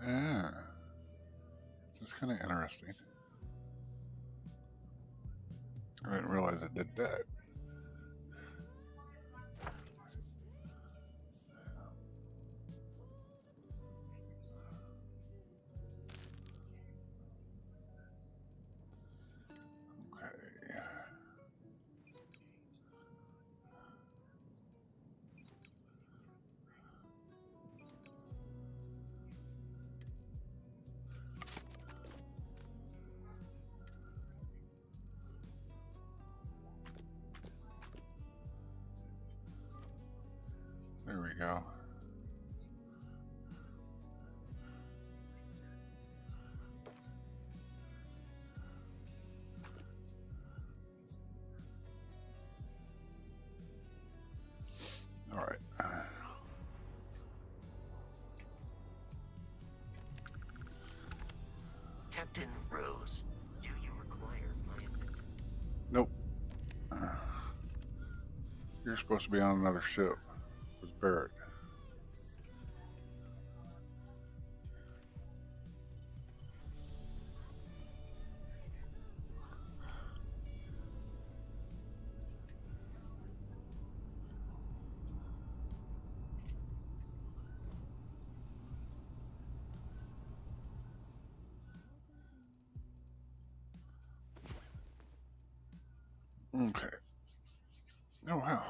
Yeah. That's kind of interesting. I didn't realize it did that. There we go. All right. Captain Rose, do you require my assistance? Nope. You're supposed to be on another ship with Barrett. Okay. Oh, wow.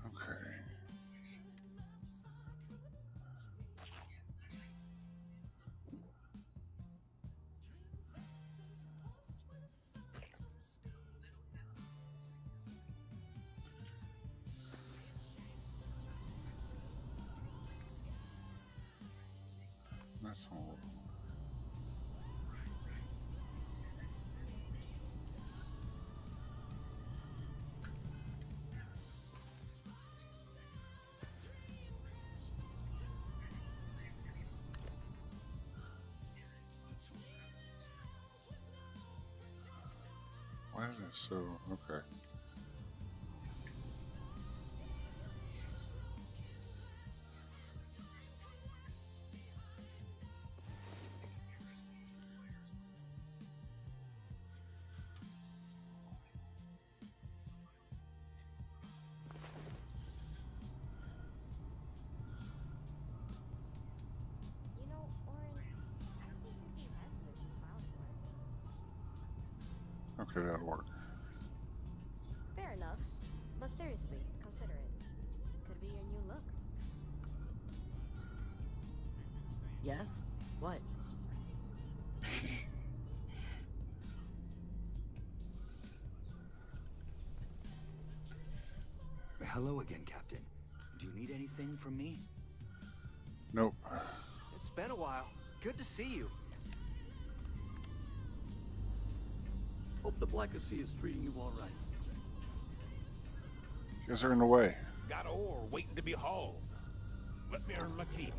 Okay. That's all. Why is it so? Okay. You know, Orin, I don't think you'd be handsome if you smiled more. Okay, that'll work. Fair enough. But seriously, consider it. Could be your new look. Yes? What? Hello again, Captain. Do you need anything from me? Nope. It's been a while. Good to see you. Hope the Blacker Sea is treating you all right. You guys are in the way. Got ore waiting to be hauled. Let me earn my keep.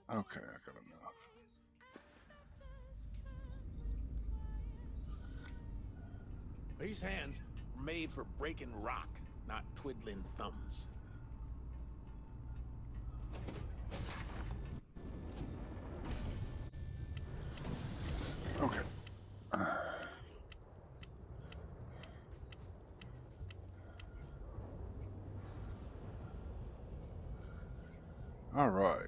Okay, I got enough. These hands were made for breaking rock, not twiddling thumbs. Okay. All right.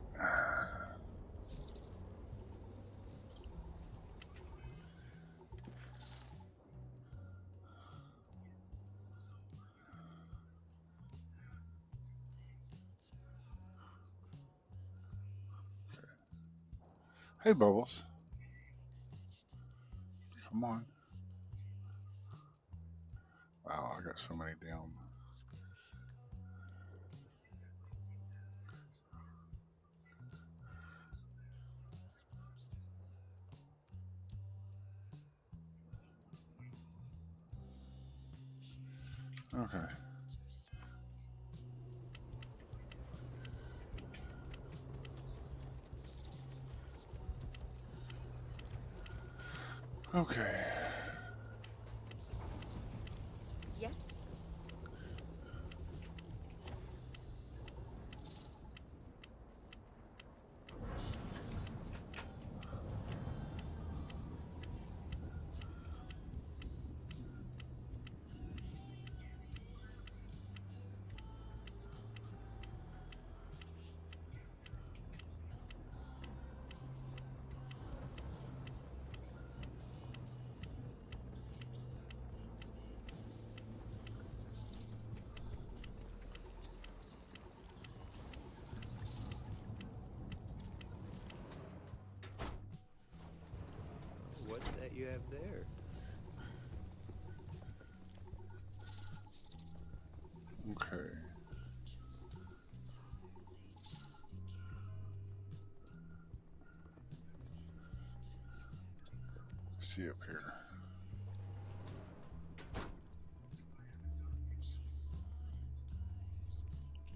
Hey, Bubbles. Come on. Wow, I got so many down. Okay. Okay. Yes? What's that you have there? Okay. Let's see up here.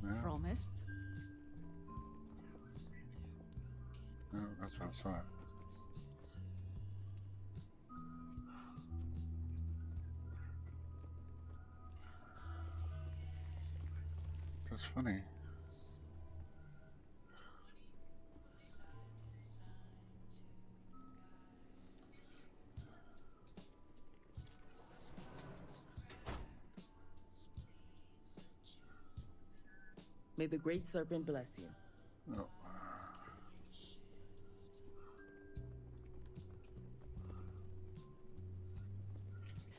No, Promised? no, that's outside. That's funny. May the Great Serpent bless you. Oh.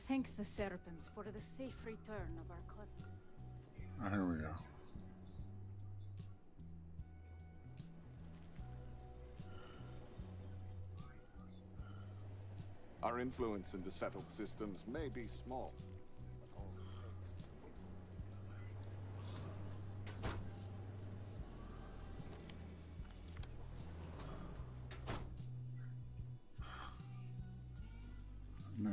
Thank the serpents for the safe return of our cousins. Oh, here we go. Our influence in the settled systems may be small. No.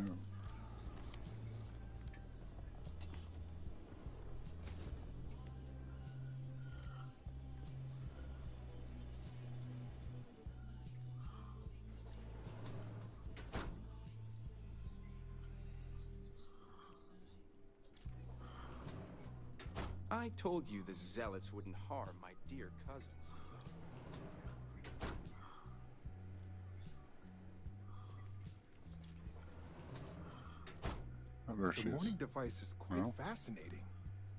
I told you the zealots wouldn't harm my dear cousins. Oh, there she The is. morning device is quite Well. fascinating.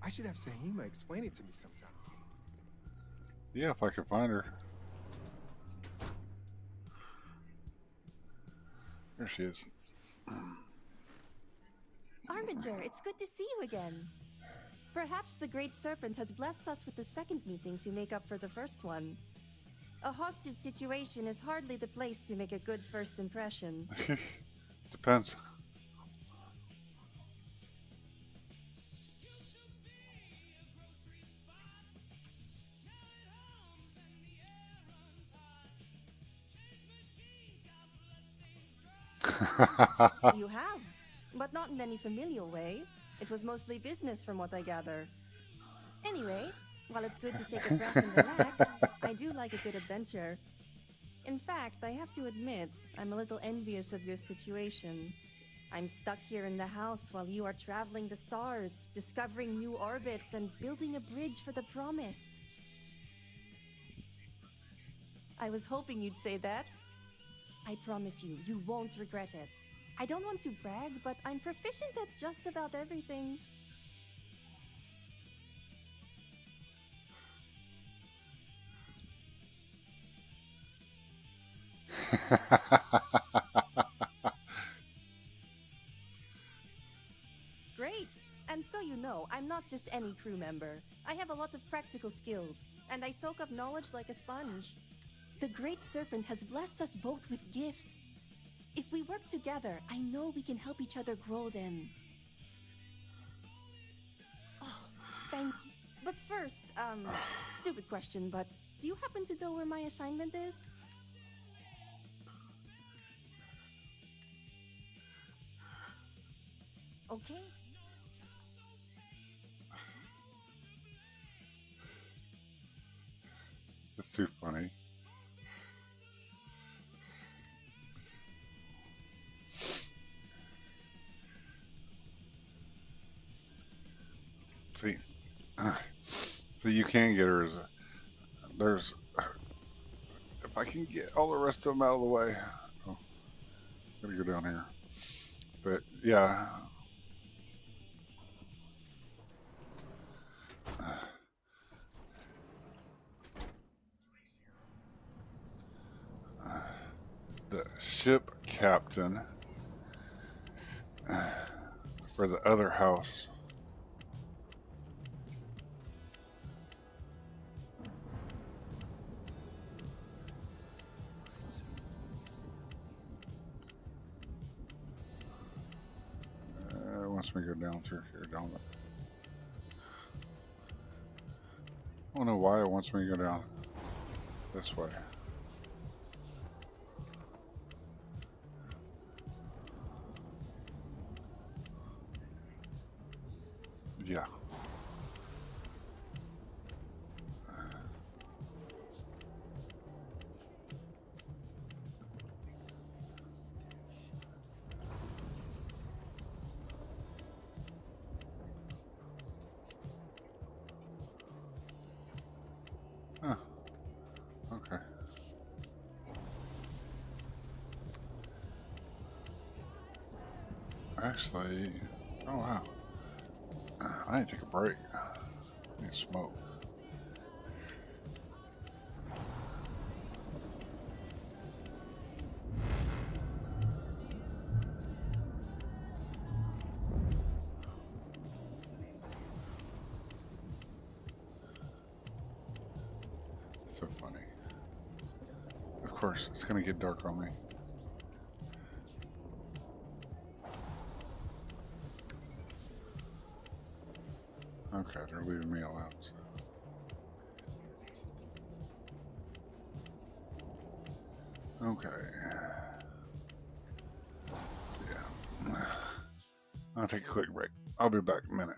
I should have Sahima explain it to me sometime. Yeah, if I could find her. There she is. Armiger, it's good to see you again. Perhaps the Great Serpent has blessed us with the second meeting to make up for the first one. A hostage situation is hardly the place to make a good first impression. Depends. You have, but not in any familial way. It was mostly business from what I gather. Anyway, while it's good to take a breath and relax, I do like a good adventure. In fact, I have to admit, I'm a little envious of your situation. I'm stuck here in the house while you are traveling the stars, discovering new orbits, and building a bridge for the promised. I was hoping you'd say that. I promise you, you won't regret it. I don't want to brag, but I'm proficient at just about everything. Great! And so you know, I'm not just any crew member. I have a lot of practical skills, and I soak up knowledge like a sponge. The Great Serpent has blessed us both with gifts. If we work together, I know we can help each other grow them. Oh, thank you. But first, stupid question, but do you happen to know where my assignment is? Okay. It's too funny. See, so you can get her as a, there's, if I can get all the rest of them out of the way. Oh, gotta go down here. But yeah. The ship captain for the other house. Wants me to go down through here, down there. I don't know why it wants me to go down this way. Yeah. Huh. Okay. Actually, oh wow. I need to take a break. I need to smoke. So funny. Of course, it's gonna get dark on me. Okay, they're leaving me alone. So. Okay. Yeah. I'll take a quick break. I'll be back in a minute.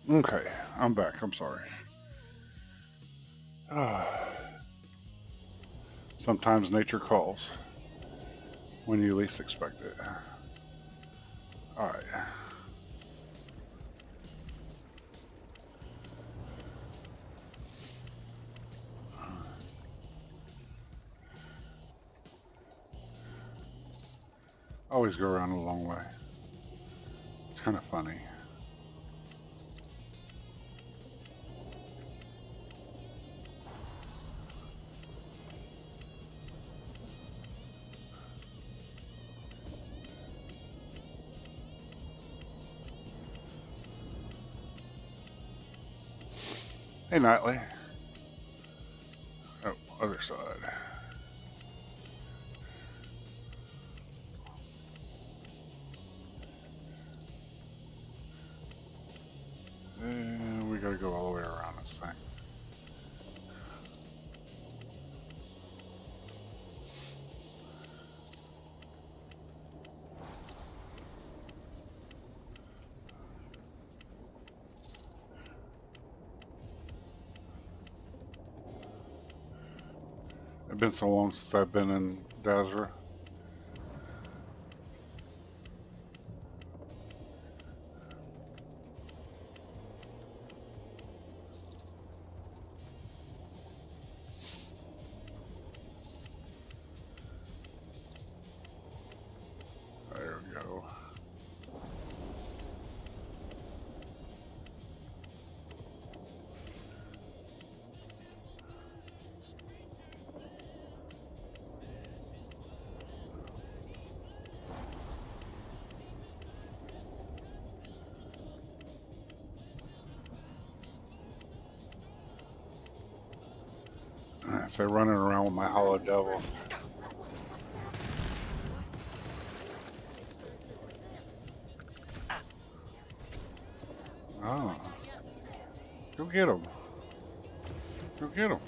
Okay, I'm back. I'm sorry. Sometimes nature calls when you least expect it. All right. Always go around a long way. It's kind of funny. Hey, Nightly. Oh, other side. And we gotta go all the way around this thing. It's been so long since I've been in Dazra. There we go. So running around with my Hallowed Devils. Oh. Go get him. Go get him.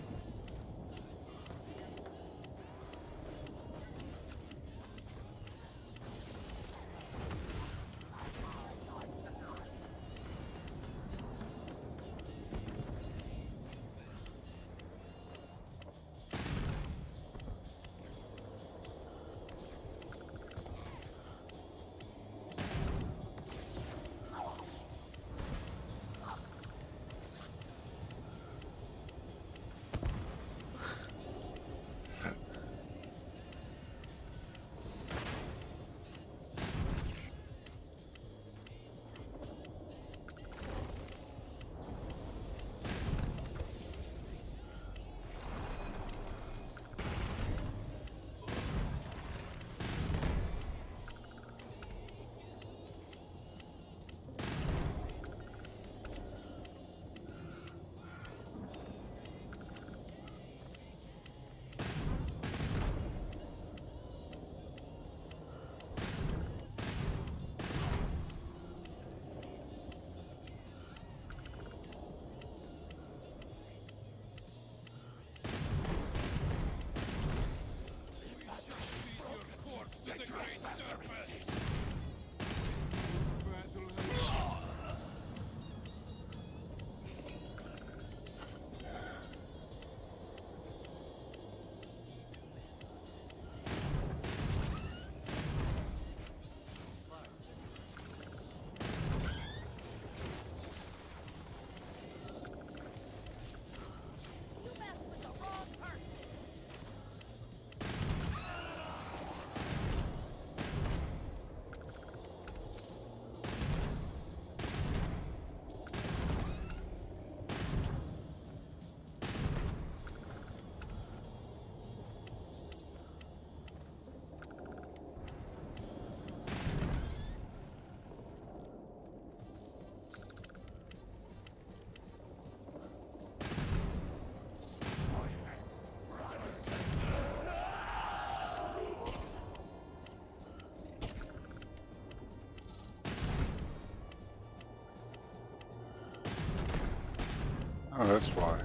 Oh, that's why.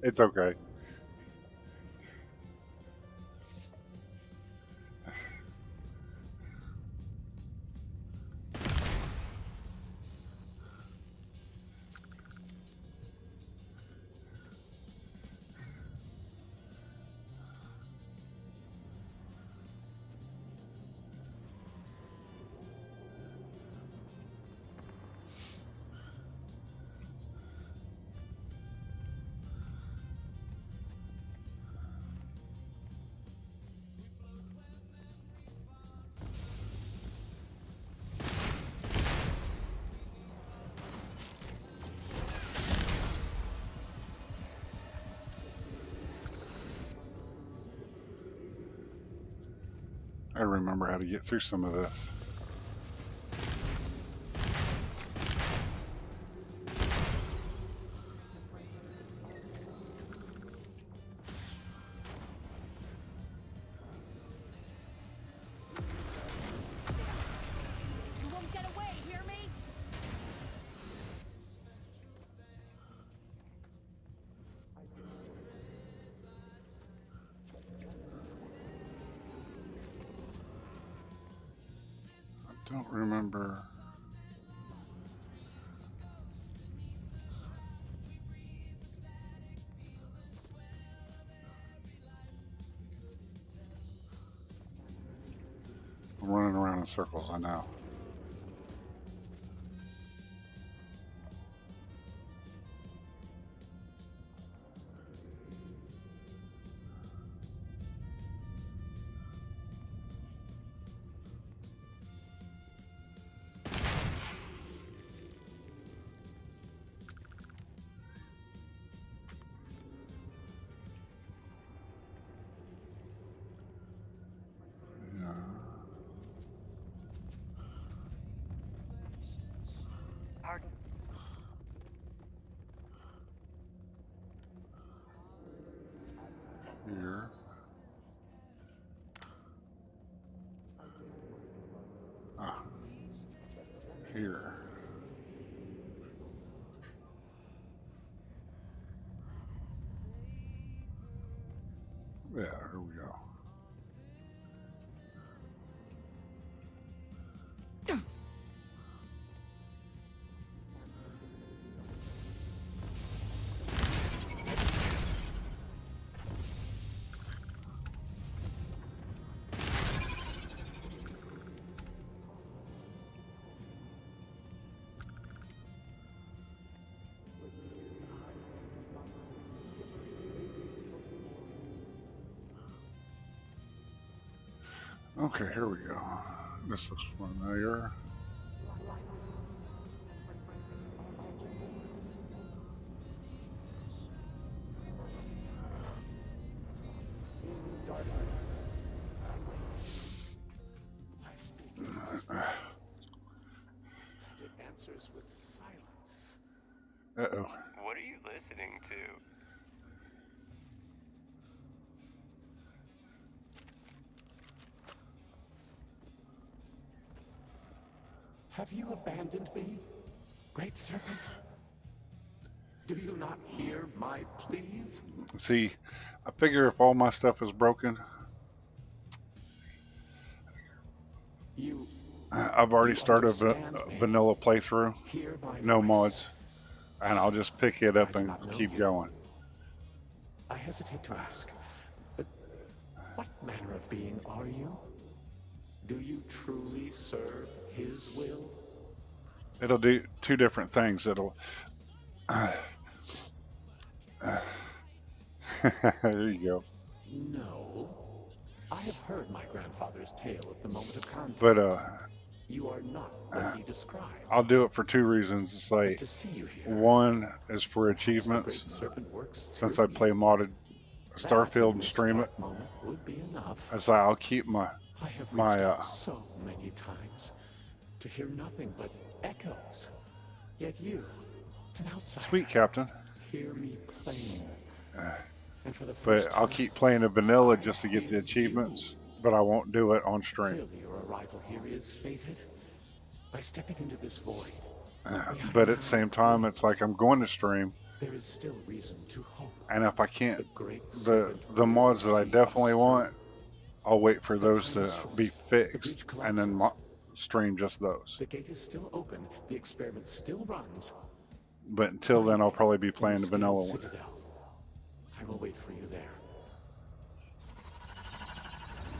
It's okay. I remember how to get through some of this. You won't get away, hear me? I don't remember. I'm running around in circles, I know. Pardon? Here. Ah. Here. Yeah, here we go. Okay, here we go. This looks familiar. It answers with silence. Uh-oh. What are you listening to? Have you abandoned me, Great Serpent? Do you not hear my pleas? See, I figure if all my stuff is broken, I've already started a vanilla playthrough, no mods, and I'll just pick it up and keep going. I hesitate to ask, but what manner of being are you? Do you truly serve his will? It'll do two different things. It'll... there you go. No. I have heard my grandfather's tale of the moment of contact. But, you are not what he described. I'll do it for two reasons. It's like, To see you here, one is for achievements, since I play modded Starfield and stream it. would be enough. It's like, I'll keep my So many times to hear nothing but echoes. Yet you, an outsider, Sweet Captain. hear me playing. And for the But first I'll time, keep playing the vanilla just to get the achievements, but I won't do it on stream. clearly your arrival here is fated. By stepping into this void, But at the same time, it's like I'm going to stream, there is still reason to hope. And if I can't, The great the serpent mods that I will see definitely us want, I'll wait for The those time to is short. be The fixed breach and then collapses. stream just those. The gate is still open. The experiment still runs. But until then, I'll probably be In the playing the scaled vanilla one. citadel. I will wait for you there.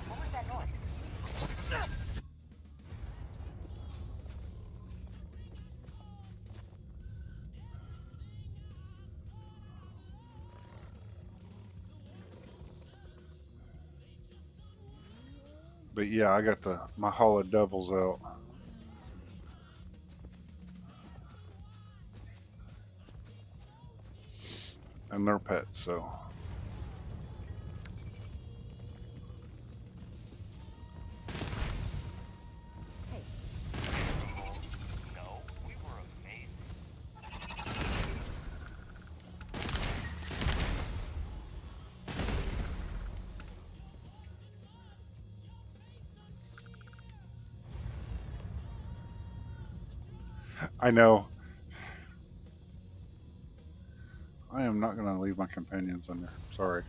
What was that noise? But yeah, I got my Hallowed Devils out. And they're pets, so. No, we were amazing. I know. I am not going to leave my companions in there. Sorry.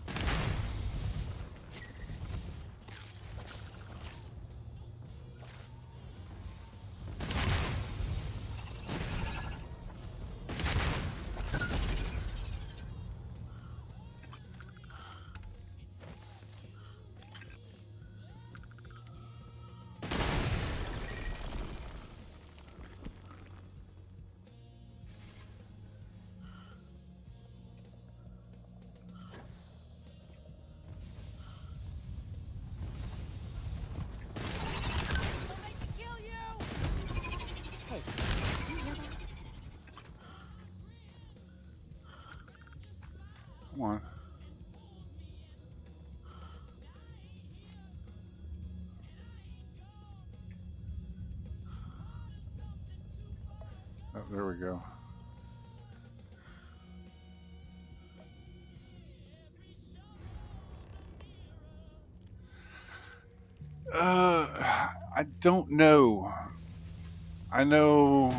Come on. Oh, there we go. I don't know. I know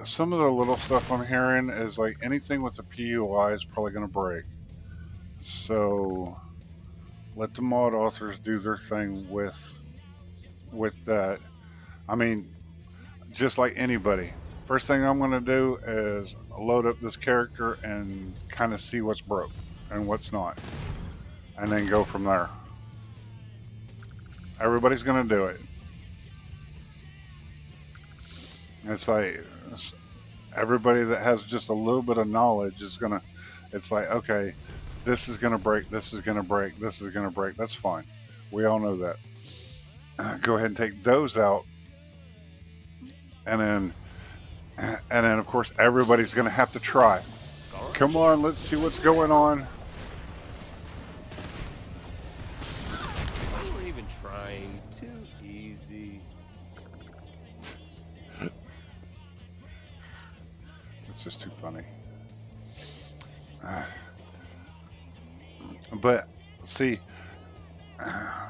some of the little stuff I'm hearing is like anything with a PUI is probably going to break. So let the mod authors do their thing with that. I mean, just like anybody, first thing I'm going to do is load up this character and kind of see what's broke and what's not, and then go from there. Everybody's going to do it. It's like everybody that has just a little bit of knowledge is going to, it's like, okay, this is going to break, this is going to break, this is going to break. That's fine. We all know that. Go ahead and take those out. And then of course everybody's going to have to try. Come on, let's see what's going on. You weren't even trying. Too easy. It's just too funny. But see, I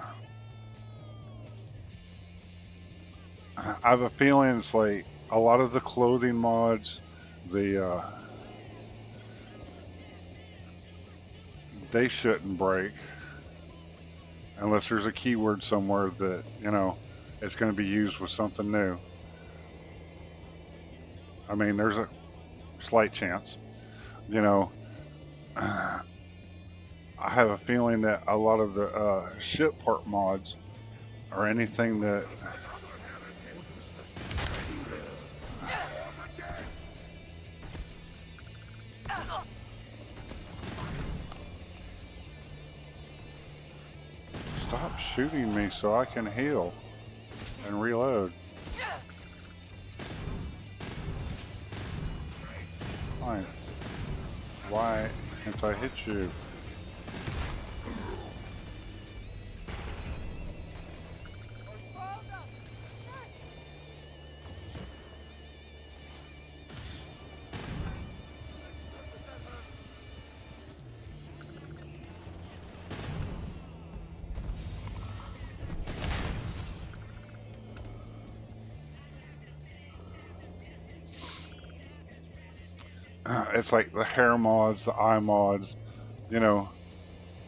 have a feeling it's like a lot of the clothing mods, they shouldn't break unless there's a keyword somewhere that, you know, it's going to be used with something new. I mean, there's a slight chance, you know. I have a feeling that a lot of the ship part mods or anything that stop shooting me so I can heal and reload. Fine. Why can't I hit you? It's like the hair mods, the eye mods. You know,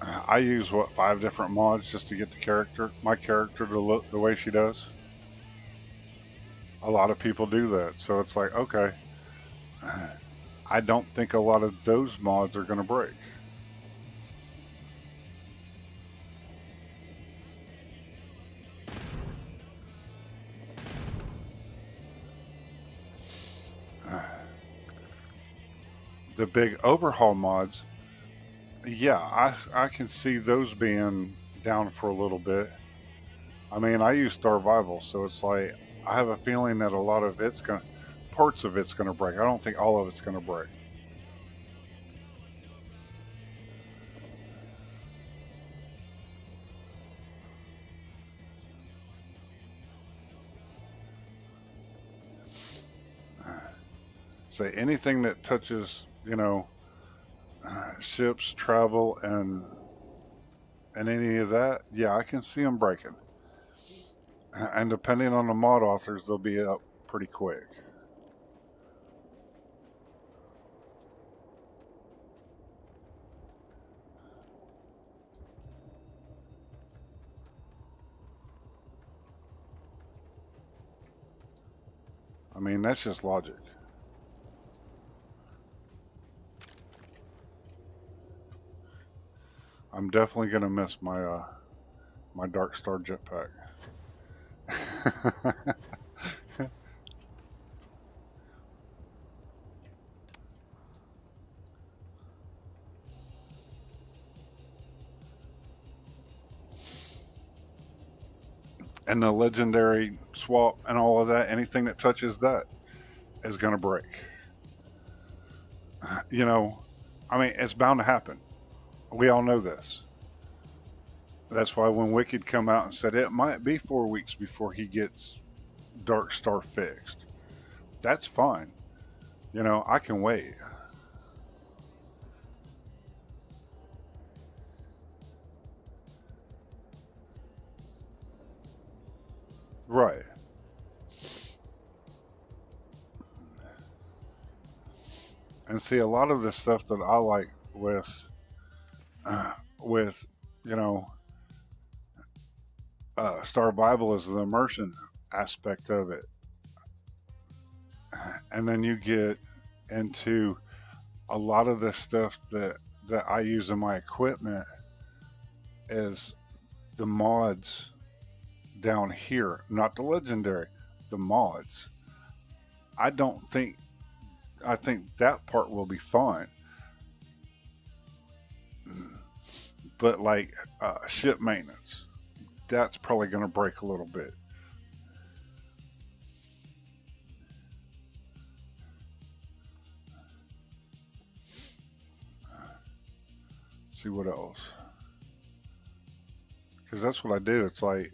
I use what 5 different mods just to get my character to look the way she does. A lot of people do that, so it's like, okay, I don't think a lot of those mods are going to break. The big overhaul mods, yeah, I can see those being down for a little bit. I mean, I use Starvival, so it's like I have a feeling that a lot of parts of it's gonna break. I don't think all of it's gonna break. Say anything that touches, you know, ships, travel, and any of that, yeah, I can see them breaking. And depending on the mod authors, they'll be up pretty quick. I mean, that's just logic. I'm definitely gonna miss my my Dark Star jetpack. And the legendary swap and all of that, anything that touches that is gonna break. You know, I mean, it's bound to happen. We all know this. That's why when Wicked come out and said it might be 4 weeks before he gets Dark Star fixed, that's fine. You know, I can wait. Right. And see, a lot of the stuff that I like with you know, Starvival is the immersion aspect of it. And then you get into a lot of the stuff that I use in my equipment is the mods down here, not the legendary, the mods. I think that part will be fine. But like ship maintenance, that's probably going to break a little bit. See what else, because that's what I do. It's like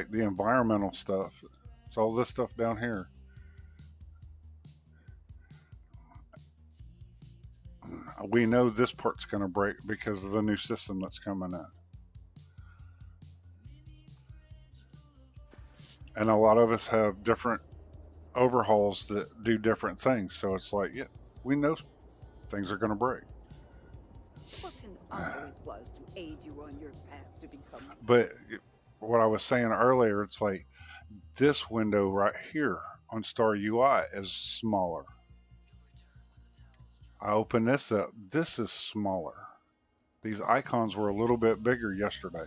the environmental stuff. It's all this stuff down here. We know this part's going to break because of the new system that's coming in. And a lot of us have different overhauls that do different things. So it's like, yeah, we know things are going to break. What an honor it was to aid you on your path to become. But what I was saying earlier, it's like this window right here on Star UI is smaller. I open this up. This is smaller. These icons were a little bit bigger yesterday.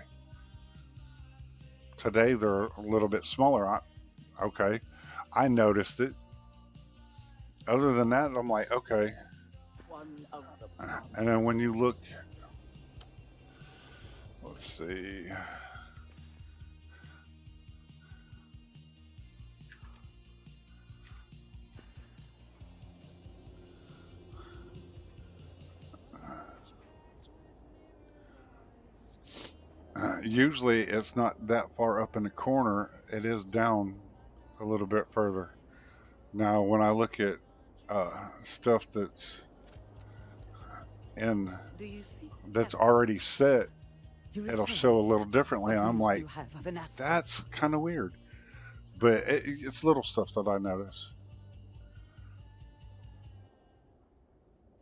Today they're a little bit smaller. Okay, I noticed it. Other than that, I'm like, okay. And then when you look, let's see. Usually it's not that far up in the corner. It is down a little bit further. Now when I look at stuff that's already set, it'll show a little differently. I'm like, that's kind of weird. But it's little stuff that I notice.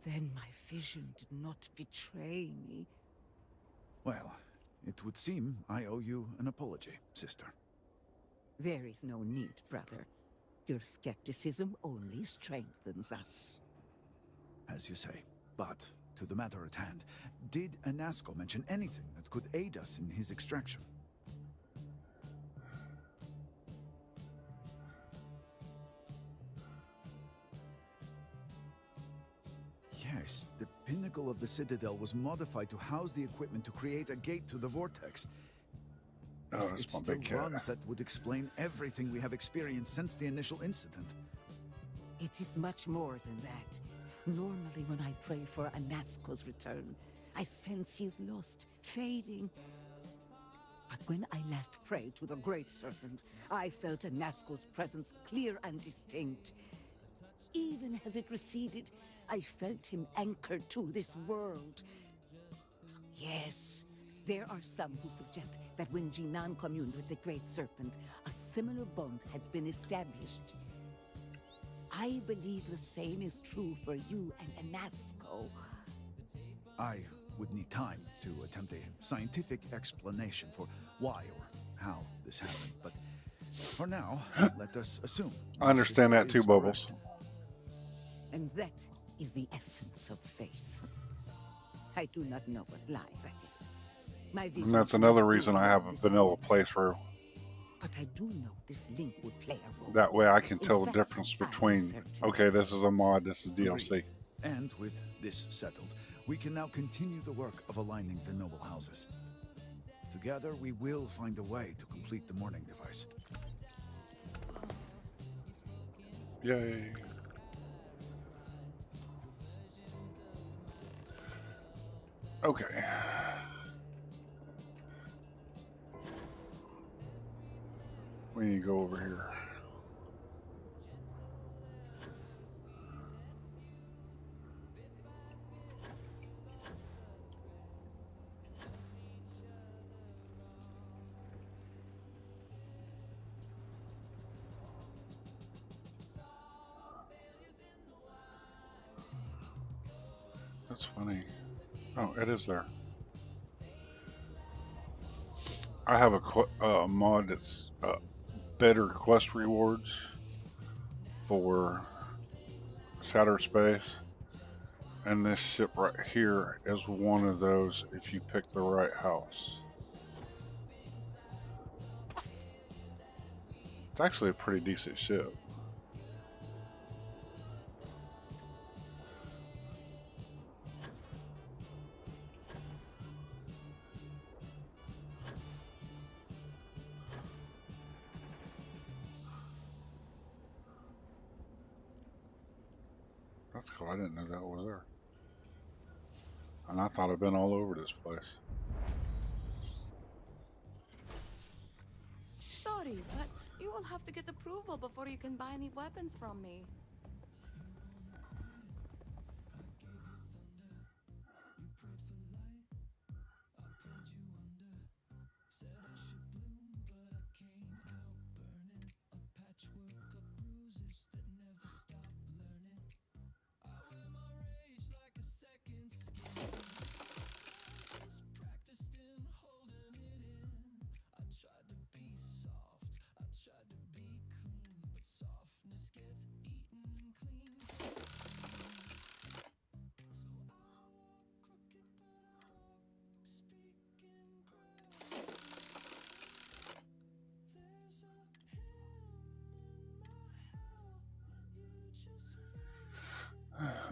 Then my vision did not betray me. Well, it would seem I owe you an apology, sister. There is no need, brother. Your skepticism only strengthens us. As you say. But, to the matter at hand, did Anasco mention anything that could aid us in his extraction? Yes, the pinnacle of the Citadel was modified to house the equipment to create a gate to the vortex. Oh, If that's it my still big cat. runs, that would explain everything we have experienced since the initial incident. It is much more than that. Normally when I pray for Anasco's return, I sense he is lost, fading. But when I last prayed to the Great Serpent, I felt Anasco's presence clear and distinct. Even as it receded, I felt him anchored to this world. Yes, there are some who suggest that when Jinan communed with the Great Serpent, a similar bond had been established. I believe the same is true for you and Anasco. I would need time to attempt a scientific explanation for why or how this happened, but for now, let us assume. I understand that sister too, is Bubbles. correct. And that is the essence of faith. I do not know what lies ahead. My And visions that's do another not reason go I have a beyond this vanilla moment. playthrough. But I do know this link would play a role. That way I can In tell the fact, difference I am between, certain. okay, this is a mod, this is DLC. Agreed. And with this settled, we can now continue the work of aligning the noble houses. Together, we will find a way to complete the mourning device. Yay. Okay. We need to go over here. That's funny. Oh, it is there. I have a mod that's better quest rewards for Shatter Space, and this ship right here is one of those if you pick the right house. It's actually a pretty decent ship. That's cool. I didn't know that was there. And I thought I'd been all over this place. Sorry, but you will have to get approval before you can buy any weapons from me.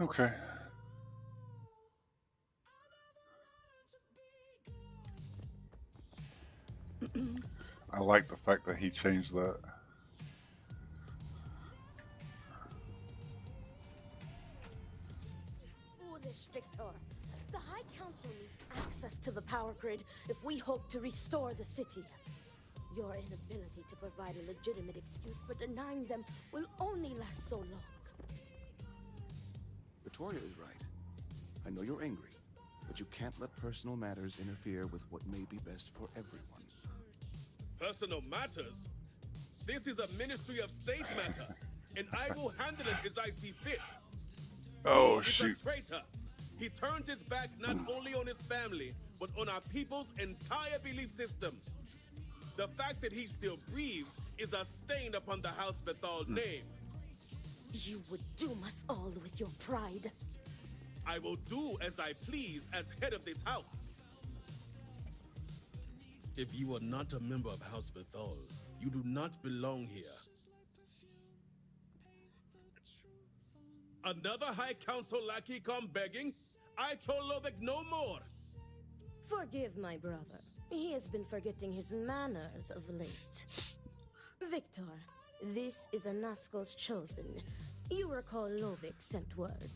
Okay. I like the fact that he changed that. Foolish Victor. The High Council needs access to the power grid if we hope to restore the city. Your inability to provide a legitimate excuse for denying them will only last so long. Victoria is right. I know you're angry, but you can't let personal matters interfere with what may be best for everyone. Personal matters? This is a Ministry of State matter, and I will handle it as I see fit. Oh, He is shoot. a traitor. He turned his back not only on his family, but on our people's entire belief system. The fact that he still breathes is a stain upon the House Vethal name. You would doom us all with your pride. I will do as I please as head of this house. If you are not a member of House Vethal, you do not belong here. Another High Council lackey come begging? I told Lovick no more. Forgive my brother. He has been forgetting his manners of late. Victor, this is Anaskel's chosen. You recall Lovick sent word.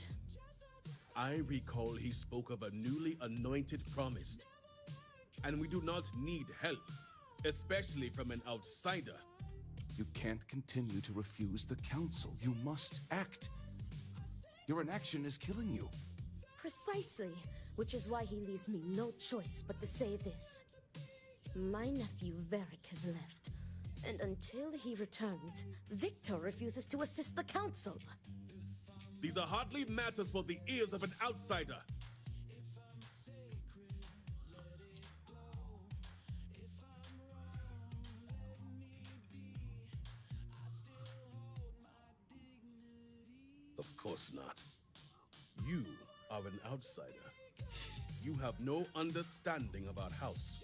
I recall he spoke of a newly anointed promised. And we do not need help, especially from an outsider. You can't continue to refuse the council. You must act. Your inaction is killing you. Precisely, which is why he leaves me no choice but to say this. My nephew Varric has left, and until he returns, Victor refuses to assist the council. These are hardly matters for the ears of an outsider. Of course not. You are an outsider. You have no understanding of our house.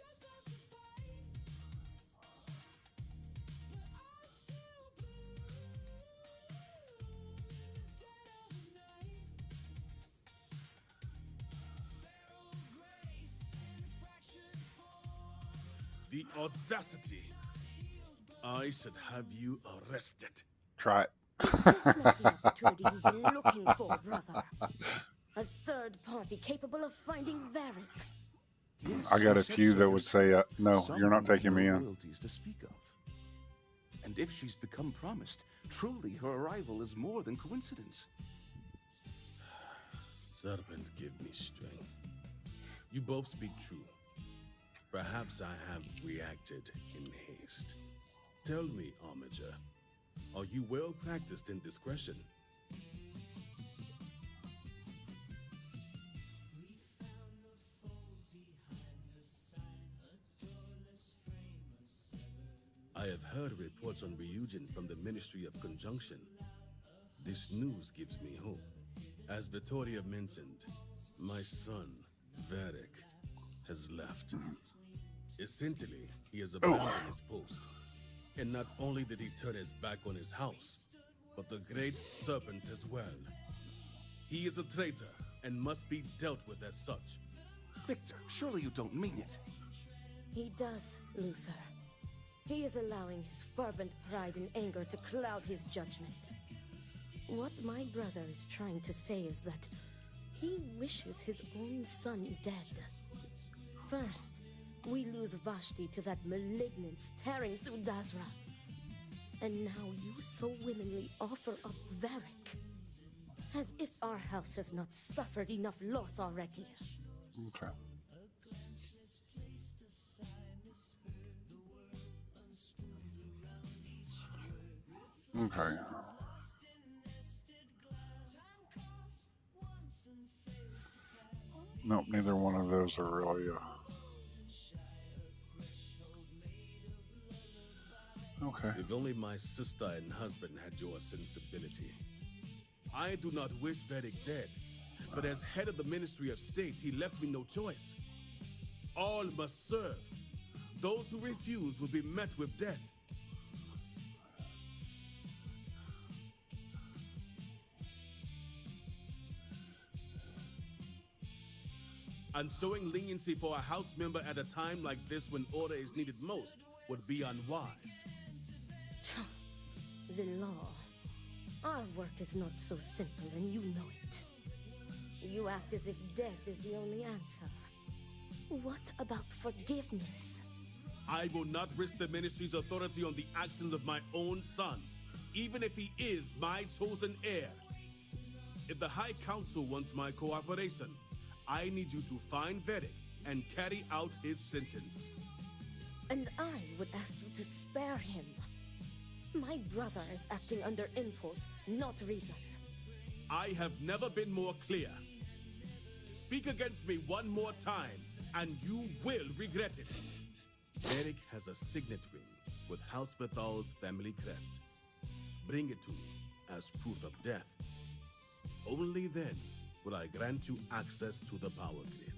The audacity. I should have you arrested. Try it. Is this not the opportunity you've been looking for, brother? A third party capable of finding Varric. Yes, I got you a said few so that would say, no, Some you're not taking me no in. loyalties to speak of. And if she's become promised, truly her arrival is more than coincidence. Serpent, give me strength. You both speak true. Perhaps I have reacted in haste. Tell me, Armiger, are you well practiced in discretion? I have heard reports on Ryujin from the Ministry of Conjunction. This news gives me hope. As Vittoria mentioned, my son, Varric, has left. Essentially, he has abandoned his post. And not only did he turn his back on his house, but the great serpent as well. He is a traitor and must be dealt with as such. Victor, surely you don't mean it. He does, Luther. He is allowing his fervent pride and anger to cloud his judgment. What my brother is trying to say is that he wishes his own son dead. First, we lose Vashti to that malignance tearing through Dazra. And now you so willingly offer up Varric. As if our house has not suffered enough loss already. Okay. Okay. Nope, neither one of those are really okay. If only my sister and husband had your sensibility. I do not wish Varric dead, but as head of the Ministry of State, he left me no choice. All must serve. Those who refuse will be met with death. And showing leniency for a house member at a time like this when order is needed most would be unwise. The law. Our work is not so simple, and you know it. You act as if death is the only answer. What about forgiveness? I will not risk the ministry's authority on the actions of my own son, even if he is my chosen heir. If the High Council wants my cooperation, I need you to find Varric and carry out his sentence. And I would ask you to spare him. My brother is acting under impulse, not reason. I have never been more clear. Speak against me one more time, and you will regret it. Varric has a signet ring with House Vithal's family crest. Bring it to me as proof of death. Only then will I grant you access to the power grid.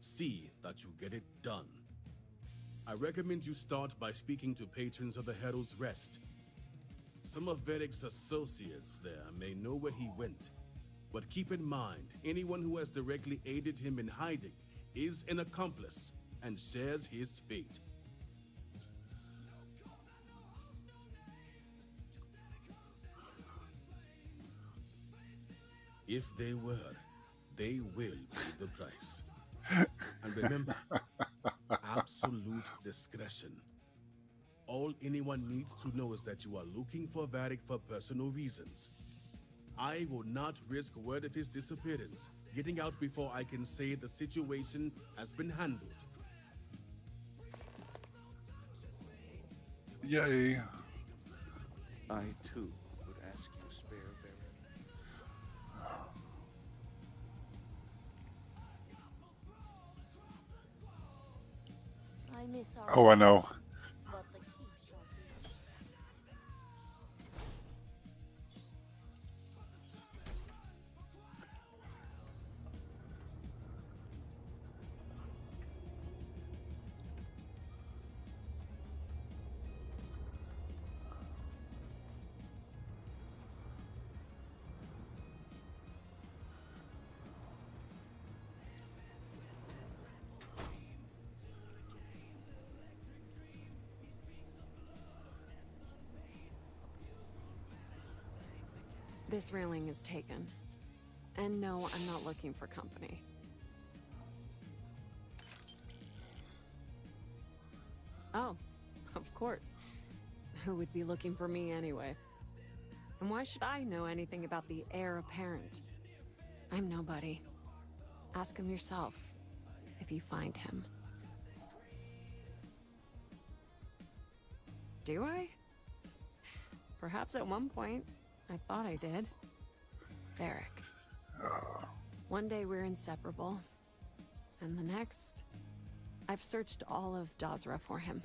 See that you get it done. I recommend you start by speaking to patrons of the Herald's Rest. Some of Varric's associates there may know where he went, but keep in mind, anyone who has directly aided him in hiding is an accomplice and shares his fate. If they were, they will pay the price. And remember, absolute discretion. All anyone needs to know is that you are looking for Varric for personal reasons. I will not risk word of his disappearance getting out before I can say the situation has been handled. Yay. I too would ask you to spare Varric. I miss our Oh, I know. but the keep shall be. This railing is taken. And no, I'm not looking for company. Oh, of course. Who would be looking for me anyway? And why should I know anything about the heir apparent? I'm nobody. Ask him yourself, if you find him. Do I? Perhaps at one point. I thought I did. Varric. One day we're inseparable. And the next... I've searched all of Dazra for him.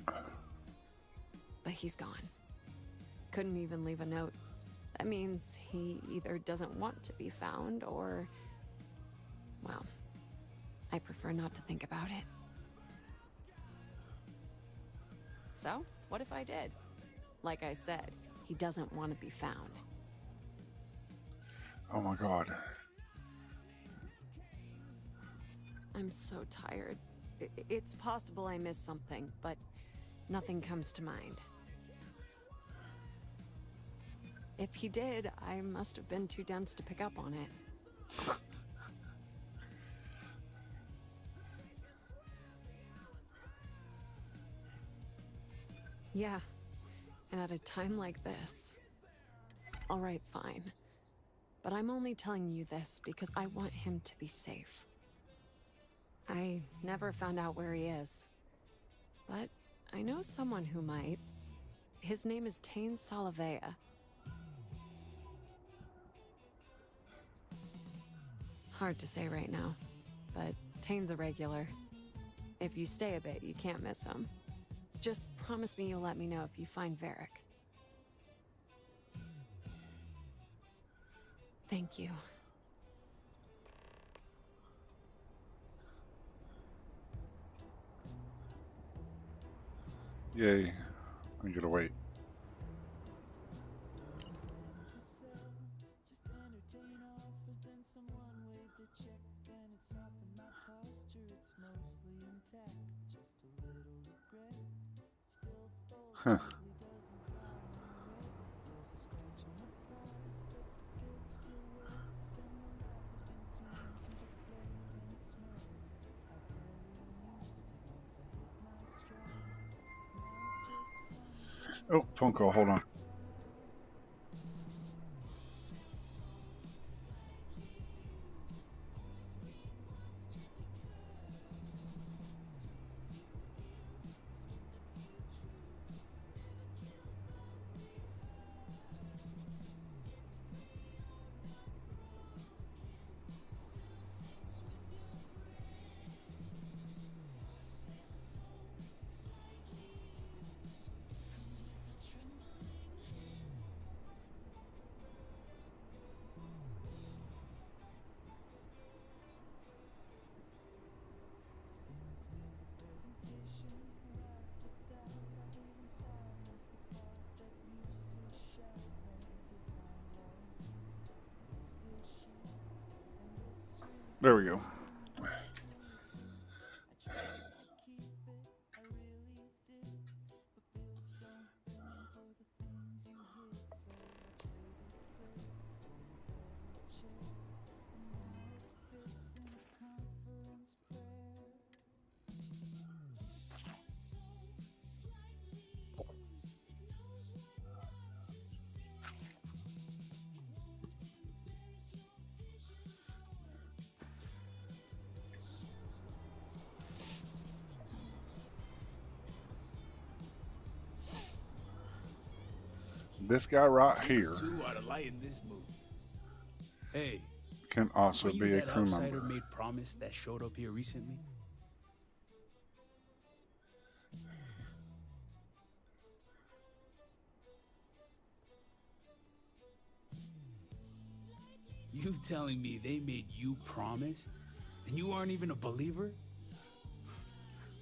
But he's gone. Couldn't even leave a note. That means he either doesn't want to be found or... Well, I prefer not to think about it. So, what if I did? Like I said, he doesn't want to be found. Oh my god. I'm so tired. It's possible I missed something, but nothing comes to mind. If he did, I must have been too dense to pick up on it. Yeah, and at a time like this. All right, fine. But I'm only telling you this because I want him to be safe. I never found out where he is. But I know someone who might. His name is Tain Salavea. Hard to say right now, but Tain's a regular. If you stay a bit, you can't miss him. Just promise me you'll let me know if you find Varric. Thank you. Yay. I'm gonna wait. Huh. Oh, phone call, hold on. There we go. This guy right here Two are the light in this movie. Hey, can also were you be a that crew outsider member. made promise that showed up here recently? You telling me they made you promise, and you aren't even a believer?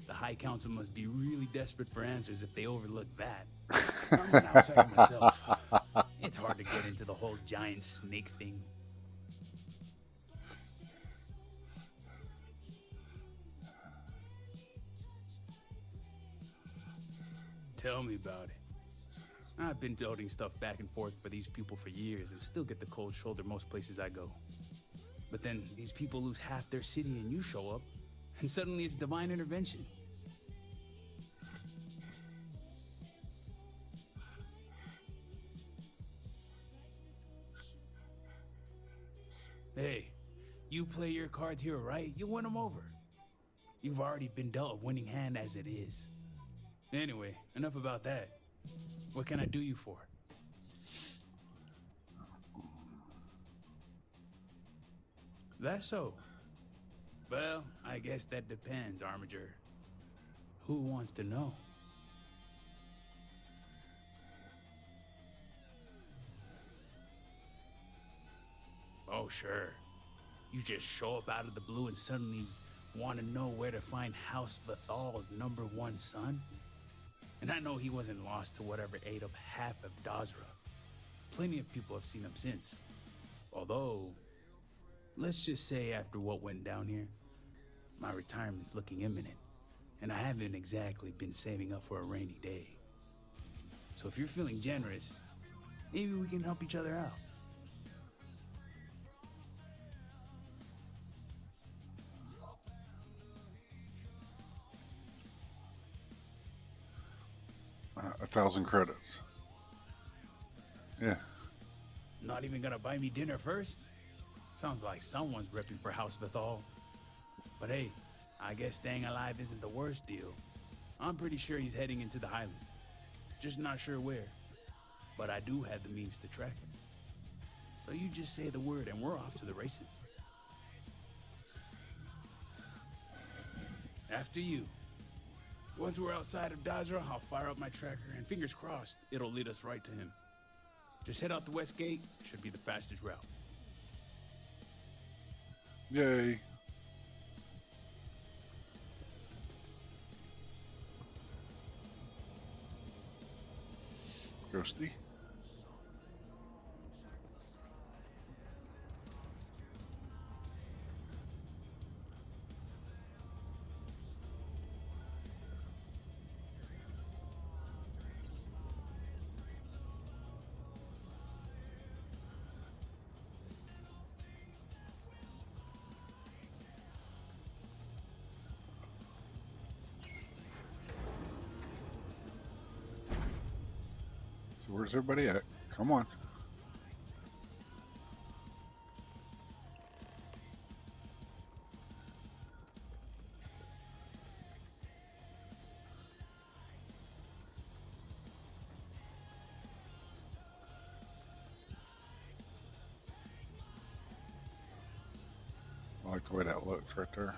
The High Council must be really desperate for answers if they overlook that. I'm an outsider myself. It's hard to get into the whole giant snake thing. Tell me about it. I've been toting stuff back and forth for these people for years and still get the cold shoulder most places I go. But then these people lose half their city and you show up, and suddenly it's divine intervention. Hey, you play your cards here right, you win them over. You've already been dealt a winning hand as it is. Anyway, enough about that. What can I do you for? That's so. Well, I guess that depends, Armiger. Who wants to know? Oh, sure. You just show up out of the blue and suddenly want to know where to find House Vathal's #1 son? And I know he wasn't lost to whatever ate up half of Dazra. Plenty of people have seen him since. Although, let's just say after what went down here, my retirement's looking imminent, and I haven't exactly been saving up for a rainy day. So if you're feeling generous, maybe we can help each other out. A 1,000 credits. Yeah. Not even gonna buy me dinner first? Sounds like someone's repping for House Vathal. But hey, I guess staying alive isn't the worst deal. I'm pretty sure he's heading into the Highlands. Just not sure where. But I do have the means to track him. So you just say the word and we're off to the races. After you. Once we're outside of Dazra, I'll fire up my tracker and fingers crossed, it'll lead us right to him. Just head out the west gate, should be the fastest route. Yay. Ghosty. So where's everybody at? Come on. I like the way that looks right there.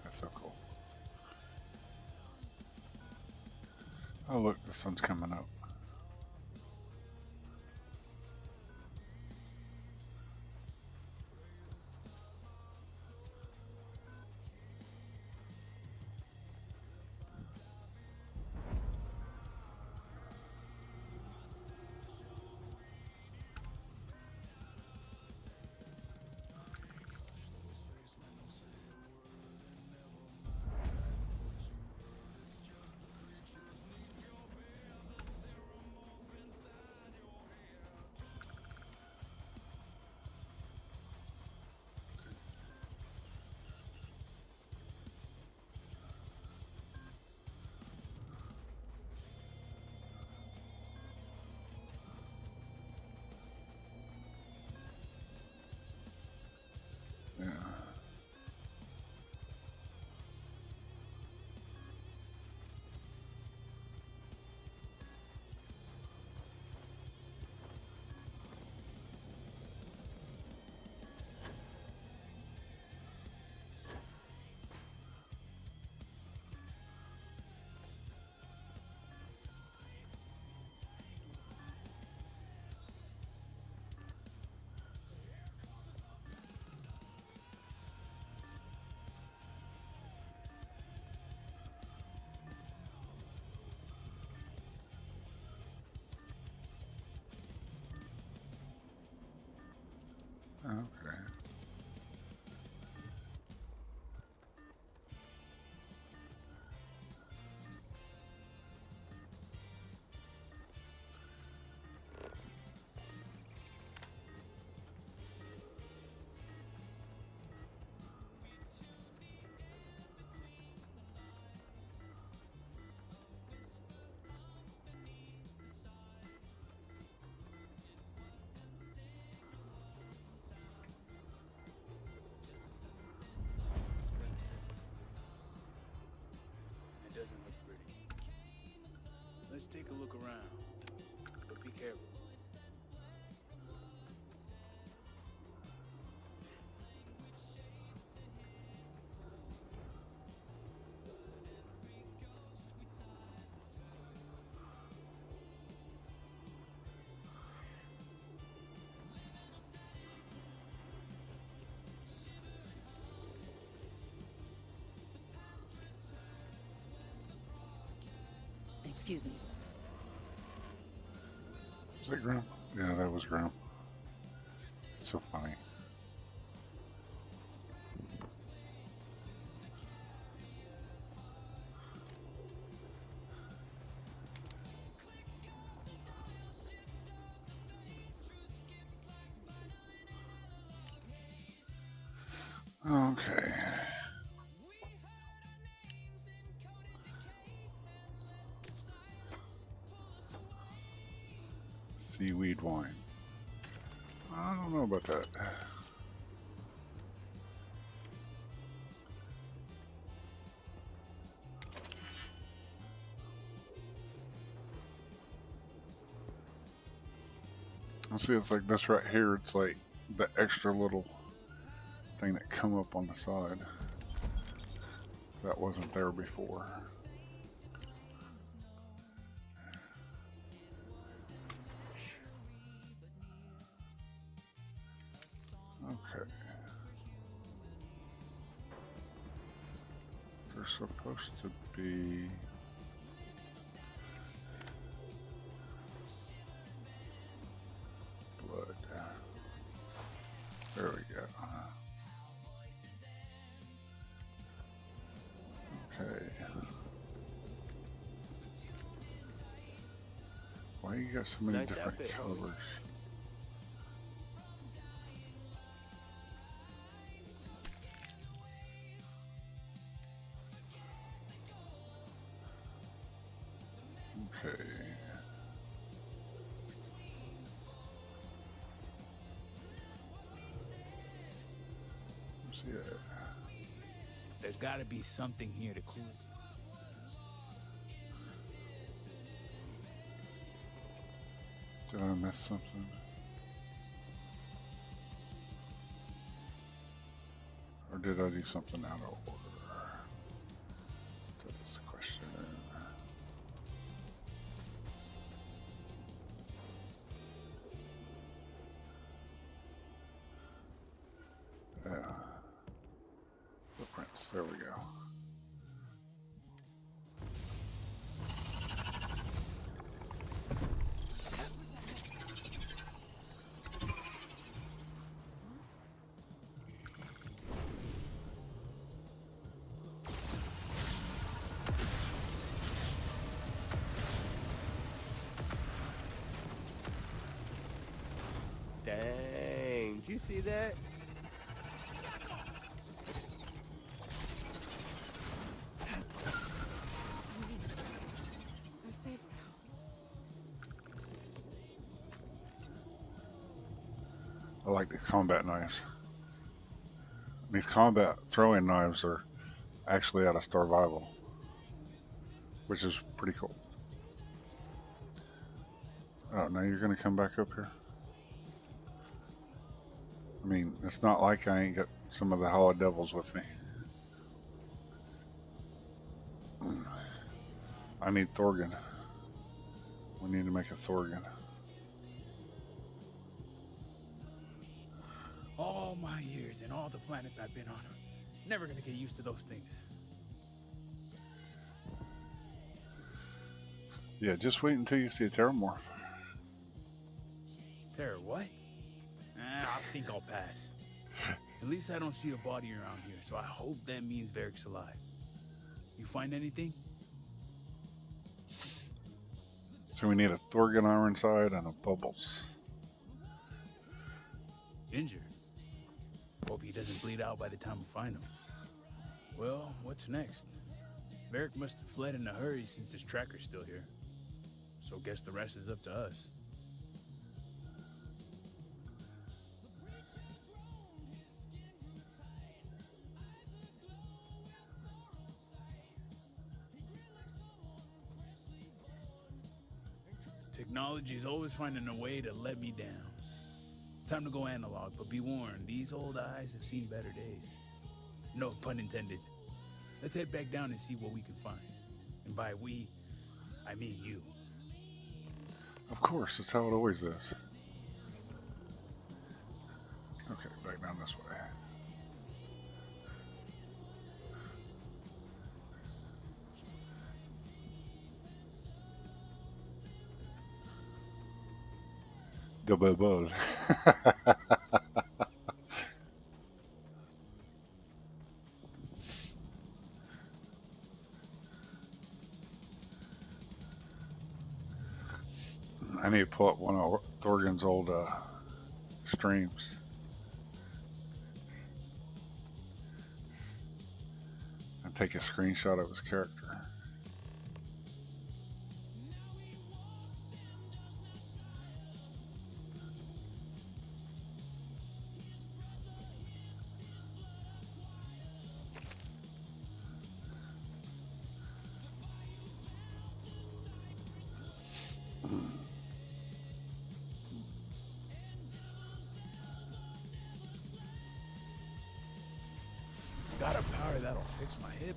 That's so cool. Oh look, the sun's coming up. doesn't look pretty. Let's take a look around, but be careful. Excuse me. Was that Graham? Yeah, that was Graham. It's so funny. Okay. Seaweed wine. I don't know about that. Let's see, it's like this right here. It's like the extra little thing that come up on the side. That wasn't there before. Okay. They're supposed to be blood. There we go. Okay. Why you got so many Nice different outfit, colors? Okay. Yeah. There's gotta be something here to clue. Did I miss something? Or did I do something out of order? That's the question. Yeah. Footprints, there we go. Dang, did you see that? We're safe now. I like these combat knives. These combat throwing knives are actually out of Starvival, which is pretty cool. Oh, now you're gonna come back up here? I mean, it's not like I ain't got some of the Hallowed Devils with me. I need Thorgan. We need to make a Thorgan. All my years and all the planets I've been on, never gonna get used to those things. Yeah, just wait until you see a Terramorph. Terror, what? I think I'll pass. At least I don't see a body around here, so I hope that means Varric's alive. You find anything? So we need a Thorgan Ironside and a Bubbles. Injured. Hope he doesn't bleed out by the time we find him. Well, what's next? Varric must have fled in a hurry since his tracker's still here. So guess the rest is up to us. Technology is always finding a way to let me down. Time to go analog, but be warned, these old eyes have seen better days. No pun intended. Let's head back down and see what we can find. And by we, I mean you. Of course, that's how it always is. Okay, back down this way. Double ball. I need to pull up one of Thorgan's old streams. And take a screenshot of his character. Got a power that'll fix my hip.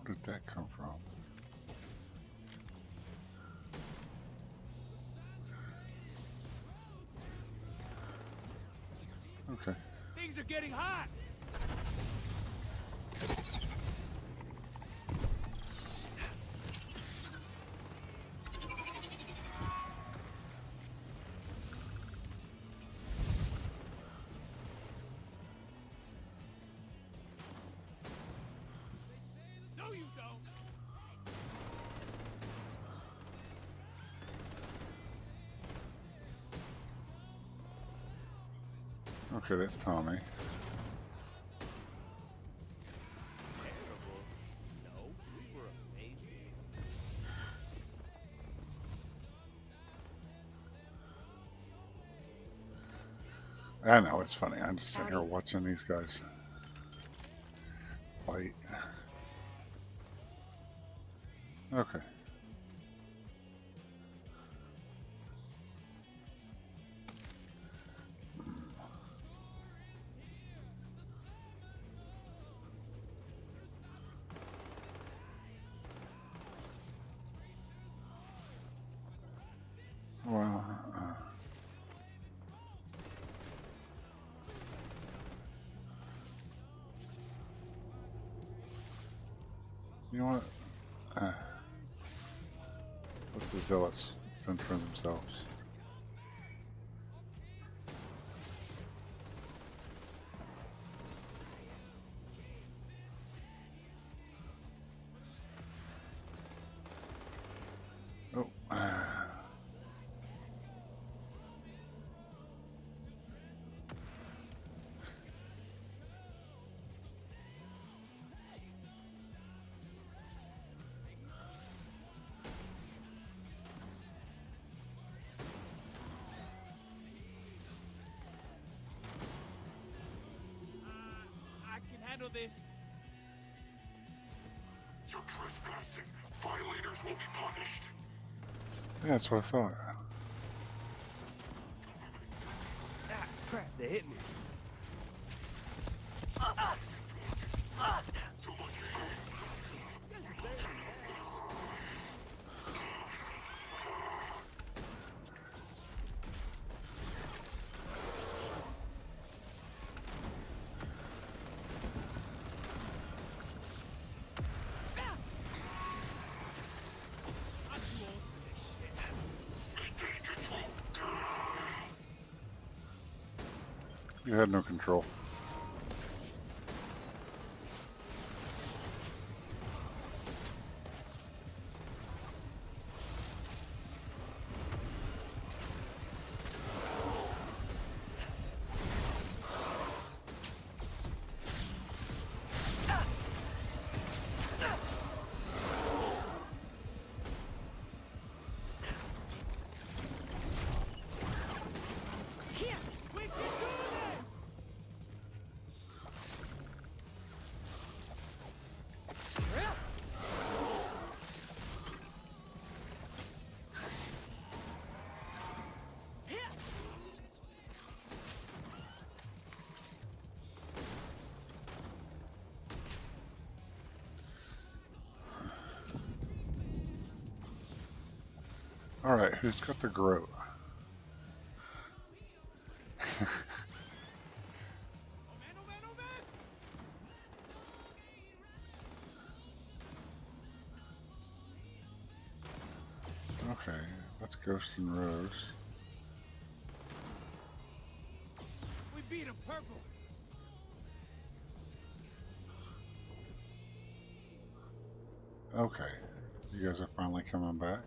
Where did that come from? Okay. Things are getting hot. No, you don't. Okay, that's Tommy. Terrible. No, we were amazing. I know, it's funny. I'm just sitting here watching these guys fight. Okay. Well, you know what? Let the zealots fend for themselves. Oh. I can handle this. You're trespassing. Violators will be punished. Yeah, that's what I thought. Ah, crap, they hit me. You had no control. Alright, who's got the groat? Okay, that's Ghost and Rose. We beat him, purple. Okay, you guys are finally coming back.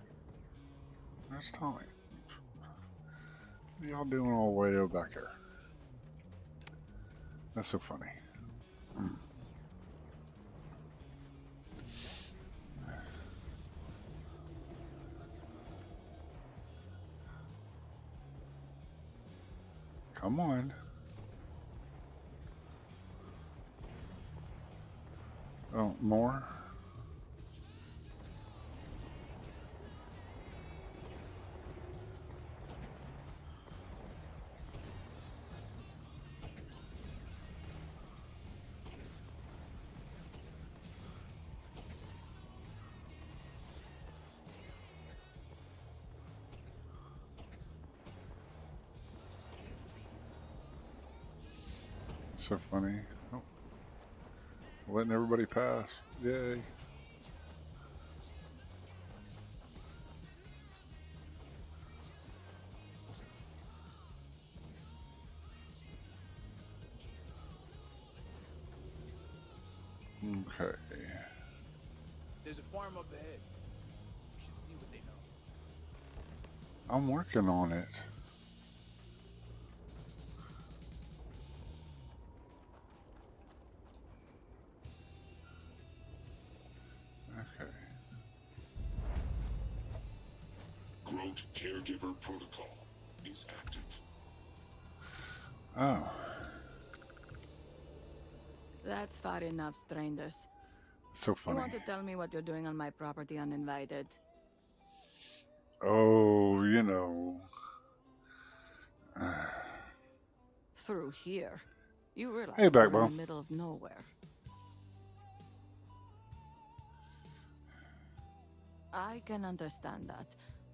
That's Tommy. What are y'all doing all the way over back here? That's so funny. Come on. Oh, more? So funny. Oh. Letting everybody pass. Yay. Okay. There's a farm up ahead. You should see what they know. I'm working on it. Okay. Groat Caregiver Protocol is active. Oh. That's far enough, strangers. So You funny. want to tell me what you're doing on my property uninvited? Oh, you know. Through here. You realize Hey, we're in Backbone. the middle of nowhere. I can understand that,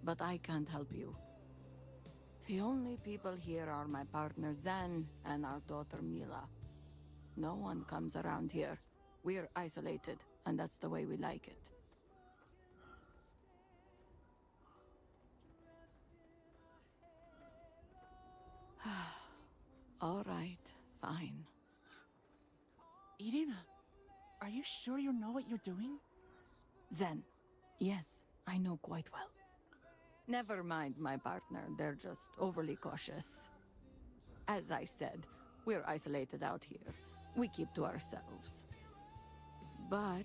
but I can't help you. The only people here are my partner Zen and our daughter Mila. No one comes around here. We're isolated, and that's the way we like it. All right, fine. Irina, are you sure you know what you're doing? Zen, yes, I know quite well. Never mind my partner, they're just overly cautious. As I said, we're isolated out here. We keep to ourselves. But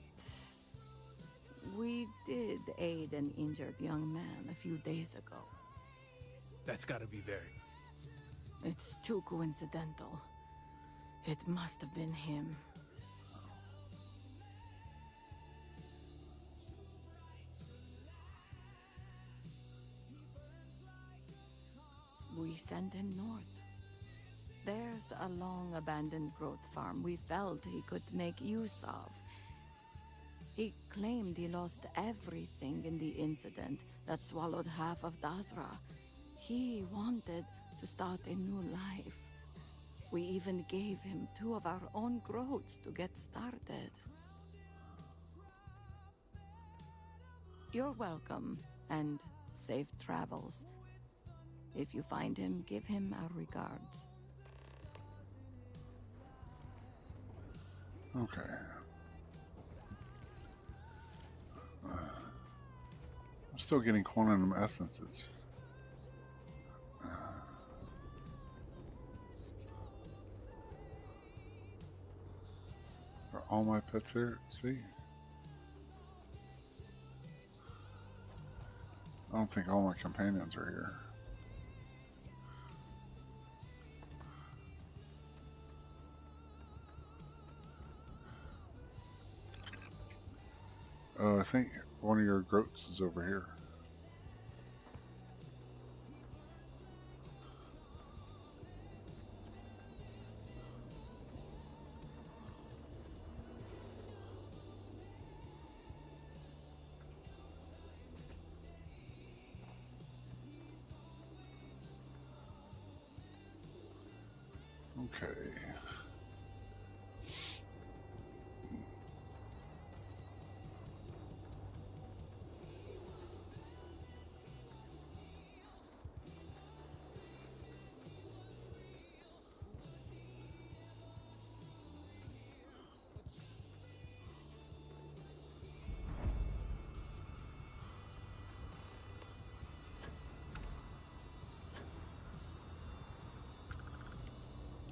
we did aid an injured young man a few days ago. That's gotta be very. It's too coincidental. It must have been him. We sent him north. There's a long-abandoned growth farm we felt he could make use of. He claimed he lost everything in the incident that swallowed half of Dazra. He wanted to start a new life. We even gave him 2 of our own growths to get started. You're welcome, and safe travels. If you find him, give him our regards. Okay. I'm still getting quantum essences. Are all my pets here? See? I don't think all my companions are here. I think one of your groats is over here. Okay.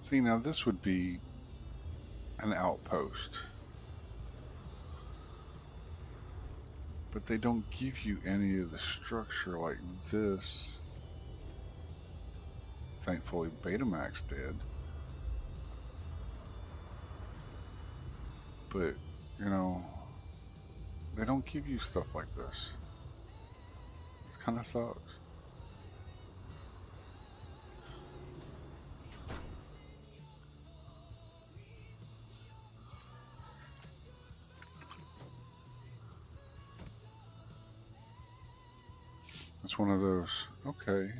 See, now this would be an outpost. But they don't give you any of the structure like this. Thankfully, Betamax did. But, you know, they don't give you stuff like this. It kind of sucks. It's one of those, okay.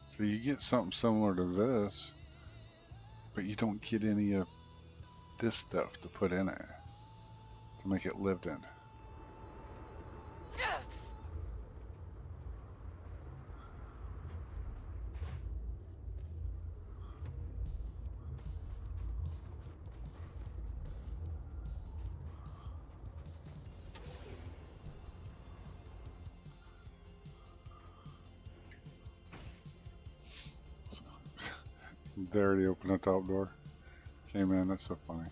So you get something similar to this, but you don't get any of this stuff to put in it to make it lived in. There he opened the top door. Came in, that's so funny.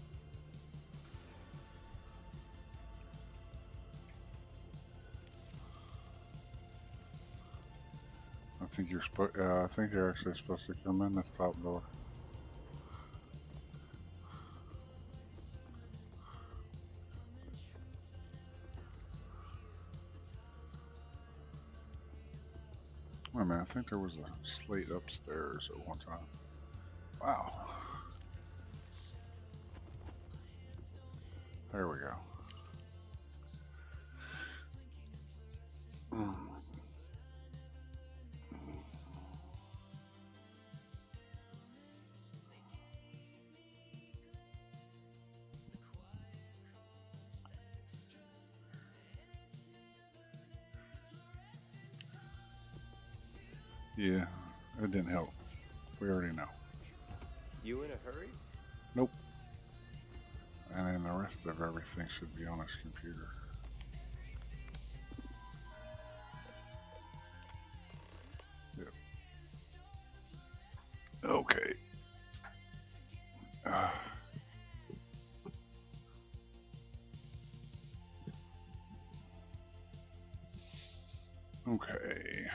I think you're actually supposed to come in this top door. Wait a minute, I think there was a slate upstairs at one time. Wow. There we go. Yeah, it didn't help. We already know. You in a hurry? Nope. And then the rest of everything should be on his computer. Yep. Okay. Okay.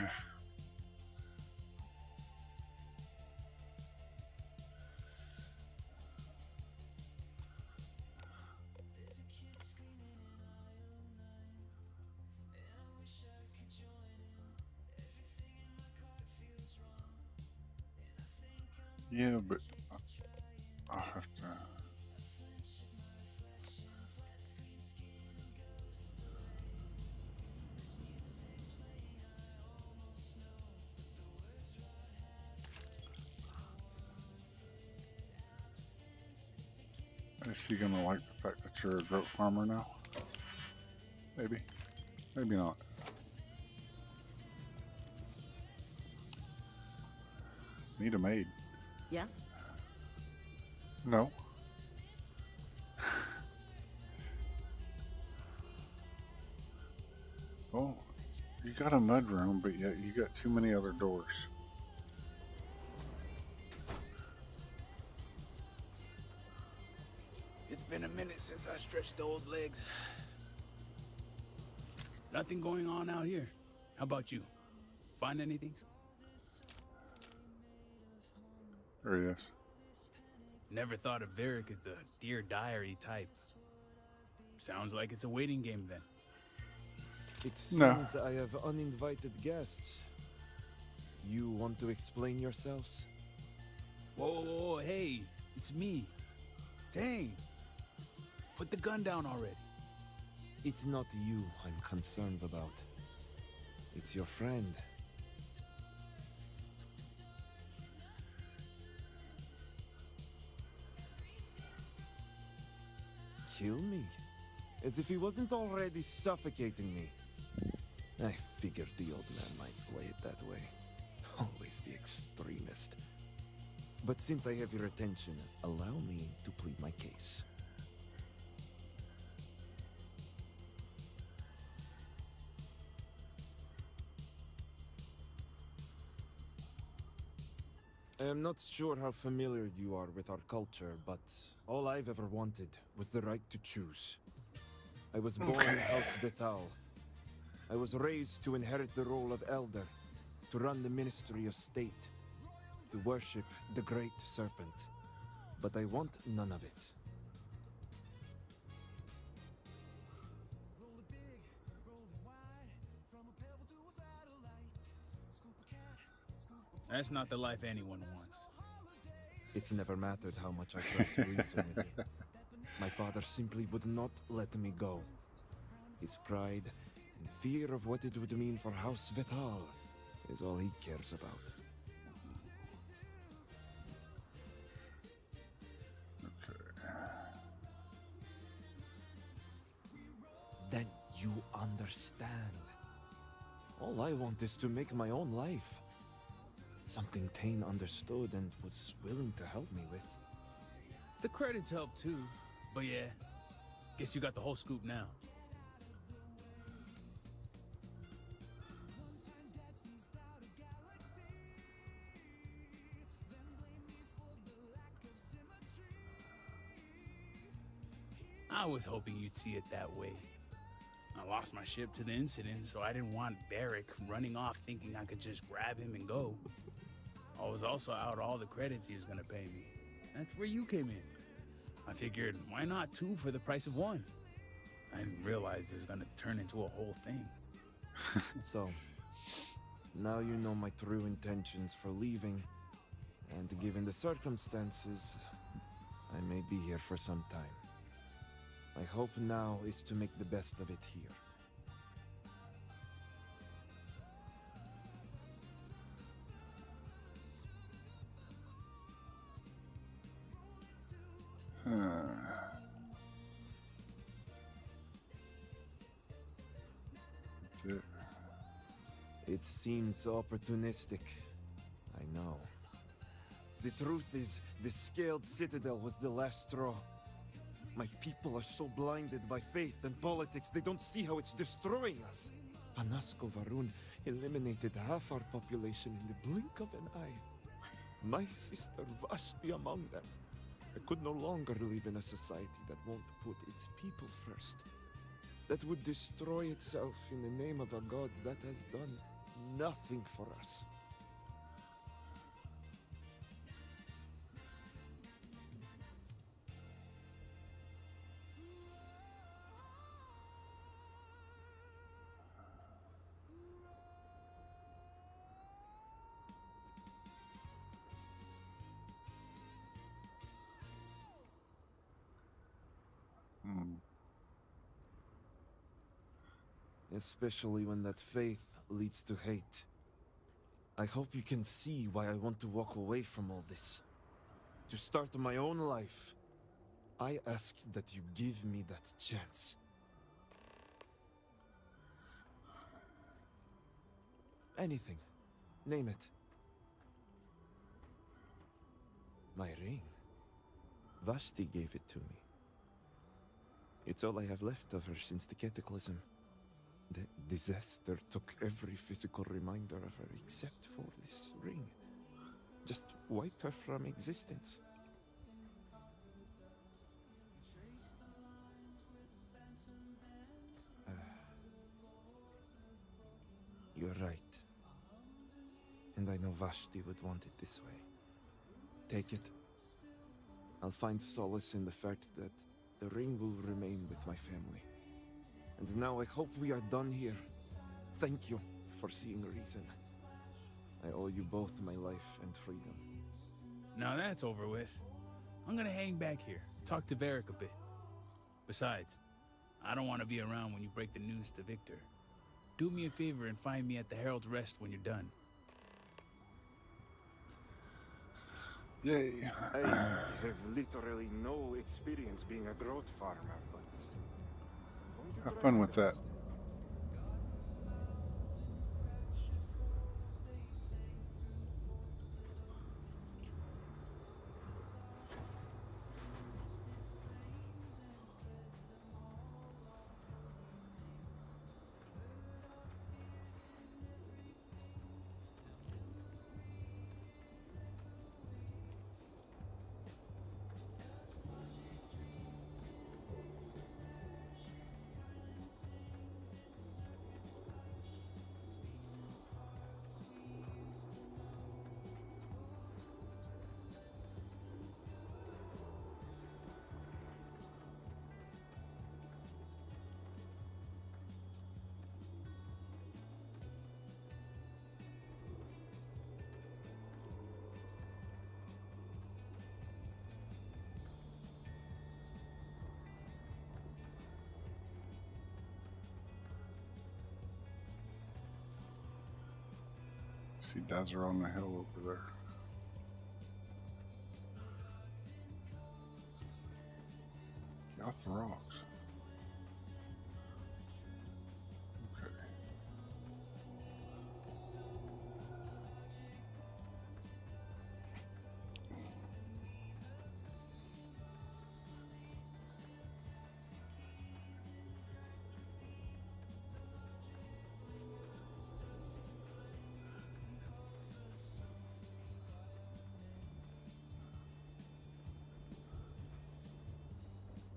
Yeah, but I'll have to. Is he gonna like the fact that you're a goat farmer now? Maybe. Maybe not. Need a maid. Yes? No. Well, you got a mudroom, but yet you got too many other doors. It's been a minute since I stretched the old legs. Nothing going on out here. How about you? Find anything? There he is. Never thought of Varric as the Dear Diary type. Sounds like it's a waiting game then. It seems I have uninvited guests. You want to explain yourselves? Whoa, hey, it's me. Dang. Put the gun down already. It's not you I'm concerned about. It's your friend. Kill me? As if he wasn't already suffocating me. I figured the old man might play it that way. Always the extremist. But since I have your attention, allow me to plead my case. I am not sure how familiar you are with our culture, but all I've ever wanted was the right to choose. I was born in House Vithal. I was raised to inherit the role of elder, to run the Ministry of State, to worship the Great Serpent. But I want none of it. That's not the life anyone wants. It's never mattered how much I tried to reason with him. My father simply would not let me go. His pride and fear of what it would mean for House Vithal is all he cares about. Then you understand. All I want is to make my own life. Something Tane understood and was willing to help me with. The credits help too, but yeah, guess you got the whole scoop now. I was hoping you'd see it that way. I lost my ship to the incident, so I didn't want Varric running off thinking I could just grab him and go. I was also out all the credits he was gonna pay me. That's where you came in. I figured, why not two for the price of one? I didn't realize it was gonna turn into a whole thing. So, now you know my true intentions for leaving, and given the circumstances, I may be here for some time. My hope now is to make the best of it here. That's it. It seems opportunistic. I know. The truth is, the Scaled Citadel was the last straw. My people are so blinded by faith and politics, they don't see how it's destroying us. Anasko Varun eliminated half our population in the blink of an eye. My sister Vashti among them. I could no longer live in a society that won't put its people first. That would destroy itself in the name of a god that has done nothing for us. Especially when that faith leads to hate. I hope you can see why I want to walk away from all this. To start my own life. I ask that you give me that chance. Anything. Name it. My ring. Vashti gave it to me. It's all I have left of her since the cataclysm. The disaster took every physical reminder of her except for this ring. Just wiped her from existence. You're right. And I know Vashti would want it this way. Take it. I'll find solace in the fact that the ring will remain with my family. And now I hope we are done here. Thank you for seeing reason. I owe you both my life and freedom. Now that's over with. I'm gonna hang back here, talk to Varric a bit. Besides, I don't want to be around when you break the news to Victor. Do me a favor and find me at the Herald's Rest when you're done. Yay. I have literally no experience being a growth farmer, but... Have fun with that. See Dazzler on the hill over there. Get off the rocks. Okay.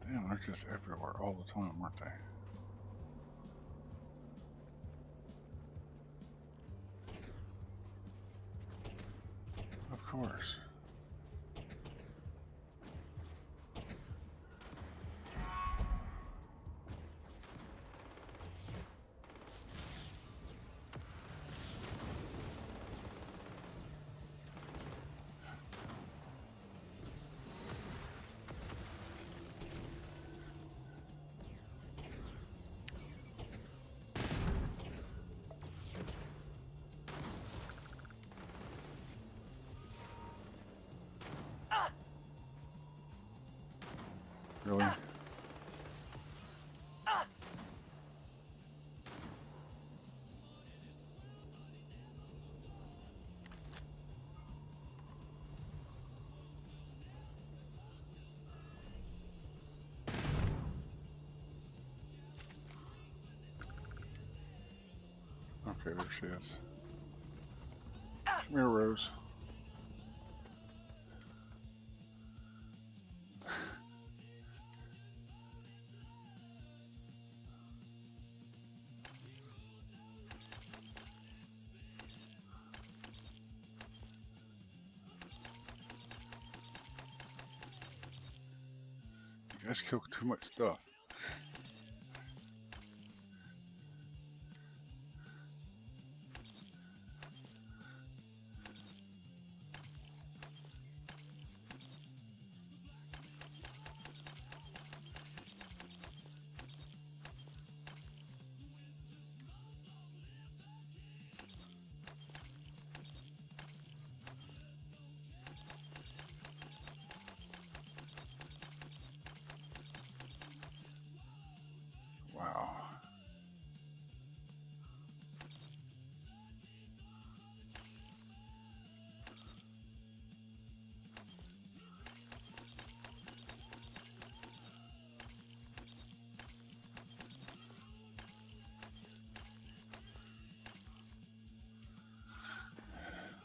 Damn, they're just everywhere all the time, aren't they? Of course. Really? Okay, there she is. Come here, Rose. You guys kill too much stuff.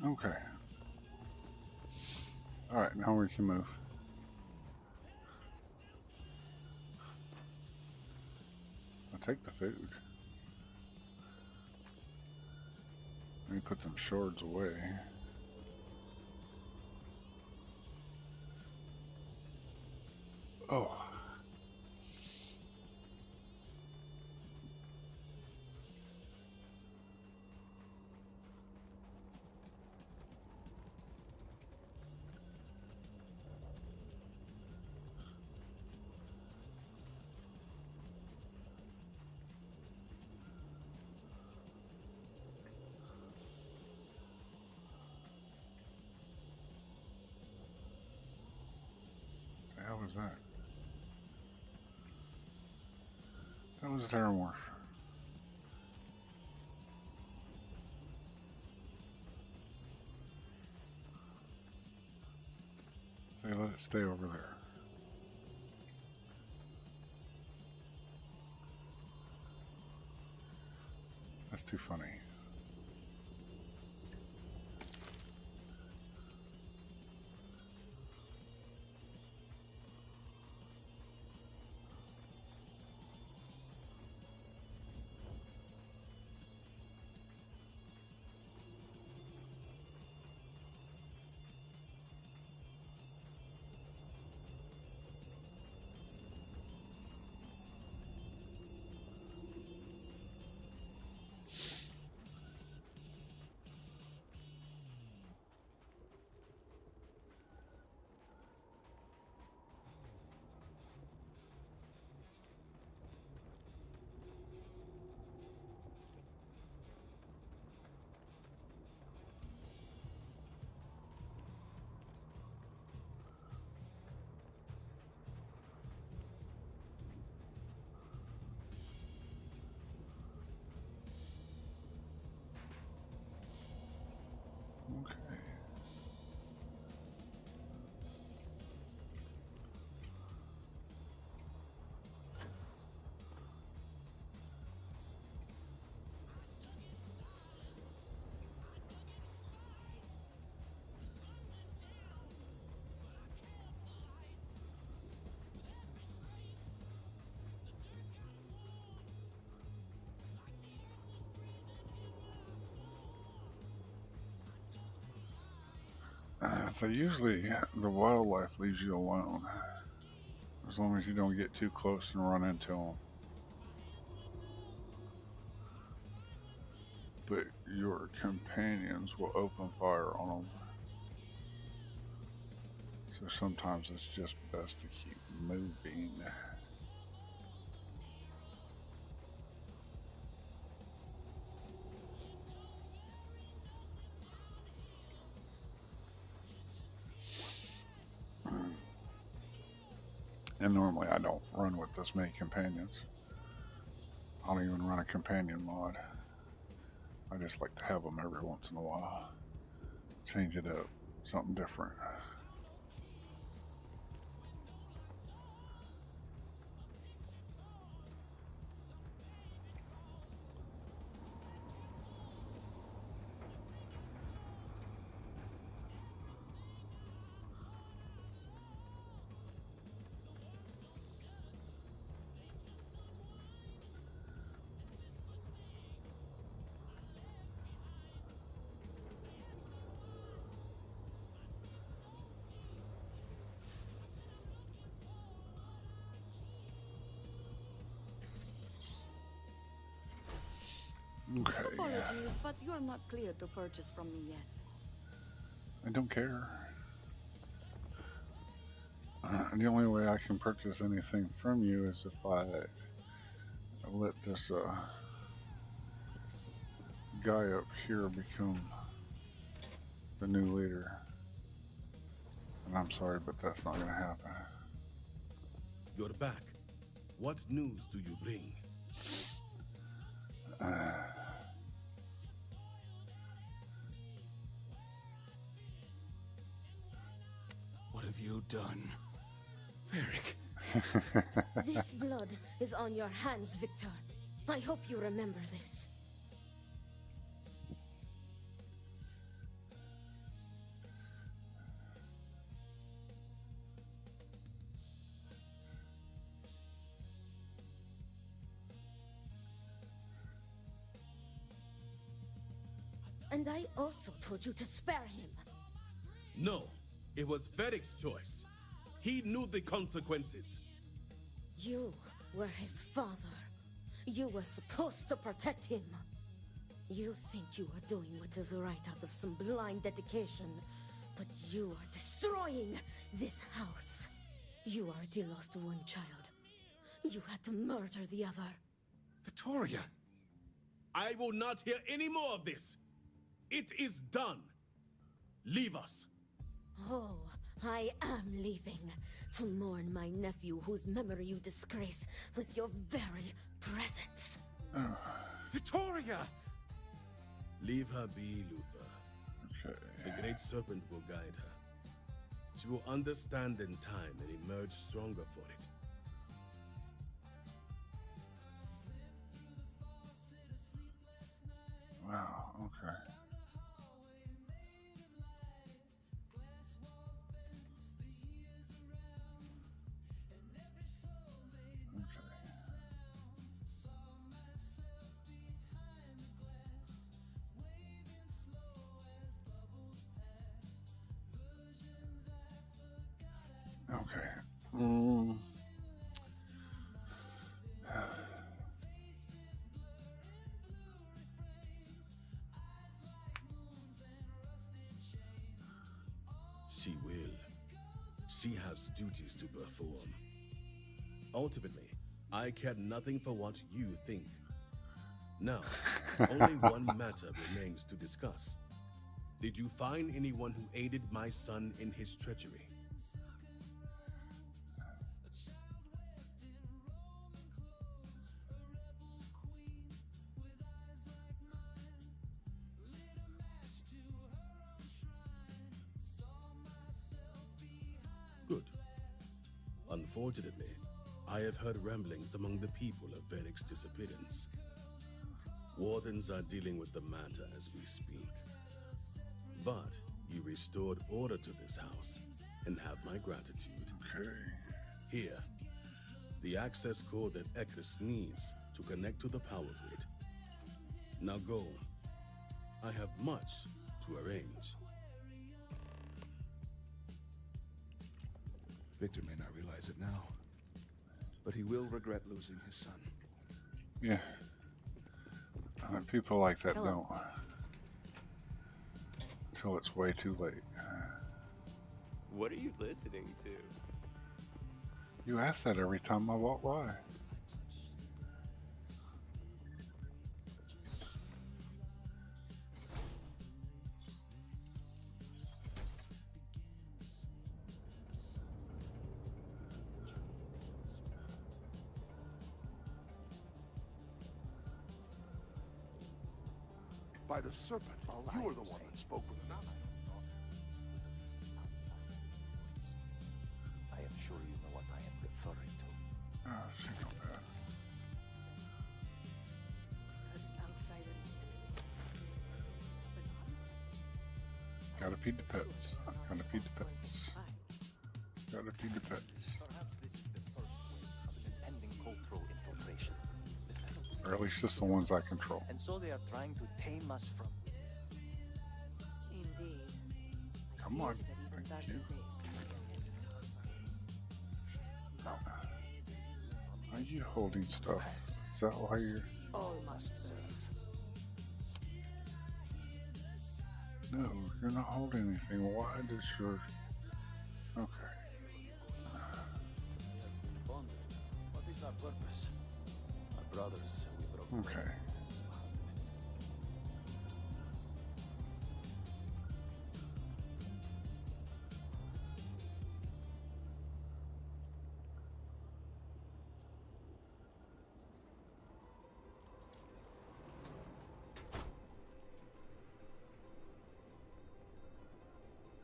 Okay. Alright, now we can move. I'll take the food. Let me put them swords away. Oh. The hell was that? That was a terramorph. Say let it stay over there. That's too funny. Okay. So usually the wildlife leaves you alone, as long as you don't get too close and run into them. But your companions will open fire on them. So sometimes it's just best to keep moving. And normally I don't run with this many companions. I don't even run a companion mod. I just like to have them every once in a while. Change it up, something different. Okay. Apologies, but you're not clear to purchase from me yet. I don't care. The only way I can purchase anything from you is if I let this guy up here become the new leader. And I'm sorry, but that's not going to happen. You're back. What news do you bring? What have you done, Varric? This blood is on your hands, Victor. I hope you remember this. And I also told you to spare him. No, it was Vedek's choice. He knew the consequences. You were his father. You were supposed to protect him. You think you are doing what is right out of some blind dedication, but you are destroying this house. You already lost one child. You had to murder the other. Victoria! I will not hear any more of this. It is done. Leave us. Oh, I am leaving to mourn my nephew whose memory you disgrace with your very presence. Victoria! Leave her be, Luther. Okay. The Great Serpent will guide her. She will understand in time and emerge stronger for it. Wow, okay. Okay. She will. She has duties to perform. Ultimately, I care nothing for what you think. Now, only one matter remains to discuss. Did you find anyone who aided my son in his treachery? Good. Unfortunately, I have heard ramblings among the people of Vedek's disappearance. Wardens are dealing with the matter as we speak. But you restored order to this house and have my gratitude. Okay. Here, the access code that Ekris needs to connect to the power grid. Now go. I have much to arrange. Victor may not realize it now, but he will regret losing his son. Yeah. People like that don't. Until it's way too late. What are you listening to? You ask that every time I walk by. By the serpent, you were the one that spoke with him. I am sure you know what I am referring to. Oh, psychopath. Gotta feed the pets. Gotta feed the pets. Gotta feed the pets. Perhaps this is the first wave of an impending cultural infiltration. Or at least just the ones I control. And so they are trying to tame us from... Indeed. Come on. Thank you. No. Are you holding stuff? Is that why you're... All must serve. No, you're not holding anything. Why does your... Okay. What is our purpose? Our brothers, we broke. Okay.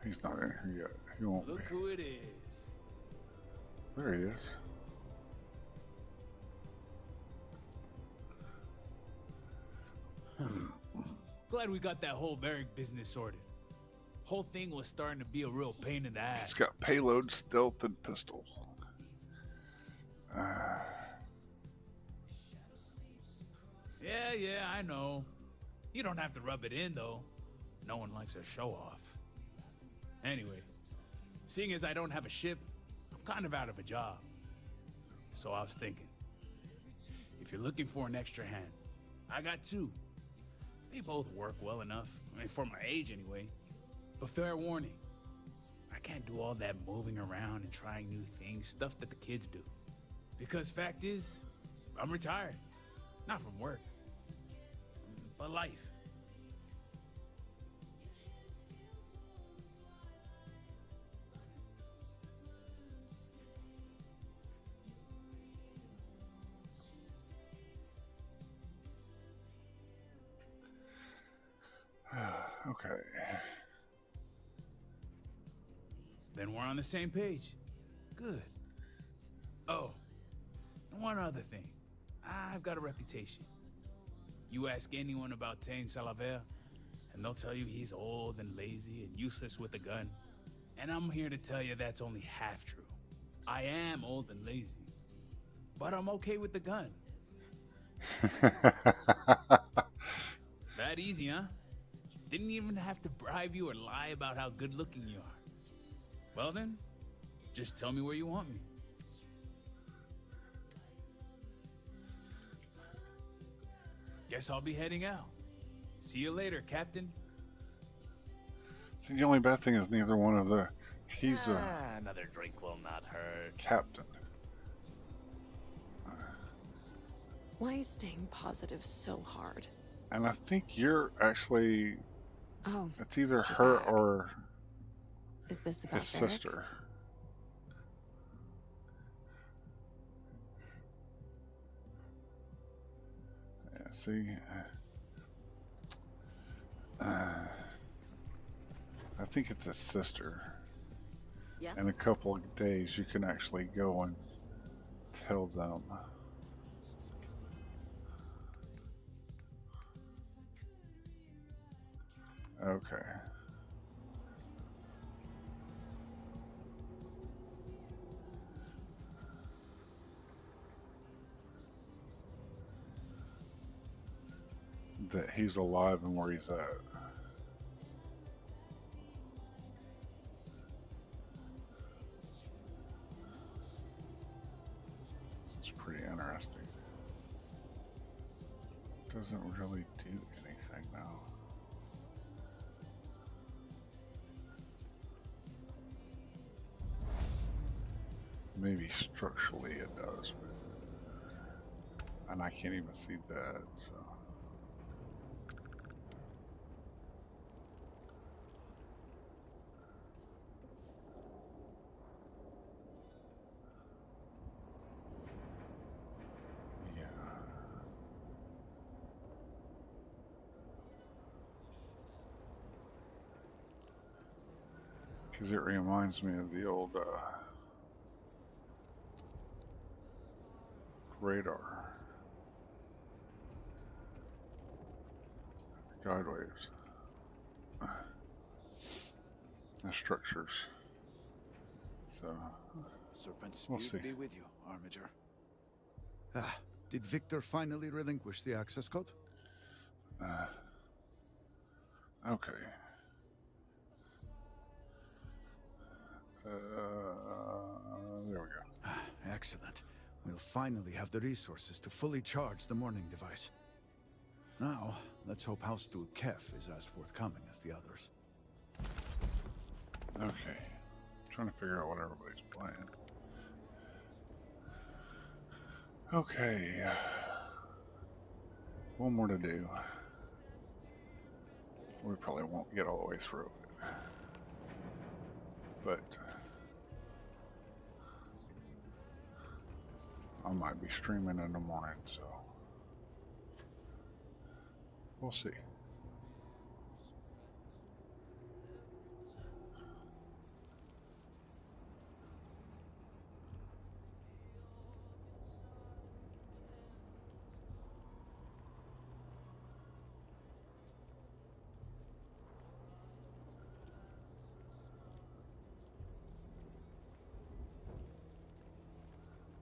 He's not in here yet. He won't Look be. who it is. There he is. Glad we got that whole Varric business sorted. Whole thing was starting to be a real pain in the ass. He's got payload, stealth, and pistol. Yeah, I know. You don't have to rub it in, though. No one likes a show-off. Anyway, seeing as I don't have a ship, I'm kind of out of a job. So I was thinking, if you're looking for an extra hand, I got two. They both work well enough, I mean, for my age anyway. But fair warning, I can't do all that moving around and trying new things, stuff that the kids do. Because fact is, I'm retired. Not from work, but life. Okay. Then we're on the same page. Good. Oh, and one other thing. I've got a reputation. You ask anyone about Tain Salaver, and they'll tell you he's old and lazy and useless with a gun. And I'm here to tell you that's only half true. I am old and lazy, but I'm okay with the gun. That easy, huh? Didn't even have to bribe you or lie about how good looking you are. Well then, just tell me where you want me. Guess I'll be heading out. See you later, Captain. See, the only bad thing is neither one of the... He's another drink will not hurt. Captain. Why is staying positive so hard? And I think you're actually... Oh. It's either her or is this about his Derek? sister. Yeah, see... I think it's his sister. Yes. In a couple of days, you can actually go and tell them. Okay. That he's alive and where he's at. It's pretty interesting. Doesn't really do anything now. Maybe structurally it does, but, and I can't even see that, so. Yeah. Because it reminds me of the old, radar. Guide waves. The structures. So Serpents we'll see. be with you, Armiger. Ah, did Victor finally relinquish the access code? Okay. There we go. Excellent. We'll finally have the resources to fully charge the morning device. Now, let's hope House Steward Kef is as forthcoming as the others. Okay. Trying to figure out what everybody's playing. Okay. One more to do. We probably won't get all the way through it. But I might be streaming in the morning, so we'll see.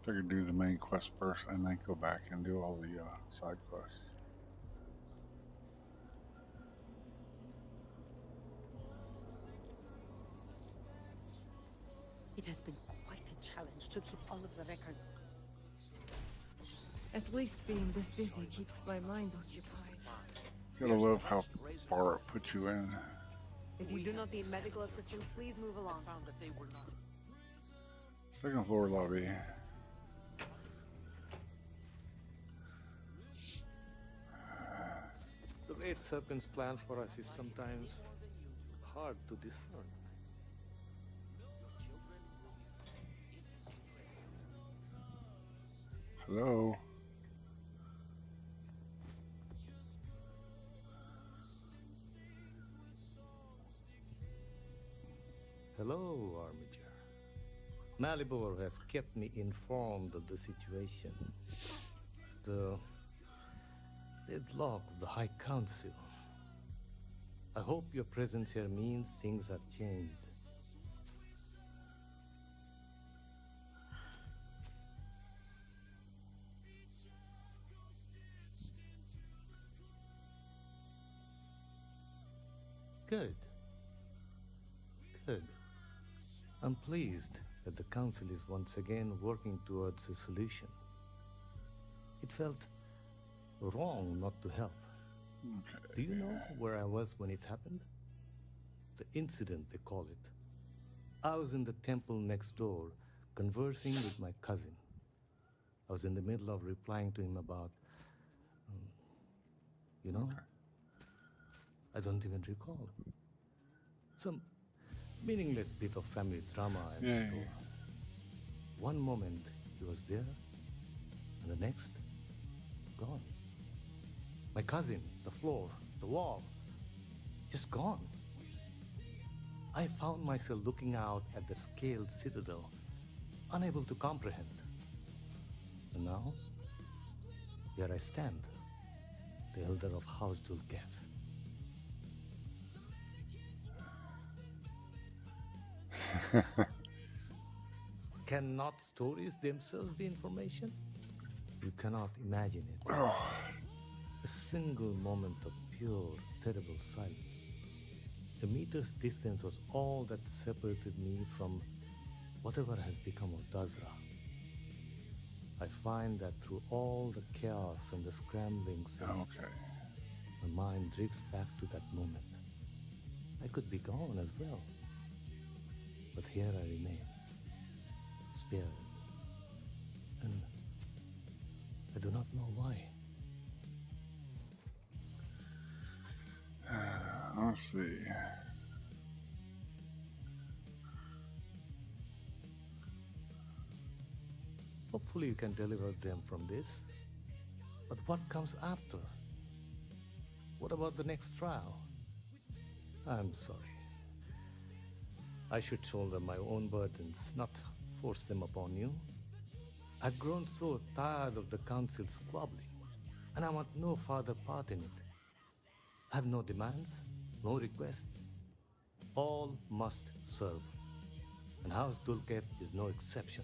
Figured do the main quest first and then go back and do all the side quests. It has been quite a challenge to keep all of the records. At least being this busy keeps my mind occupied. Gotta love how far it puts you in. If you do not need medical assistance, please move along. Found that they were not. Second floor lobby. The way serpents plan for us is sometimes hard to discern. Hello. Hello, Armiger. Malibor has kept me informed of the situation. The deadlock of the High Council. I hope your presence here means things have changed. Good. Good. I'm pleased that the Council is once again working towards a solution. It felt wrong not to help. Okay. Do you know where I was when it happened? The incident, they call it. I was in the temple next door, conversing with my cousin. I was in the middle of replying to him about, I don't even recall. Some meaningless bit of family drama, I'm sure. One moment he was there, and the next, gone. My cousin, the floor, the wall, just gone. I found myself looking out at the scaled citadel, unable to comprehend. And now, here I stand, the elder of House Dulkev. Cannot stories themselves be information? You cannot imagine it. A single moment of pure, terrible silence. A meter's distance was all that separated me from whatever has become of Dazra. I find that through all the chaos and the scrambling sense, my mind drifts back to that moment. I could be gone as well. But here I remain, spared. And I do not know why. Let's see. Hopefully you can deliver them from this. But what comes after? What about the next trial? I'm sorry. I should shoulder my own burdens, not force them upon you. I've grown so tired of the Council squabbling, and I want no further part in it. I have no demands, no requests. All must serve. And House Dulkev is no exception.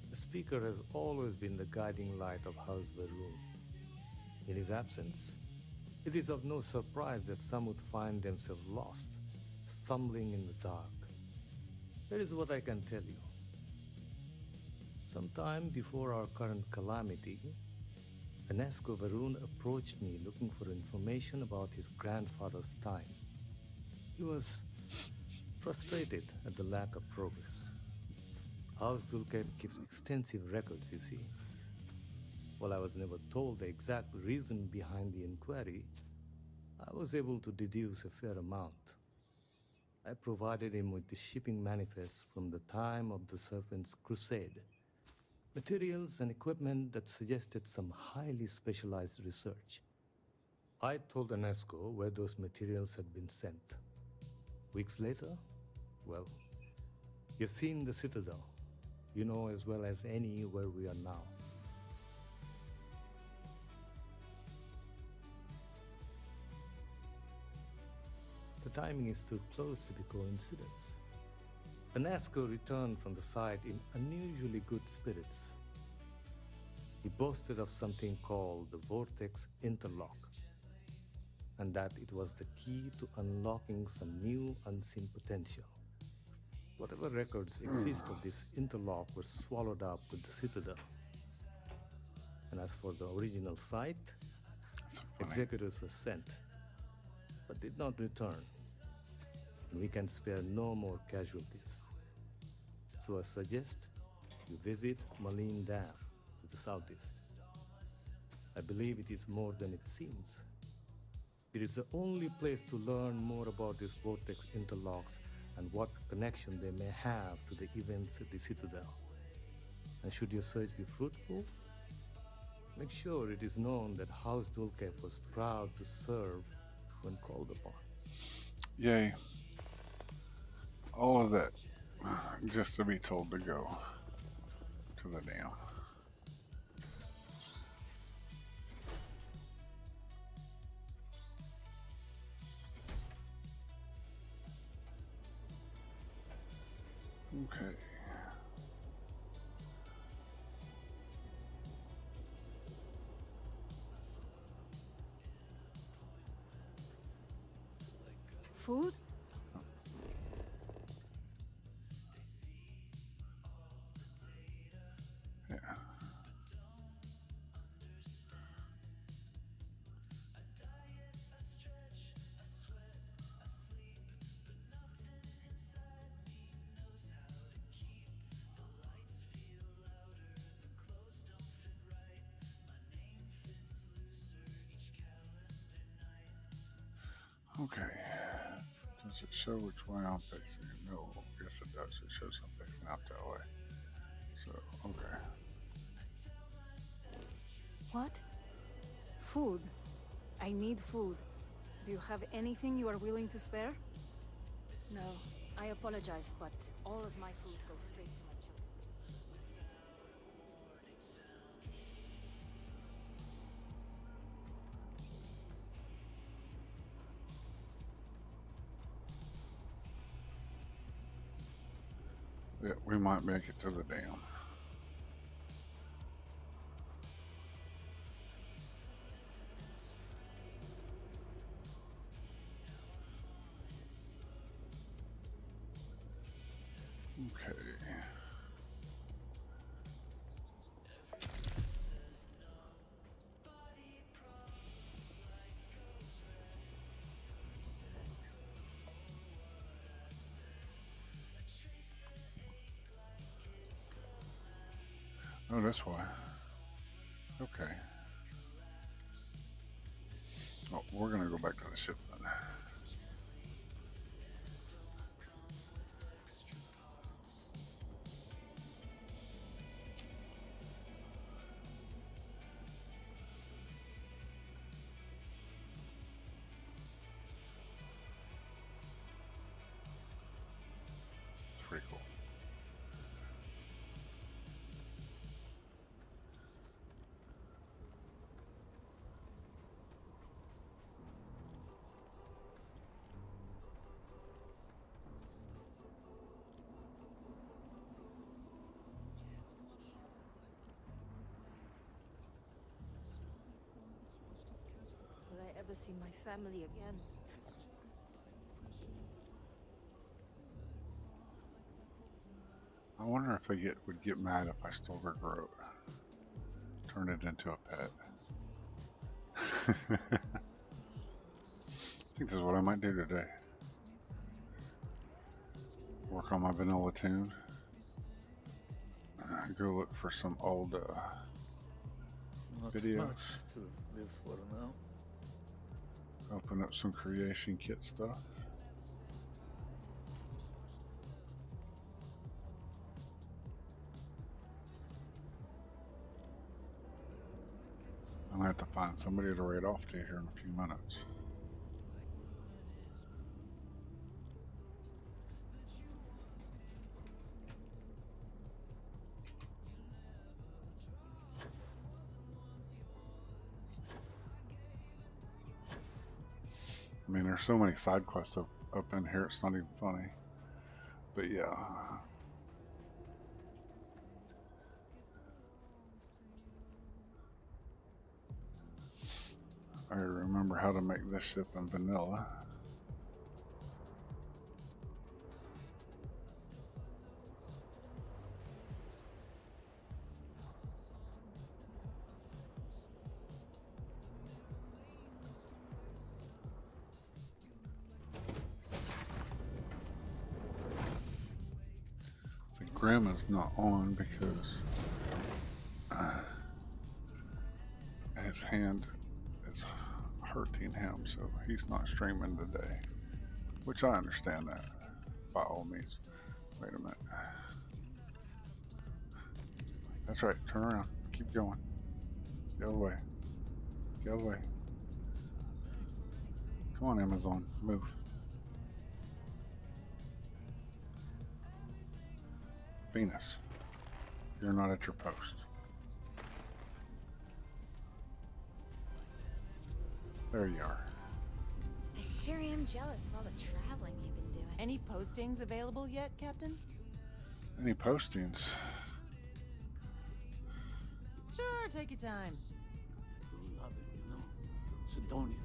The Speaker has always been the guiding light of House Varun. In his absence, it is of no surprise that some would find themselves lost, stumbling in the dark. Here is what I can tell you. Sometime before our current calamity, Enesco Varun approached me looking for information about his grandfather's time. He was frustrated at the lack of progress. House Dulkev keeps extensive records, you see. While I was never told the exact reason behind the inquiry, I was able to deduce a fair amount. I provided him with the shipping manifest from the time of the Serpent's Crusade, materials and equipment that suggested some highly specialized research. I told Enesco where those materials had been sent. Weeks later, well, you've seen the Citadel. You know as well as any where we are now. The timing is too close to be coincidence. Anasco returned from the site in unusually good spirits. He boasted of something called the Vortex Interlock, and that it was the key to unlocking some new unseen potential. Whatever records exist of this interlock were swallowed up with the Citadel. And as for the original site, executors were sent, but did not return. And we can spare no more casualties. So I suggest you visit Malin Dam to the southeast. I believe it is more than it seems. It is the only place to learn more about these vortex interlocks and what connection they may have to the events at the Citadel. And should your search be fruitful, make sure it is known that House Dulcev was proud to serve when called upon. Yay. All of that just to be told to go to the dam. Okay. Food? Yeah. Okay. Does it show which way I'm facing? No. Yes, it does. It shows I'm facing out that way. So, okay. What? Food. I need food. Do you have anything you are willing to spare? No, I apologize, but all of my food goes straight to my children. Yeah, we might make it to the dam. Okay. Oh, that's why. Okay. Oh, we're gonna go back to the ship then. It's pretty cool. Will I ever see my family again? I wonder if they would get mad if I stole their groat. Turn it into a pet. I think this is what I might do today. Work on my vanilla tune. Go look for some old Not videos. much to live for now. Open up some creation kit stuff. I'm gonna have to find somebody to raid off to here in a few minutes. I mean, there's so many side quests up in here, it's not even funny. But yeah. I remember how to make this ship in vanilla. The Grim is not on because his hand is hurting him, so he's not streaming today. Which I understand that, by all means. Wait a minute. That's right, turn around. Keep going. Get out of the way. Get out of the way. Come on, Amazon. Move. Venus, you're not at your post. There you are. I sure am jealous of all the traveling you've been doing. Any postings available yet, Captain? Any postings? Sure, take your time. Love it, you know. Sidonia.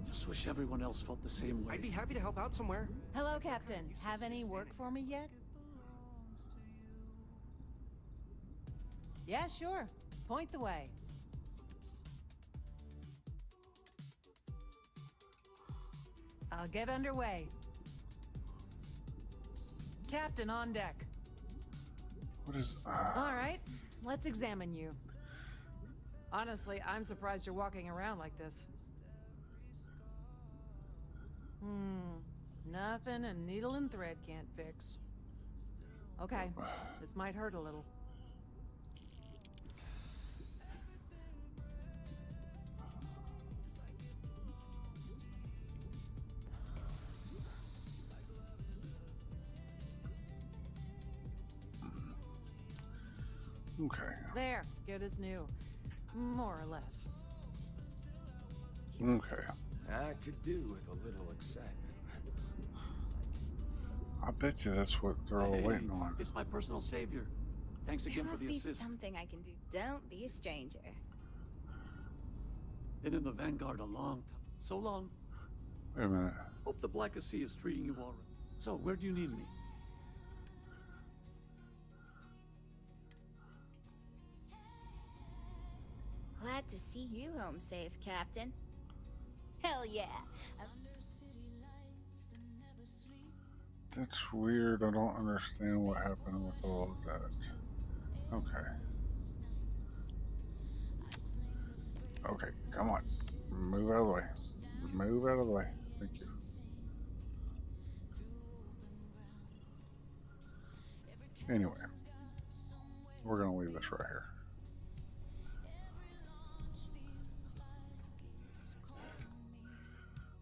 Just wish everyone else felt the same way. I'd be happy to help out somewhere. Hello, Captain. Have any work for me yet? Yeah, sure. Point the way. I'll get underway. Captain on deck. What is... All right, let's examine you. Honestly, I'm surprised you're walking around like this. Nothing a needle and thread can't fix. Okay, this might hurt a little. Okay. There, good as new. More or less. Okay. I could do with a little excitement. I bet you that's what they're all waiting on. It's my personal savior. Thanks again for the assist. There must be something I can do. Don't be a stranger. Been in the Vanguard a long time. So long. Wait a minute. Hope the Blackest Sea is treating you all right. So, where do you need me? Glad to see you home safe, Captain. Hell yeah. That's weird. I don't understand what happened with all of that. Okay. Okay, come on. Move out of the way. Move out of the way. Thank you. Anyway, we're going to leave this right here.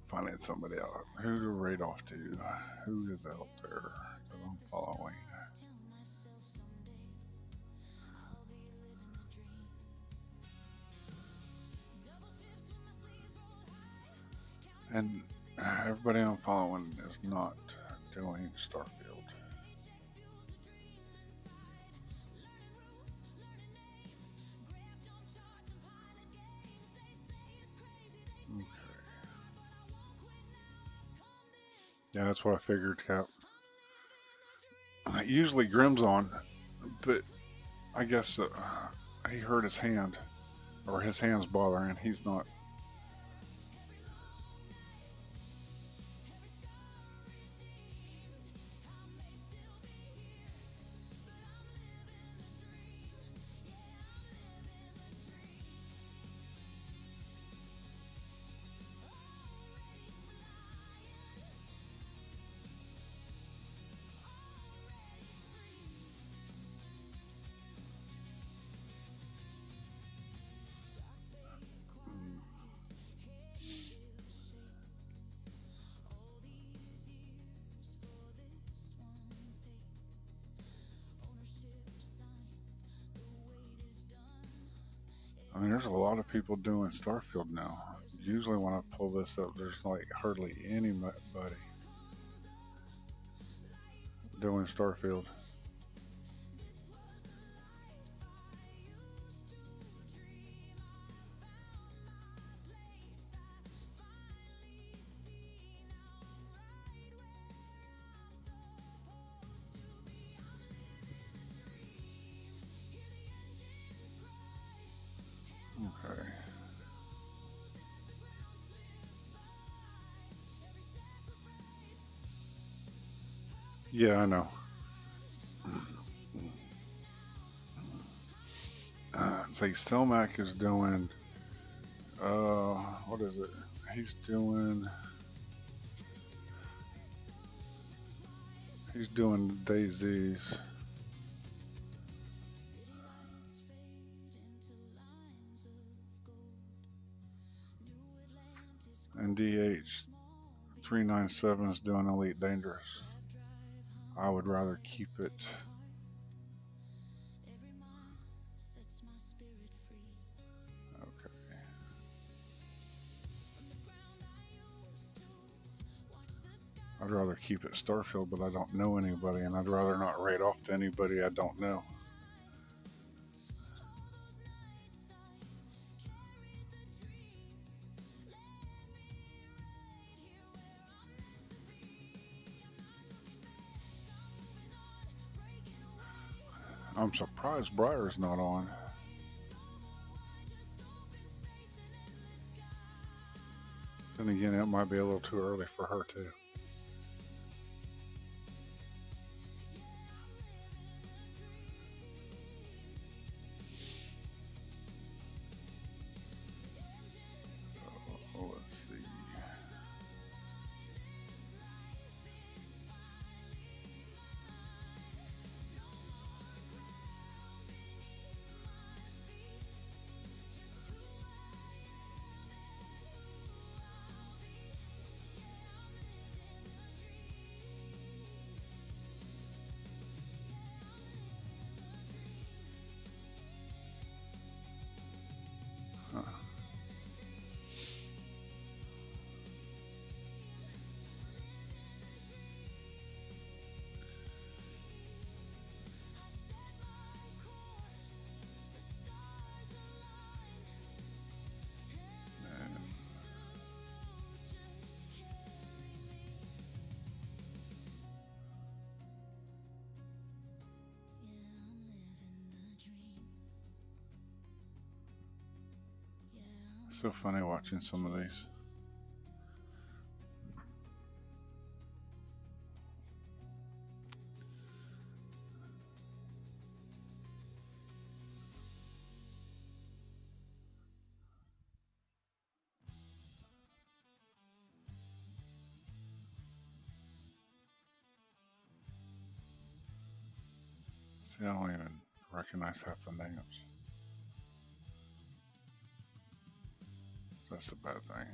Finding somebody out. Who to raid off to? Who is out there that I'm following? And everybody I'm following is not doing Starfield. Yeah, that's what I figured, Cap. Usually Grim's on, but I guess he hurt his hand, or his hand's bothering. He's not. I mean, there's a lot of people doing Starfield now. Usually when I pull this up, there's like hardly anybody. doing Starfield. Okay. Yeah, I know. Say Selmac is doing, what is it? He's doing daisies. And DH397 is doing Elite Dangerous. I would rather keep it. Okay. I'd rather keep it Starfield, but I don't know anybody, and I'd rather not raid off to anybody I don't know. I'm surprised Briar's not on. Then again, it might be a little too early for her too. Let's see. So funny watching some of these. See, I don't even recognize half the names. That's the bad thing.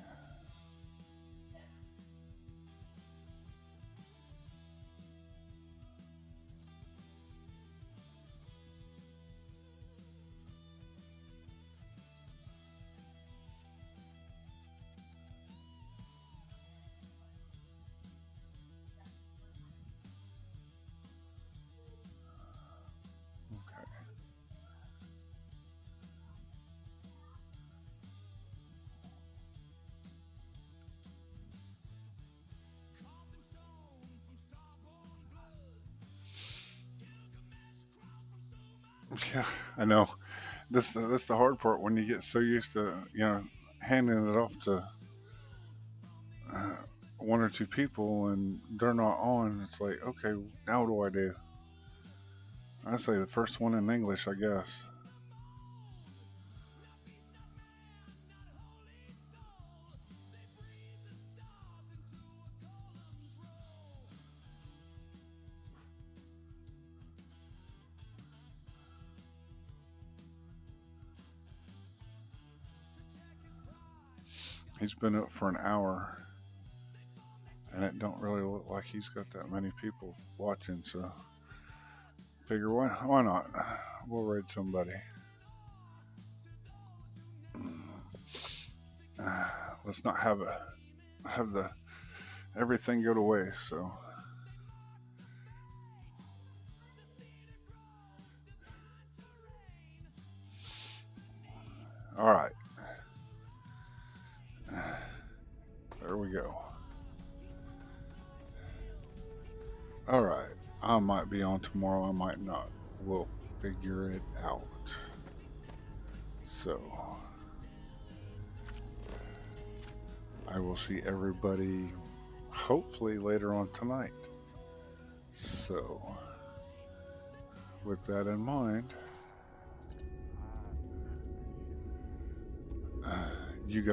Yeah, I know. That's the hard part when you get so used to, you know, handing it off to one or two people and they're not on. It's like, okay, now what do? I say the first one in English, I guess. He's been up for an hour, and it don't really look like he's got that many people watching, so figure why not? We'll raid somebody. Let's not have the everything go to waste, so All right. There we go. All right. I might be on tomorrow. I might not. We'll figure it out. So I will see everybody hopefully later on tonight. So with that in mind,